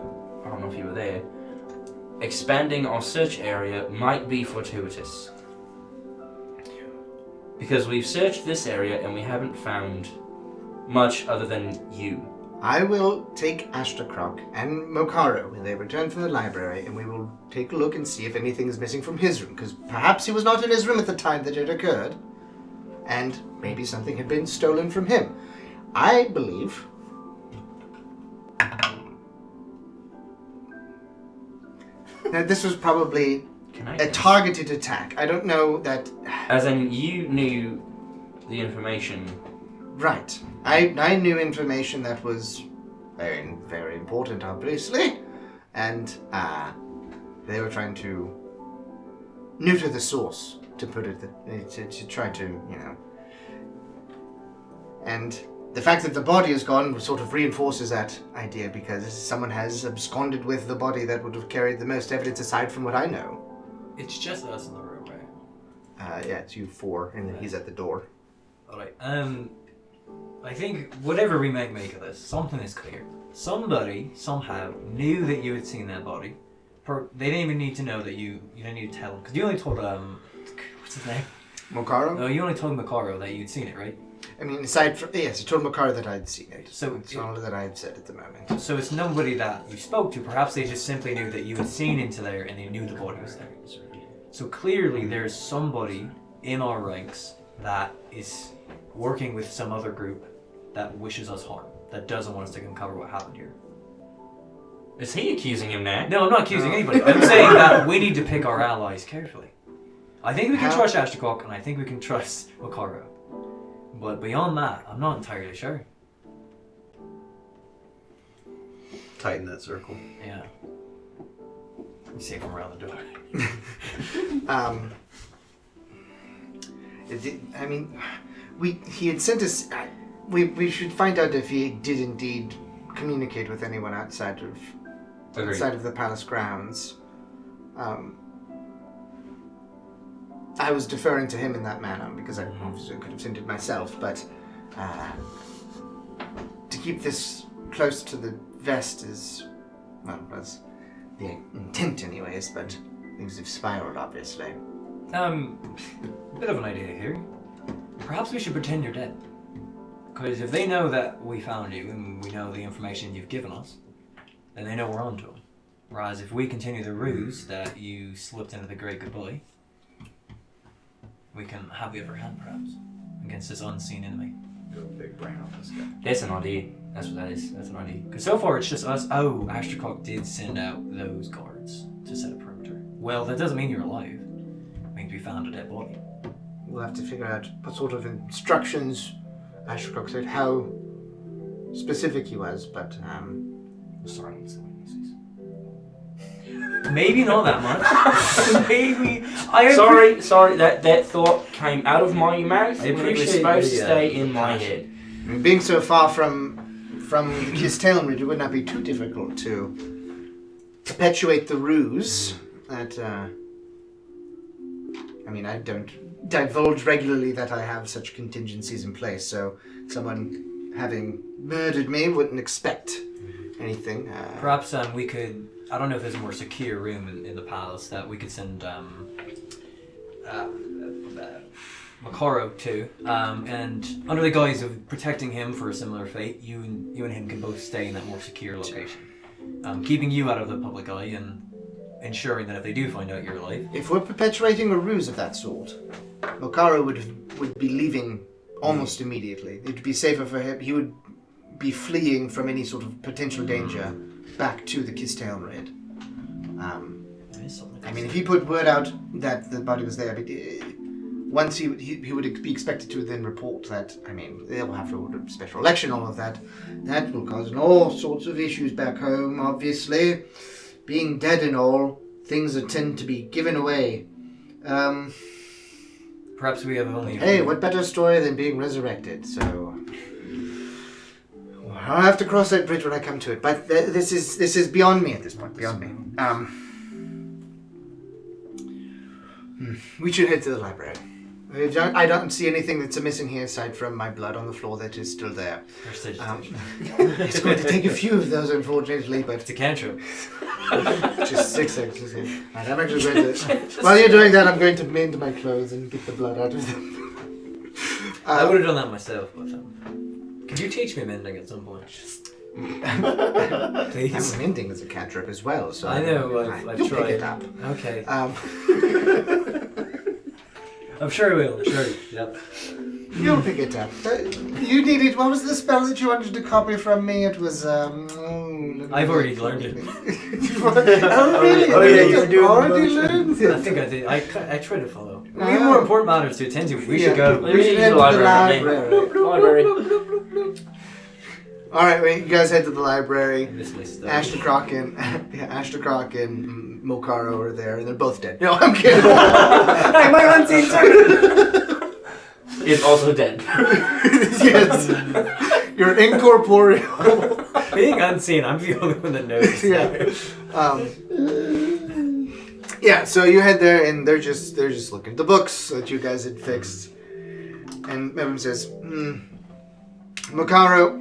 C: I don't know if you were there, expanding our search area might be fortuitous. Because we've searched this area and we haven't found much other than you.
A: I will take Ashtakrrok and Mokaro when they return from the library, and we will take a look and see if anything is missing from his room, because perhaps he was not in his room at the time that it occurred, and maybe something had been stolen from him. I believe that this was probably a targeted attack. I don't know that...
C: As in, you knew the information.
A: Right. I knew information that was very, very important, obviously, and they were trying to neuter the source, to put it, to try to, you know. And the fact that the body is gone sort of reinforces that idea, because someone has absconded with the body that would have carried the most evidence aside from what I know.
D: It's just us in the room, right?
A: Yeah, it's you four, and then he's at the door.
D: Alright, I think whatever we might make of this, something is clear. Somebody, somehow, knew that you had seen that body. They didn't even need to know that you didn't need to tell them. Because you only told, what's his name?
A: Mokaro?
D: No, you only told Mokaro that you'd seen it, right?
A: I mean, aside from, yes, I told Mokaro that I'd seen it.
D: So
A: It's all that I've said at the moment.
D: So it's nobody that you spoke to. Perhaps they just simply knew that you had seen into there and they knew the body was there. So clearly there's somebody in our ranks that is working with some other group that wishes us harm, that doesn't want us to uncover what happened here.
C: Is he accusing him now?
D: No, I'm not accusing anybody. I'm saying that we need to pick our allies carefully. I think we can trust Ashtakrrok, and I think we can trust Makaro. But beyond that, I'm not entirely sure.
B: Tighten that circle.
D: Yeah. You see from around the door.
A: I mean, he had sent us. We should find out if he did indeed communicate with anyone outside of the palace grounds. I was deferring to him in that manner because I obviously could have sent it myself, but to keep this close to the vest is, well, was the intent anyways, but things have spiraled, obviously.
D: Bit of an idea here. Perhaps we should pretend you're dead. Because if they know that we found you and we know the information you've given us, then they know we're onto them. Whereas if we continue the ruse that you slipped into the Great Goodbye, we can have the upper hand, perhaps, against this unseen enemy.
G: Do a big brain on this guy.
C: That's an idea. That's what that is. That's an idea.
D: Because so far it's just us. Oh, Ashtakrrok did send out those guards to set a perimeter. Well, that doesn't mean you're alive. It means we found a dead body.
A: We'll have to figure out what sort of instructions Ashtakrrok said, how specific he was, but
C: Sorry, it's the witnesses.
D: Maybe not that much. Maybe.
C: Sorry. That thought came out of my mouth.
D: I
C: It was
D: appreciate
C: supposed to
D: the,
C: stay in my head.
A: I mean, being so far from the Kisstaylnryd, it would not be too difficult to perpetuate the ruse that. I mean, I don't divulge regularly that I have such contingencies in place, so someone having murdered me wouldn't expect anything.
D: Perhaps we could. I don't know if there's a more secure room in the palace that we could send Makaro to, and under the guise of protecting him for a similar fate, you and him can both stay in that more secure location, keeping you out of the public eye and ensuring that if they do find out you're alive.
A: If we're perpetuating a ruse of that sort, Makaro would be leaving almost immediately. It'd be safer for him. He would be fleeing from any sort of potential danger back to the Kisstaylnryd. I mean, if he put word out that the body was there, once he would be expected to then report that. I mean, they'll have to order a special election, all of that. That will cause all sorts of issues back home, obviously. Being dead and all, things that tend to be given away.
D: Perhaps we have only.
A: Hey, what better story than being resurrected? So I'll have to cross that bridge when I come to it. But this is beyond me at this point. Beyond me. We should head to the library. I don't see anything that's amiss in here aside from my blood on the floor that is still there. It's going to take a few of those, unfortunately, but
D: It's a cantrip.
A: just 6 seconds. Right, I'm actually going to. While you're doing that, I'm going to mend my clothes and get the blood out of them.
D: I would have done that myself, but could you teach me mending at some point? Please.
A: Mending is a cantrip as well, so
D: I know. I've
A: you'll
D: tried.
A: pick it up.
D: Okay. I'm sure I will. I'm sure. Yep.
A: You'll pick it up. You needed. What was the spell that you wanted to copy from me? It was.
D: I've already learned it.
A: Oh really?
B: Oh, yeah, you're doing
A: already
B: the
A: learned
D: I
A: it.
D: think I did. I try to follow. We have more important matters to attend to. We should go.
A: We should head to the library. All right, you guys head to the library.
D: This list.
A: Ashtakrrok and Makaro are there, and they're both dead. No, I'm kidding.
D: Hey, my auntie
C: Is also dead.
A: Yes, you're incorporeal.
D: Being unseen, I'm the only one that knows.
A: Yeah. So you head there, and they're just looking at the books that you guys had fixed. And Melbim says, Makaro,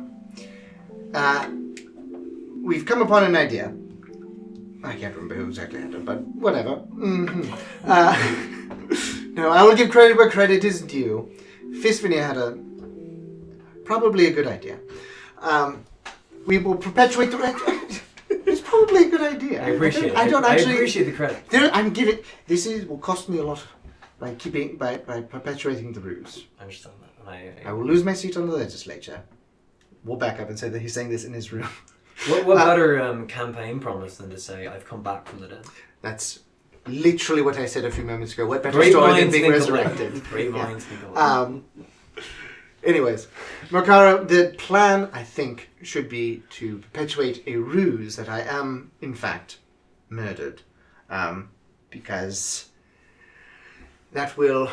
A: we've come upon an idea. I can't remember who exactly had it, but whatever. No, I will give credit where credit is due. Fisvénir had probably a good idea. We will perpetuate the. It's probably a good idea.
D: I appreciate it.
A: I don't
D: I
A: actually.
D: appreciate the credit.
A: I'm giving. This will cost me a lot by perpetuating the ruse.
D: I understand that. And
A: I will lose my seat on the legislature. We'll back up and say that he's saying this in his room.
D: What better campaign promise than to say, I've come back from the dead?
A: That's literally what I said a few moments ago. What better
D: Great
A: story than
D: minds
A: being
D: think
A: resurrected?
D: alike. Great minds think alike.
A: Anyways, Makara, the plan, I think, should be to perpetuate a ruse that I am, in fact, murdered. Because that will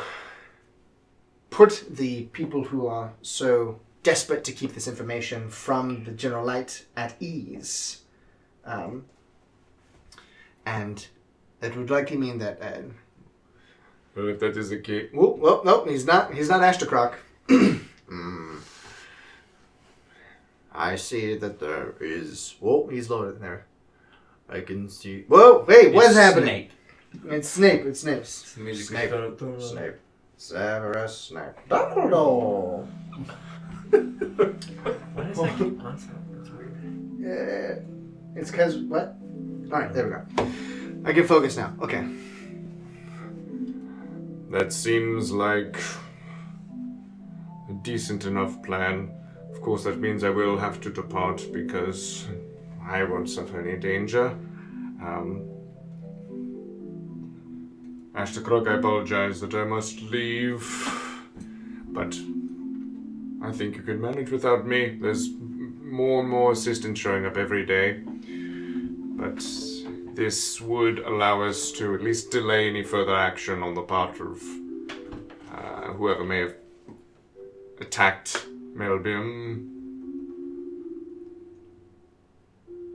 A: put the people who are so desperate to keep this information from the general light at ease. And that would likely mean that...
F: Well, if that is the case...
A: well, no, he's not Ashtakrrok. I see that there is... Whoa, he's lower than there. I can see... Whoa, hey, what's happening? It's Snape. It's Snape.
D: Snape.
A: Snape. Severus Snape. Dumbledore.
D: Why does that keep on sounding? That's weird.
A: Yeah. It's because... What? Alright, there we go. I can focus now. Okay.
F: That seems like a decent enough plan. Of course, that means I will have to depart because I won't suffer any danger. Ashtakrrok, I apologize that I must leave, but I think you can manage without me. There's more and more assistants showing up every day, but this would allow us to at least delay any further action on the part of whoever may have attacked Melbim.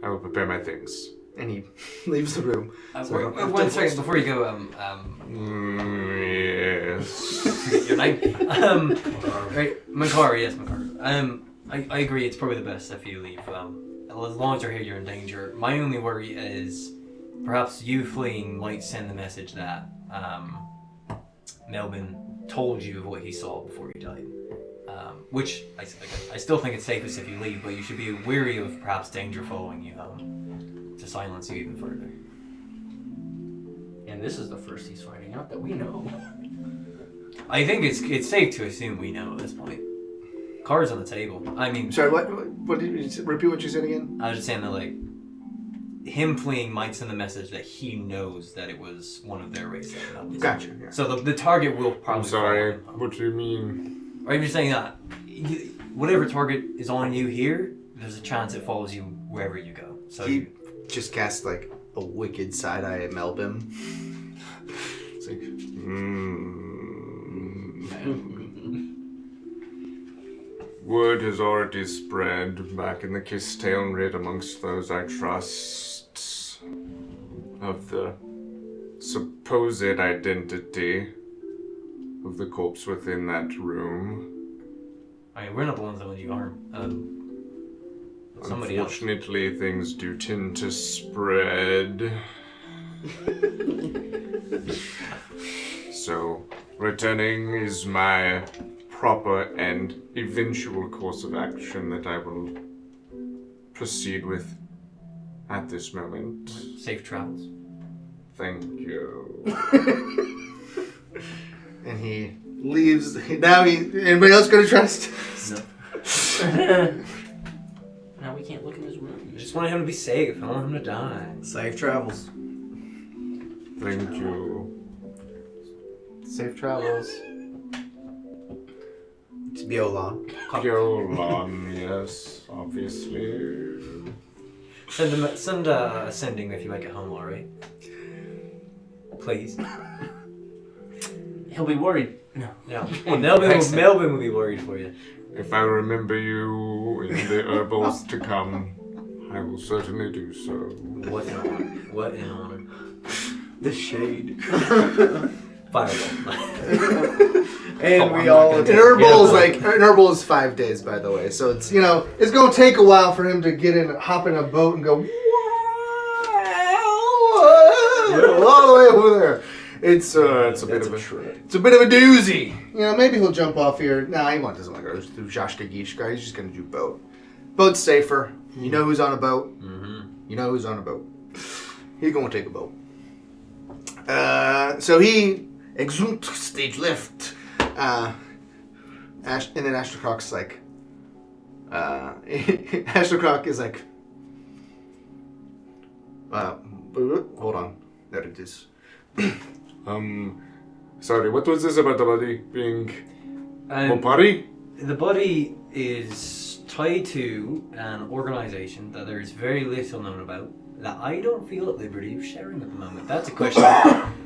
F: I will prepare my things.
A: And he leaves the room.
D: One second before you go.
F: Yes.
D: Your name? Right, Makara. Yes, Makara. I agree. It's probably the best if you leave. As long as you're here, you're in danger. My only worry is perhaps you fleeing might send the message that Melbim told you of what he saw before he died. Which I still think it's safest if you leave, but you should be wary of perhaps danger following you to silence you even further.
C: And this is the first he's finding out that we know.
D: I think it's safe to assume we know at this point. Cards on the table. I mean,
A: Sorry, what did you repeat what you said again?
D: I was just saying that like him fleeing might send the message that he knows that it was one of their race.
A: Gotcha. Yeah.
D: So the target will probably.
F: I'm sorry,
D: follow him.
F: what do you mean?
D: Are you just saying that whatever target is on you here, there's a chance it follows you wherever you go. So
A: He just cast like a wicked side eye at Melbim. It's like,
F: Word has already spread back in the Kisstaylnryd amongst those I trust of the supposed identity of the corpse within that room.
D: I mean, we're not the ones that want you harm. Somebody else.
F: Unfortunately, things do tend to spread. So, returning is my proper and eventual course of action that I will proceed with at this moment.
D: Safe travels.
F: Thank you.
A: and he leaves. Now anybody else gonna trust?
C: No. Now we can't look in his room.
D: I just want him to be safe. I don't want him to die.
B: Safe travels.
F: Thank you.
A: Safe travels.
B: It's Bjōlan.
F: Bjōlan, yes, obviously.
D: Send a sending if you make it home, alright? Please.
C: He'll be worried. No.
D: Yeah. Melbim will be worried for you.
F: If I remember you in the herbals to come, I will certainly do so.
D: What in honor? What in honor?
B: The shade.
D: Fireball.
B: And we all.
A: An herbal is 5 days, by the way. So it's it's gonna take a while for him to hop in a boat and go all the way over there. It's a bit of a doozy. Maybe he'll jump off here. No, he doesn't want to go through Zhashka Gishka. He's just gonna do boat. Boat's safer. You know who's on a boat.
D: Mm-hmm.
A: You know who's on a boat. He's gonna take a boat. So he Exunt, stage left. And then Ashtakrrok's like, Ashtakrrok is like, hold on, there it is.
F: Sorry, what was this about the body being Mopari?
D: The body is tied to an organisation that there is very little known about, that I don't feel at liberty of sharing at the moment. That's a question.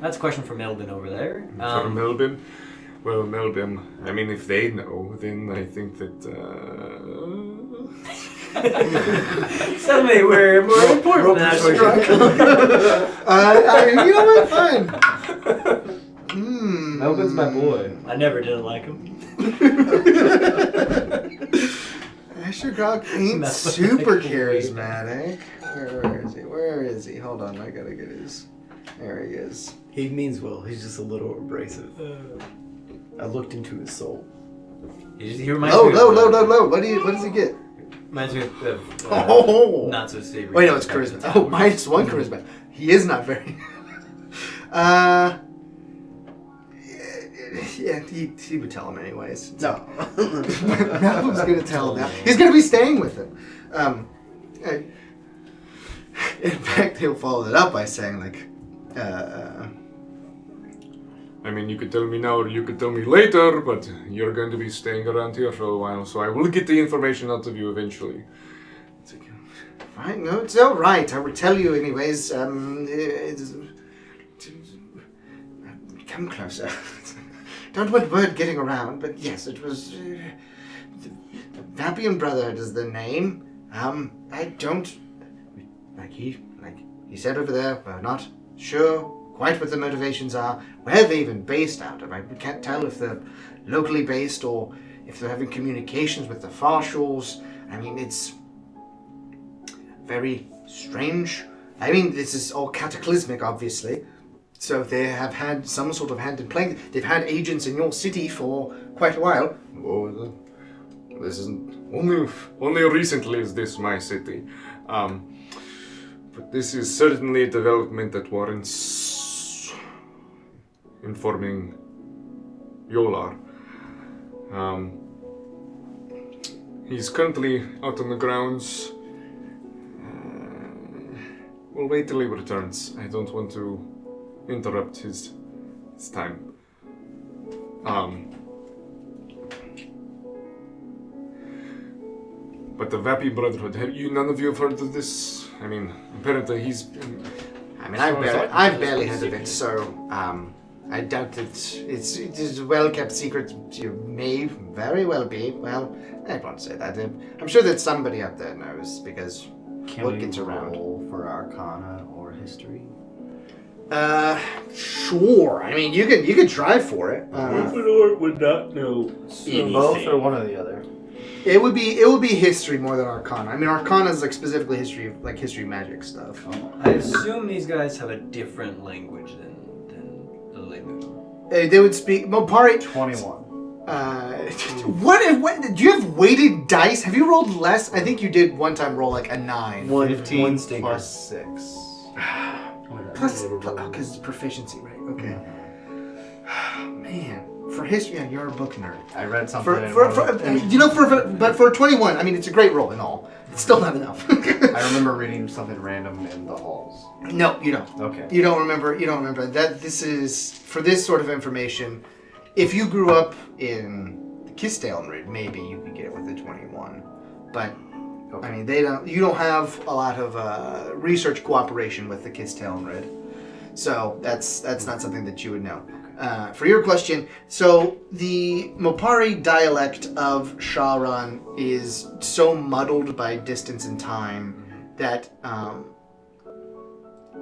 D: That's a question for Melbim over there.
F: For Melbim? Well, Melbim, I mean, if they know, then I think that...
D: Suddenly we're more important than Ashtakrrok.
A: You know what? Fine.
D: Melbim's my boy. I never did like him.
A: Ashtakrrok ain't
D: That's
A: super
D: like a
A: charismatic. Where is he? Where is he? Hold on, I gotta get his... There he is.
B: He means well. He's just a little abrasive. I looked into his soul.
D: He reminds me
A: Low.
D: of,
A: What does he get?
D: Reminds me of not so savory.
A: Wait, no, it's charisma. Oh, minus 1 charisma. He is not very... Yeah, he would tell him anyways.
B: No.
A: Malbim's gonna tell him now. He's gonna be staying with him. In fact, he'll follow it up by saying, like,
F: I mean, you could tell me now or you could tell me later, but you're going to be staying around here for a while, so I will get the information out of you eventually.
A: It's like, fine, no, it's all right. I will tell you anyways. Come closer. Don't want word getting around, but yes, it was... the Vapian Brotherhood is the name. I don't... Like he said over there, we're not sure quite what the motivations are, where they're even based out of. I can't tell if they're locally based or if they're having communications with the Farshals. I mean, it's very strange. I mean, this is all cataclysmic, obviously. So they have had some sort of hand in playing. They've had agents in your city for quite a while.
F: Oh, this isn't... Only recently is this my city. But this is certainly a development that warrants informing Bjōlan. He's currently out on the grounds. We'll wait till he returns. I don't want to interrupt his time. But the Vapi Brotherhood, none of you have heard of this? I mean, apparently he's been...
A: I mean, I've barely heard of it, so I doubt that it's a well-kept secret. You may very well be. Well, I won't say that. I'm sure that somebody out there knows, because what gets around.
G: Roll for Arcana or History?
A: Sure. I mean, you could try for it.
C: Gryffindor would not know
G: Both or one or the other?
A: It would be history more than Arcana. I mean, Arcana is like specifically history, like history magic stuff.
D: I assume these guys have a different language than the Legu.
A: They would speak Mopari.
G: 21.
A: What do you have weighted dice? Have you rolled less? I think you did one time roll like a 9.
B: 1 stinger.
G: plus 6.
A: Plus, because it's proficiency, right? Okay. Man, for history, yeah, you're a book nerd.
G: I read something.
A: But for 21, I mean, it's a great roll and all. It's still not enough.
G: I remember reading something random in the halls.
A: No, you don't.
G: Okay.
A: You don't remember that. This is for this sort of information. If you grew up in Kisstaylnryd, maybe you could get it with a 21. But I mean, you don't have a lot of research cooperation with the Kisstaylnryd, so that's not something that you would know. For your question, so the Mopari dialect of Shahran is so muddled by distance and time that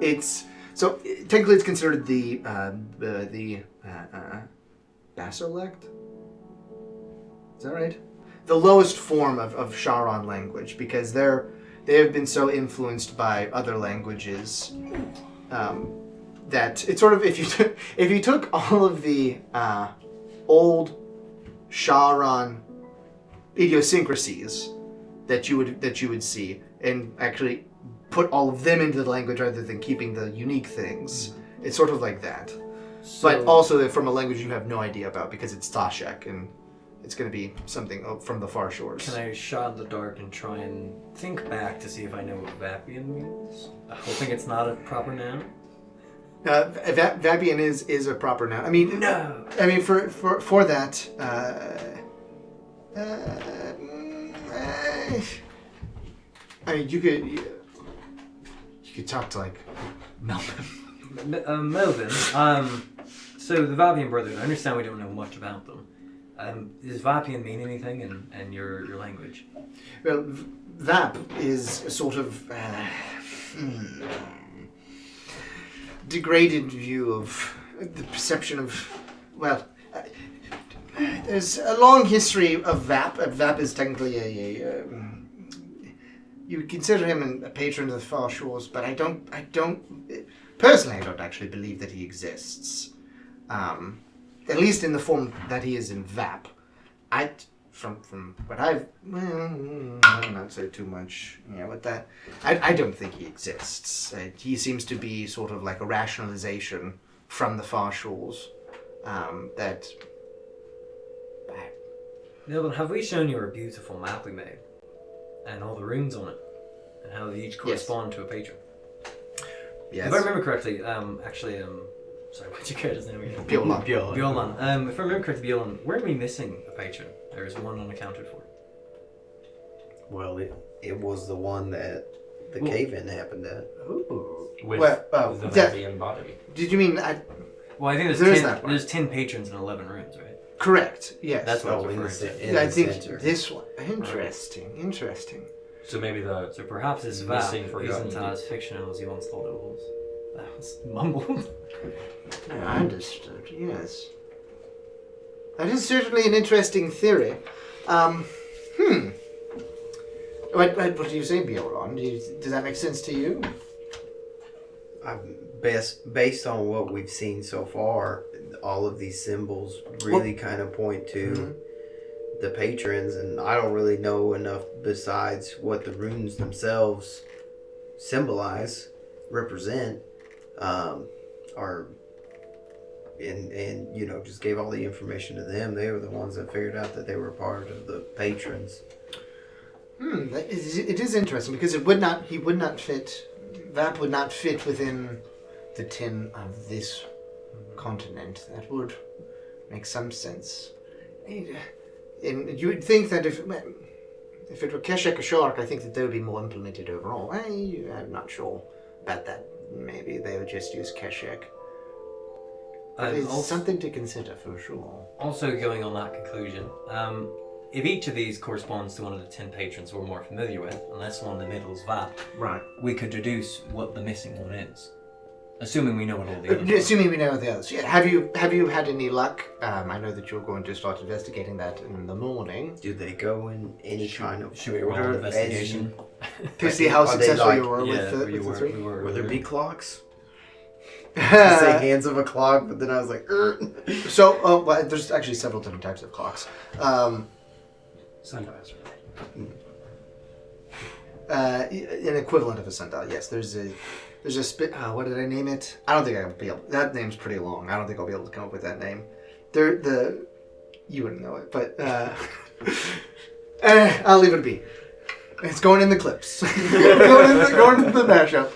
A: technically it's considered the Basilect? Is that right? The lowest form of Shahran language, because they have been so influenced by other languages that it's sort of, if you took all of the old Shahran idiosyncrasies that you would see and actually put all of them into the language rather than keeping the unique things, it's sort of like that. but also from a language you have no idea about because it's Tashek and it's going to be something from the far shores.
D: Can I shot in the dark and try and think back to see if I know what Vapian means? Hoping it's not a proper noun.
A: Vapian is a proper noun. I mean,
D: No.
A: I mean for that. I mean, you could talk to like Melbim.
D: Melbim. So the Vapian Brotherhood. I understand we don't know much about them. Does Vapian mean anything in your language?
A: Well, Vap is a sort of degraded view of the perception of, well, there's a long history of Vap. Vap is technically you would consider him a patron of the far shores, but I don't personally, I don't actually believe that he exists. At least in the form that he is in Vap. From what I'll not say too much. Yeah, with that, I don't think he exists. He seems to be sort of like a rationalization from the far shores. That.
D: Melbim, have we shown you our beautiful map we made? And all the runes on it? And how they each correspond to a patron?
A: Yes.
D: If I remember correctly, sorry, what'd you get his name again?
A: Bjōlan.
D: Bjōlan. If I remember correctly, Bjōlan, weren't we missing a patron? There is one unaccounted for.
B: Well, it was the one that the cave-in happened at.
A: Ooh.
G: With
A: Well,
G: the Vapian body.
A: Did you mean?
D: Well, I think there's 10 patrons and 11 runes, right?
A: Correct. Yes.
D: That's what I was
B: in
D: referring to.
A: I think
B: center.
A: this one. Interesting.
G: So maybe the
D: So perhaps this
G: Missing
D: Vap
G: forgotten
D: isn't as fictional as you once thought it was. That was mumbled.
A: Yeah, I understood. Yes. That is certainly an interesting theory. What do you say, Bjōlan? Does that make sense to you?
B: Based on what we've seen so far, all of these symbols really kind of point to the patrons, and I don't really know enough besides what the runes themselves symbolize, represent, are, and you know, just gave all the information to them. They were the ones that figured out that they were part of the patrons.
A: It is interesting because he would not fit. Vap would not fit within the 10 of this continent. That would make some sense. And you would think that if it were Keshek or Shark, I think that they would be more implemented overall. I'm not sure about that. Maybe they would just use Keshek. It's something to consider for sure.
D: Also, going on that conclusion, if each of these corresponds to one of the 10 patrons we're more familiar with, unless one in the middle is Vap,
A: Right.
D: we could deduce what the missing one is. Assuming we know what all the others are.
A: Assuming we know the others. Yeah. Have you had any luck? I know that you're going to start investigating that in the morning.
B: Do they go in any kind of
D: Should we roll an investigation?
A: To see how
B: Are they
A: successful
B: like-
A: you were with the three?
B: Will there be clocks? I say hands of a clock, but then I was like,
A: So, well, there's actually several different types of clocks.
G: sundials.
A: An equivalent of a sundial. Yes, there's a what did I name it? I don't think I'll be able. That name's pretty long. I don't think I'll be able to come up with that name. You wouldn't know it, but I'll leave it be. It's going in the clips. going into the mashup.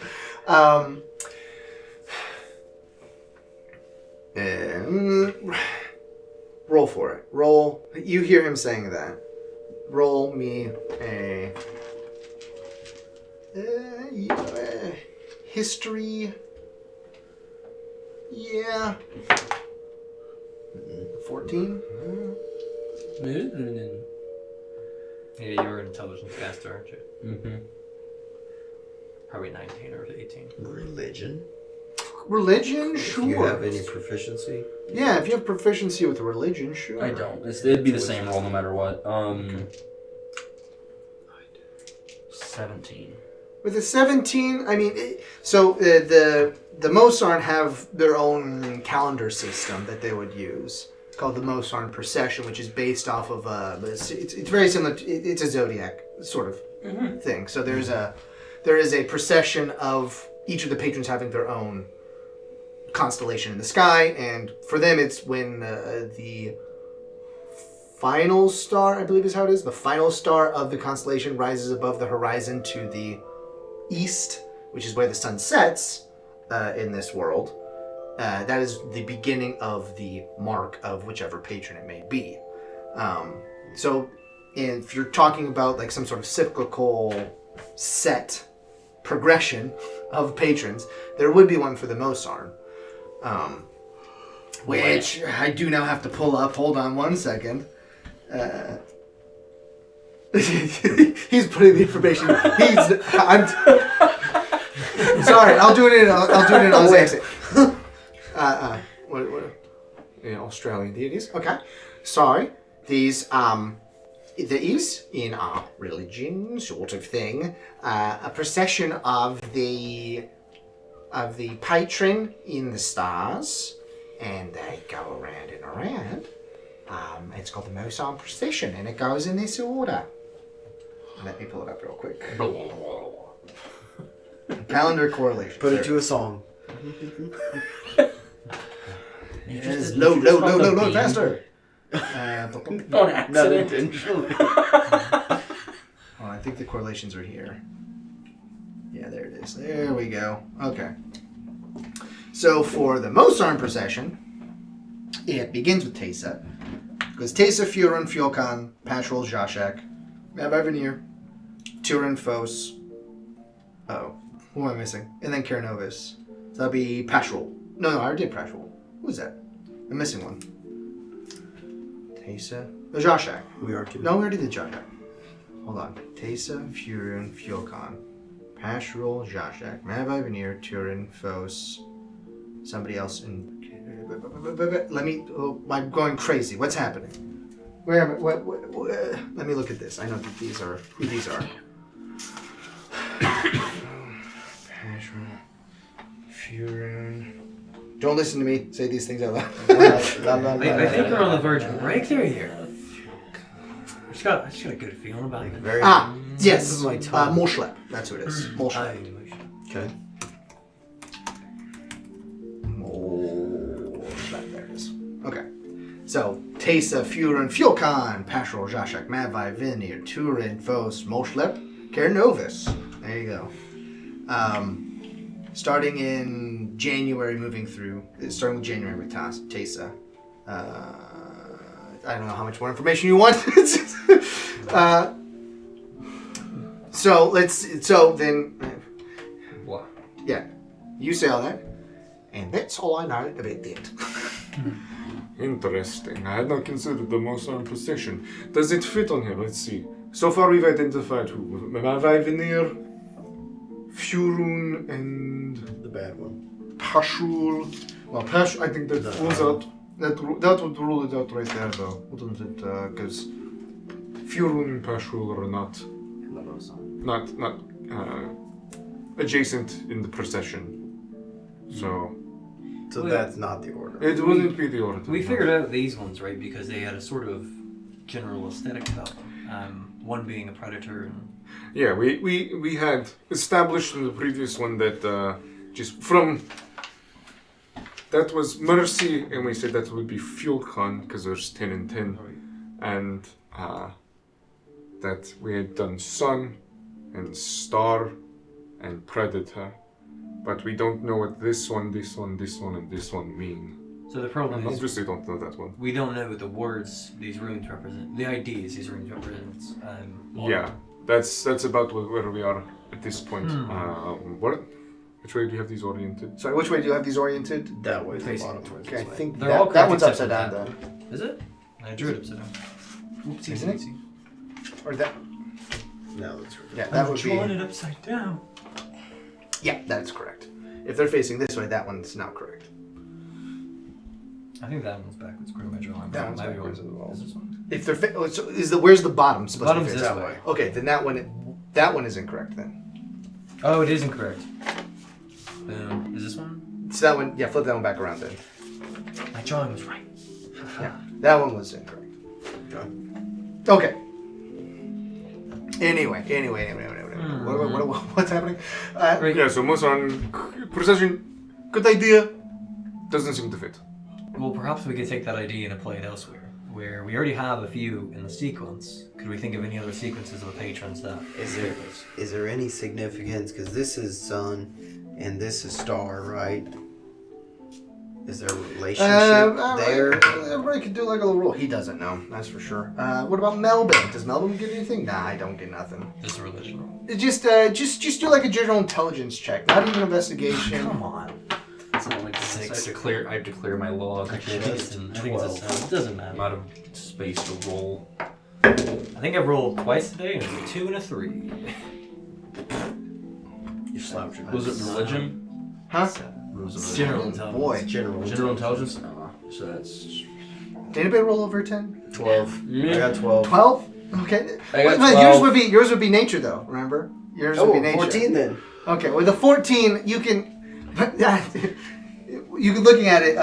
A: Roll for it. Roll. You hear him saying that. Roll me a history. Yeah. 14.
D: Yeah, you're an intelligence caster, aren't you?
G: Mm-hmm.
D: Probably 19 or 18.
B: religion.
A: Religion,
B: If
A: sure.
B: you have any proficiency.
A: Yeah, if you have proficiency with religion, sure.
C: I don't. It'd be the same roll no matter what. 17.
A: With a 17, I mean, the Mōssărn have their own calendar system that they would use called the Mōssărn Procession, which is based off of it's very similar. It's a zodiac sort of thing. So there is a procession of each of the patrons having their own constellation in the sky, and for them it's when the final star, I believe is how it is, the final star of the constellation rises above the horizon to the east, which is where the sun sets in this world. That is the beginning of the mark of whichever patron it may be. So if you're talking about like some sort of cyclical set progression of patrons, there would be one for the Mōssărn. Which I do now have to pull up. Hold on one second. He's putting the information. I'm sorry. I'll do it in Aussie. What? Australian deities. Okay. Sorry. These there is in our religion sort of thing a procession of the patron in the stars, and they go around and around. It's called the Mōssărn procession, and it goes in this order. Let me pull it up real quick. Calendar correlation.
B: Put it to a song.
A: Yes, load faster.
C: On accident.
B: Intentionally.
A: Oh, I think the correlations are here. Yeah, there it is. There we go. Okay. So for the Mōssărn procession, it begins with Teysa. It goes Teysa, Furtherling, Bjōlan, Patrol, Zhashak, Fisvénir, Turin, Fos. Oh, who am I missing? And then Kernovis. So that'll be Patrol. No, I already did Patrol. Who is that? I'm missing one. Teysa. Oh, Zhashak.
B: We are too.
A: No, we already did Zhashak. Hold on. Teysa, Furtherling, Bjōlan, Patrol, Zhashak, Fisvénir, Turin, Fos. Somebody else in. Let me. Oh, I'm going crazy. What's happening? Where am I? Let me look at this. I know that these are who these are. Furtherling. Don't listen to me say these things out loud.
D: I think we're on the verge of a breakthrough here. I just got a good feeling about it.
B: Very
A: Yes.
B: my tongue.
A: Molschlep. That's who it is. Molschlep.
B: Okay.
A: Molschlep. There it is. Okay. So, Teysa, Furtherling, Bjōlan, Patrol, Zhashak, Fisvénir, Turin, Fos, Molschlep, Kernovis. There you go. Starting in January, starting with January with Teysa. I don't know how much more information you want. So then,
C: What?
A: yeah, you say all that, and that's all I know about that.
F: Interesting. I had not considered the Mōssărn procession. Does it fit on here? Let's see. So far we've identified who? Fisvénir, Furtherling, and
B: The bad one.
F: Patrol. Well, I think that rules out. That would rule it out right there, though, wouldn't it? Because Furtherling and Patrol are not adjacent in the procession. So
B: that's not the order.
F: it wouldn't be the order.
D: We figured out these ones, right, because they had a sort of general aesthetic about them. One being a predator and...
F: Yeah, we had established in the previous one that just from that was Mercy, and we said that would be Bjōlan because there's 10 and 10, and that we had done Sun and Star and Predator, but we don't know what this one, and this one mean.
D: So the problem is,
F: Obviously, don't know that one.
D: we don't know the words these runes represent, the ideas these runes represent.
F: Yeah, that's about where we are at this point. Which way do you have these oriented?
A: Sorry, which way do you have these oriented?
B: That way.
D: Facing
B: Bottom
D: towards
A: Okay, I
D: this way.
A: think
D: They're all
A: that one's
D: correct
A: upside down
D: except for
A: then.
D: Is it? I drew it upside down. Oopsie
A: Isn't it?
D: daisy.
A: Or that?
B: No, that's right.
A: Yeah, that would be.
D: it upside down.
A: Yeah, that's correct. If they're facing this way, that one's not correct.
D: I think that one's backwards. Where am I drawing?
A: That one's
D: Maybe
A: backwards
D: one-
A: as well.
D: Is this one?
A: If they're where's the bottom supposed
D: Bottom's
A: to be
D: this
A: facing?
D: way.
A: Okay, then that one is incorrect then.
D: Oh, it is incorrect. Is this one?
A: So that one, yeah, flip that one back around then.
D: My drawing was right.
A: Yeah, that one was incorrect. Okay. Anyway. What's happening?
D: Right.
F: Yeah, so Mōssărn procession, good idea. Doesn't seem to fit.
D: Well, perhaps we could take that idea and apply it elsewhere, where we already have a few in the sequence. Could we think of any other sequences of the patrons that...
B: Is there any significance? Because this is sun and this is star, right? Is there a relationship there?
A: Everybody could do like a little roll. He doesn't know, that's for sure. What about Melbim? Does Melbim give anything? Nah, I don't get nothing.
D: Just a religion roll.
A: Just do like a general intelligence check, not even investigation.
C: Come on. It's not like
D: Six.
C: I have to clear my log.
D: Actually, I think it's a 7. It doesn't matter.
C: I'm out of space to roll.
D: I think I've rolled twice today, and it's a 2 and a 3.
C: You slapped your... Was it religion?
A: Huh?
C: Was it
D: General
C: religion?
D: intelligence.
A: Boy.
C: General intelligence? So that's...
A: Did anybody roll over 10?
B: 12.
C: Me?
B: I got 12.
A: 12? Okay.
C: I got
A: Well,
C: 12.
A: yours would be nature though, remember? Yours would be nature.
B: 14 then.
A: Okay, with the 14, you can... you can, looking at it,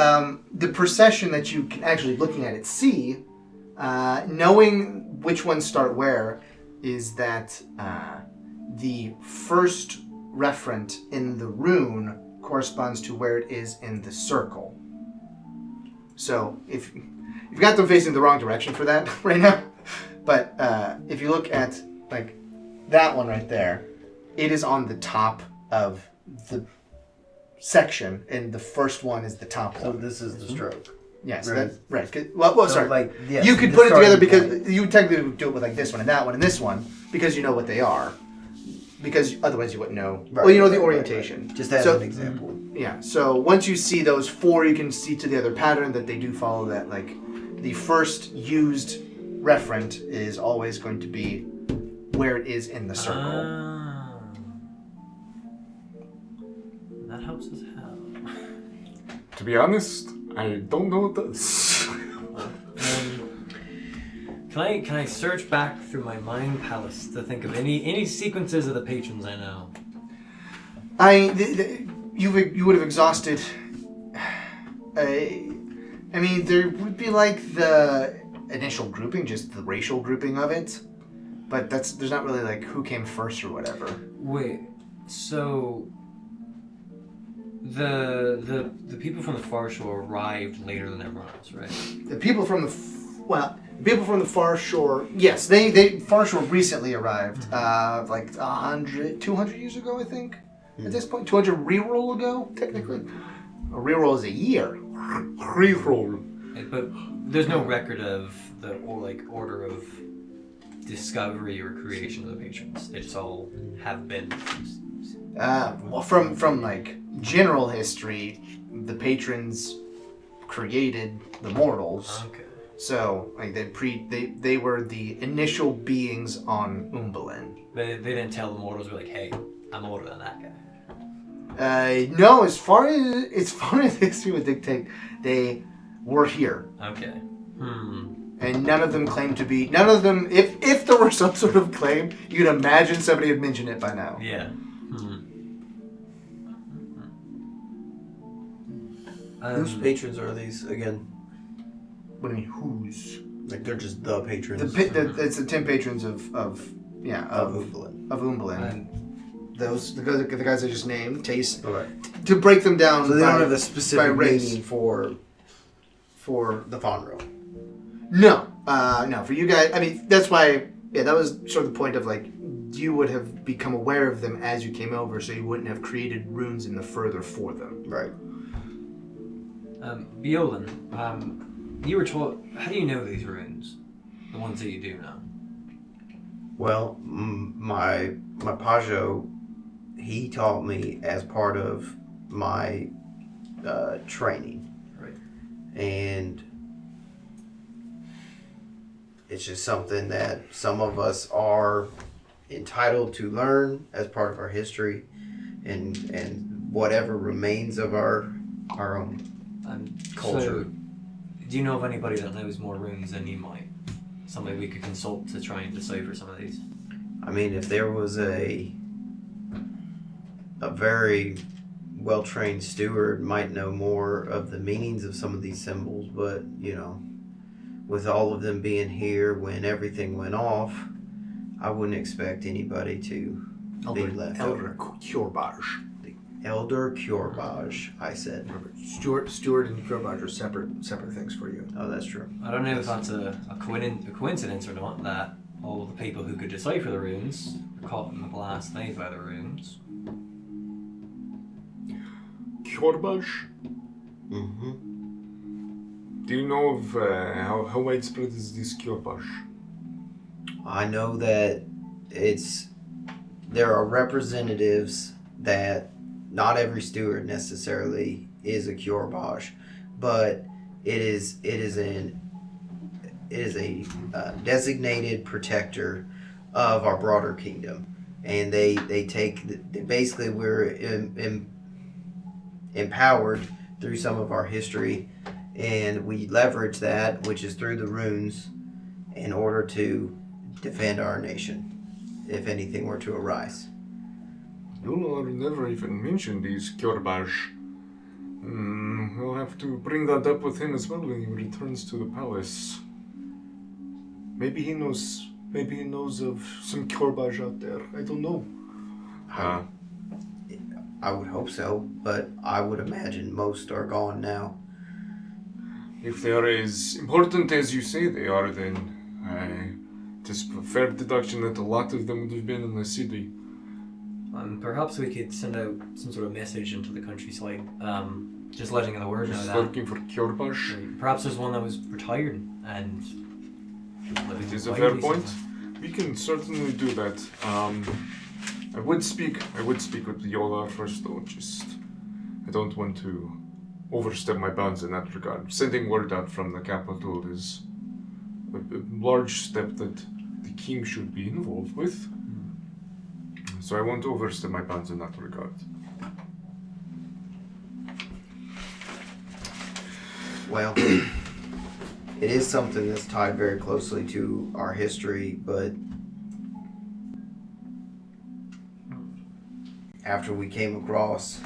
A: the procession that you can actually, looking at it, see, knowing which ones start where, is that the first referent in the rune corresponds to where it is in the circle. So, if you've got them facing the wrong direction for that right now, but if you look at, like, that one right there, it is on the top of the section, and the first one is the top
B: So
A: one.
B: this is the stroke.
A: Yes,
B: right.
A: that's right. Well,
B: So,
A: sorry.
B: like, yes,
A: You could
B: the
A: put it together
B: starting
A: because
B: point.
A: you would technically do it with like this one and that one and this one because you know what they are. Because otherwise you wouldn't know.
B: Right,
A: well, you know the
B: right,
A: orientation.
B: Just as
A: So-
B: an example.
A: Yeah. So once you see those 4, you can see to the other pattern that they do follow that. Like the first used referent is always going to be where it is in the circle.
D: Ah. That helps us hell.
F: To be honest, I don't know what does.
D: Can I search back through my mind palace to think of any sequences of the patrons I know?
A: You would have exhausted. I mean, there would be like the initial grouping, just the racial grouping of it, but there's not really like who came first or whatever.
D: Wait, so the people from the far shore arrived later than everyone else, right?
A: The people from the far shore, yes, they far shore recently arrived, like 200 years ago, I think. At this point, 200 reroll ago, technically. A reroll is a year.
F: Reroll.
D: But there's no record of the order of discovery or creation of the patrons. They just all have been.
A: Well, from like general history, the patrons created the mortals.
D: Okay.
A: So like they were the initial beings on Umbalin.
D: They didn't tell the mortals, were like, hey, I'm older than that guy.
A: No, as far as history would dictate, they were here.
D: Okay.
A: And none of them claimed to be. None of them. If there were some sort of claim, you'd imagine somebody had mentioned it by now.
D: Yeah.
B: Whose patrons are these again?
A: What do you mean, whose?
B: Like they're just the patrons.
A: It's the 10 patrons of
B: Umbalin.
A: Umbalin. Those the guys I just named. Taste
B: Okay.
A: to break them down.
B: So they
A: by,
B: don't have a
A: by
B: specific
A: race.
B: meaning for the Fonro.
A: No, no. For you guys, I mean, that's why. Yeah, that was sort of the point of like you would have become aware of them as you came over, so you wouldn't have created runes in the further for them.
B: Right.
D: Bjōlan, you were told. How do you know these runes? The ones that you do know.
B: Well, my Pajo, he taught me as part of my training.
D: Right.
B: And it's just something that some of us are entitled to learn as part of our history and whatever remains of our own culture.
D: So, do you know of anybody that knows more runes than you might? Somebody we could consult to try and decipher some of these?
B: I mean, if there was a very well-trained steward might know more of the meanings of some of these symbols, but, you know, with all of them being here when everything went off, I wouldn't expect anybody to be left over.
A: Elder Kjorbarj.
B: Elder Kjorbaj, I said.
A: Steward and Kjorbaj are separate things for you.
B: Oh, that's true.
D: I don't know if that's a coincidence or not, that all the people who could decipher the runes were caught in the blast made by the runes.
F: Kjorbaj?
B: Mm-hmm.
F: Do you know of how widespread is this Kjorbaj?
B: I know that there are representatives that not every steward necessarily is a Kjorbaj, but it is a designated protector of our broader kingdom, and they basically we're empowered through some of our history, and we leverage that, which is through the runes, in order to defend our nation if anything were to arise.
F: Bjōlan never even mentioned these Kjorbaj. We'll have to bring that up with him as well when he returns to the palace. Maybe he knows of some Kjorbaj out there. I don't know.
B: I would hope so, but I would imagine most are gone now.
F: If they are as important as you say they are, then it is a fair deduction that a lot of them would have been in the city.
D: Perhaps we could send out some sort of message into the countryside, just letting the word know
F: Just
D: that.
F: looking for Kjorbaj.
D: Perhaps there's one that was retired and living
F: It is a
D: quietly
F: fair point.
D: somewhere.
F: We can certainly do that. I would speak with Bjōlan first, though. I don't want to overstep my bounds in that regard. Sending word out from the capital is a large step that the king should be involved with. So I won't overstep my bounds in that regard.
B: Well, it is something that's tied very closely to our history, but after we came across,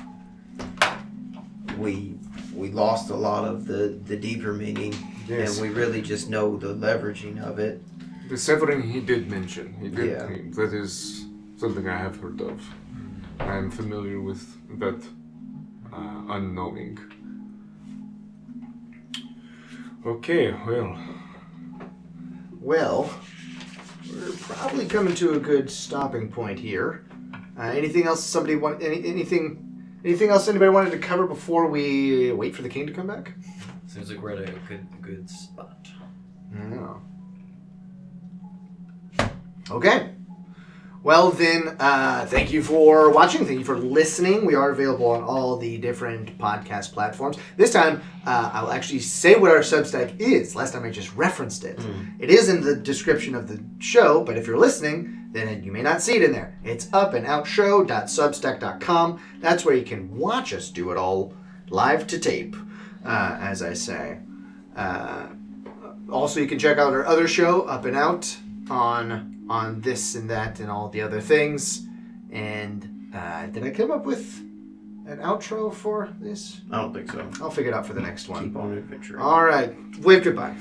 B: we lost a lot of the deeper meaning,
F: Yes.
B: and we really just know the leveraging of it.
F: The severing he did mention.
B: Yeah.
F: That is something I have heard of. I am familiar with that unknowing. Okay, well.
A: Well, we're probably coming to a good stopping point here. Anything else somebody want? Anything else anybody wanted to cover before we wait for the king to come back?
D: Seems like we're at a good spot.
A: Yeah. Okay. Well then, thank you for watching. Thank you for listening. We are available on all the different podcast platforms. This time, I'll actually say what our Substack is. Last time I just referenced it. It is in the description of the show, but if you're listening, then you may not see it in there. It's upandoutshow.substack.com. That's where you can watch us do it all live to tape, as I say. Also, you can check out our other show, Up and Out, on this and that and all the other things. And did I come up with an outro for this?
B: I don't think so.
A: I'll figure it out for the next one.
B: Keep on adventuring.
A: All right. Wave goodbye.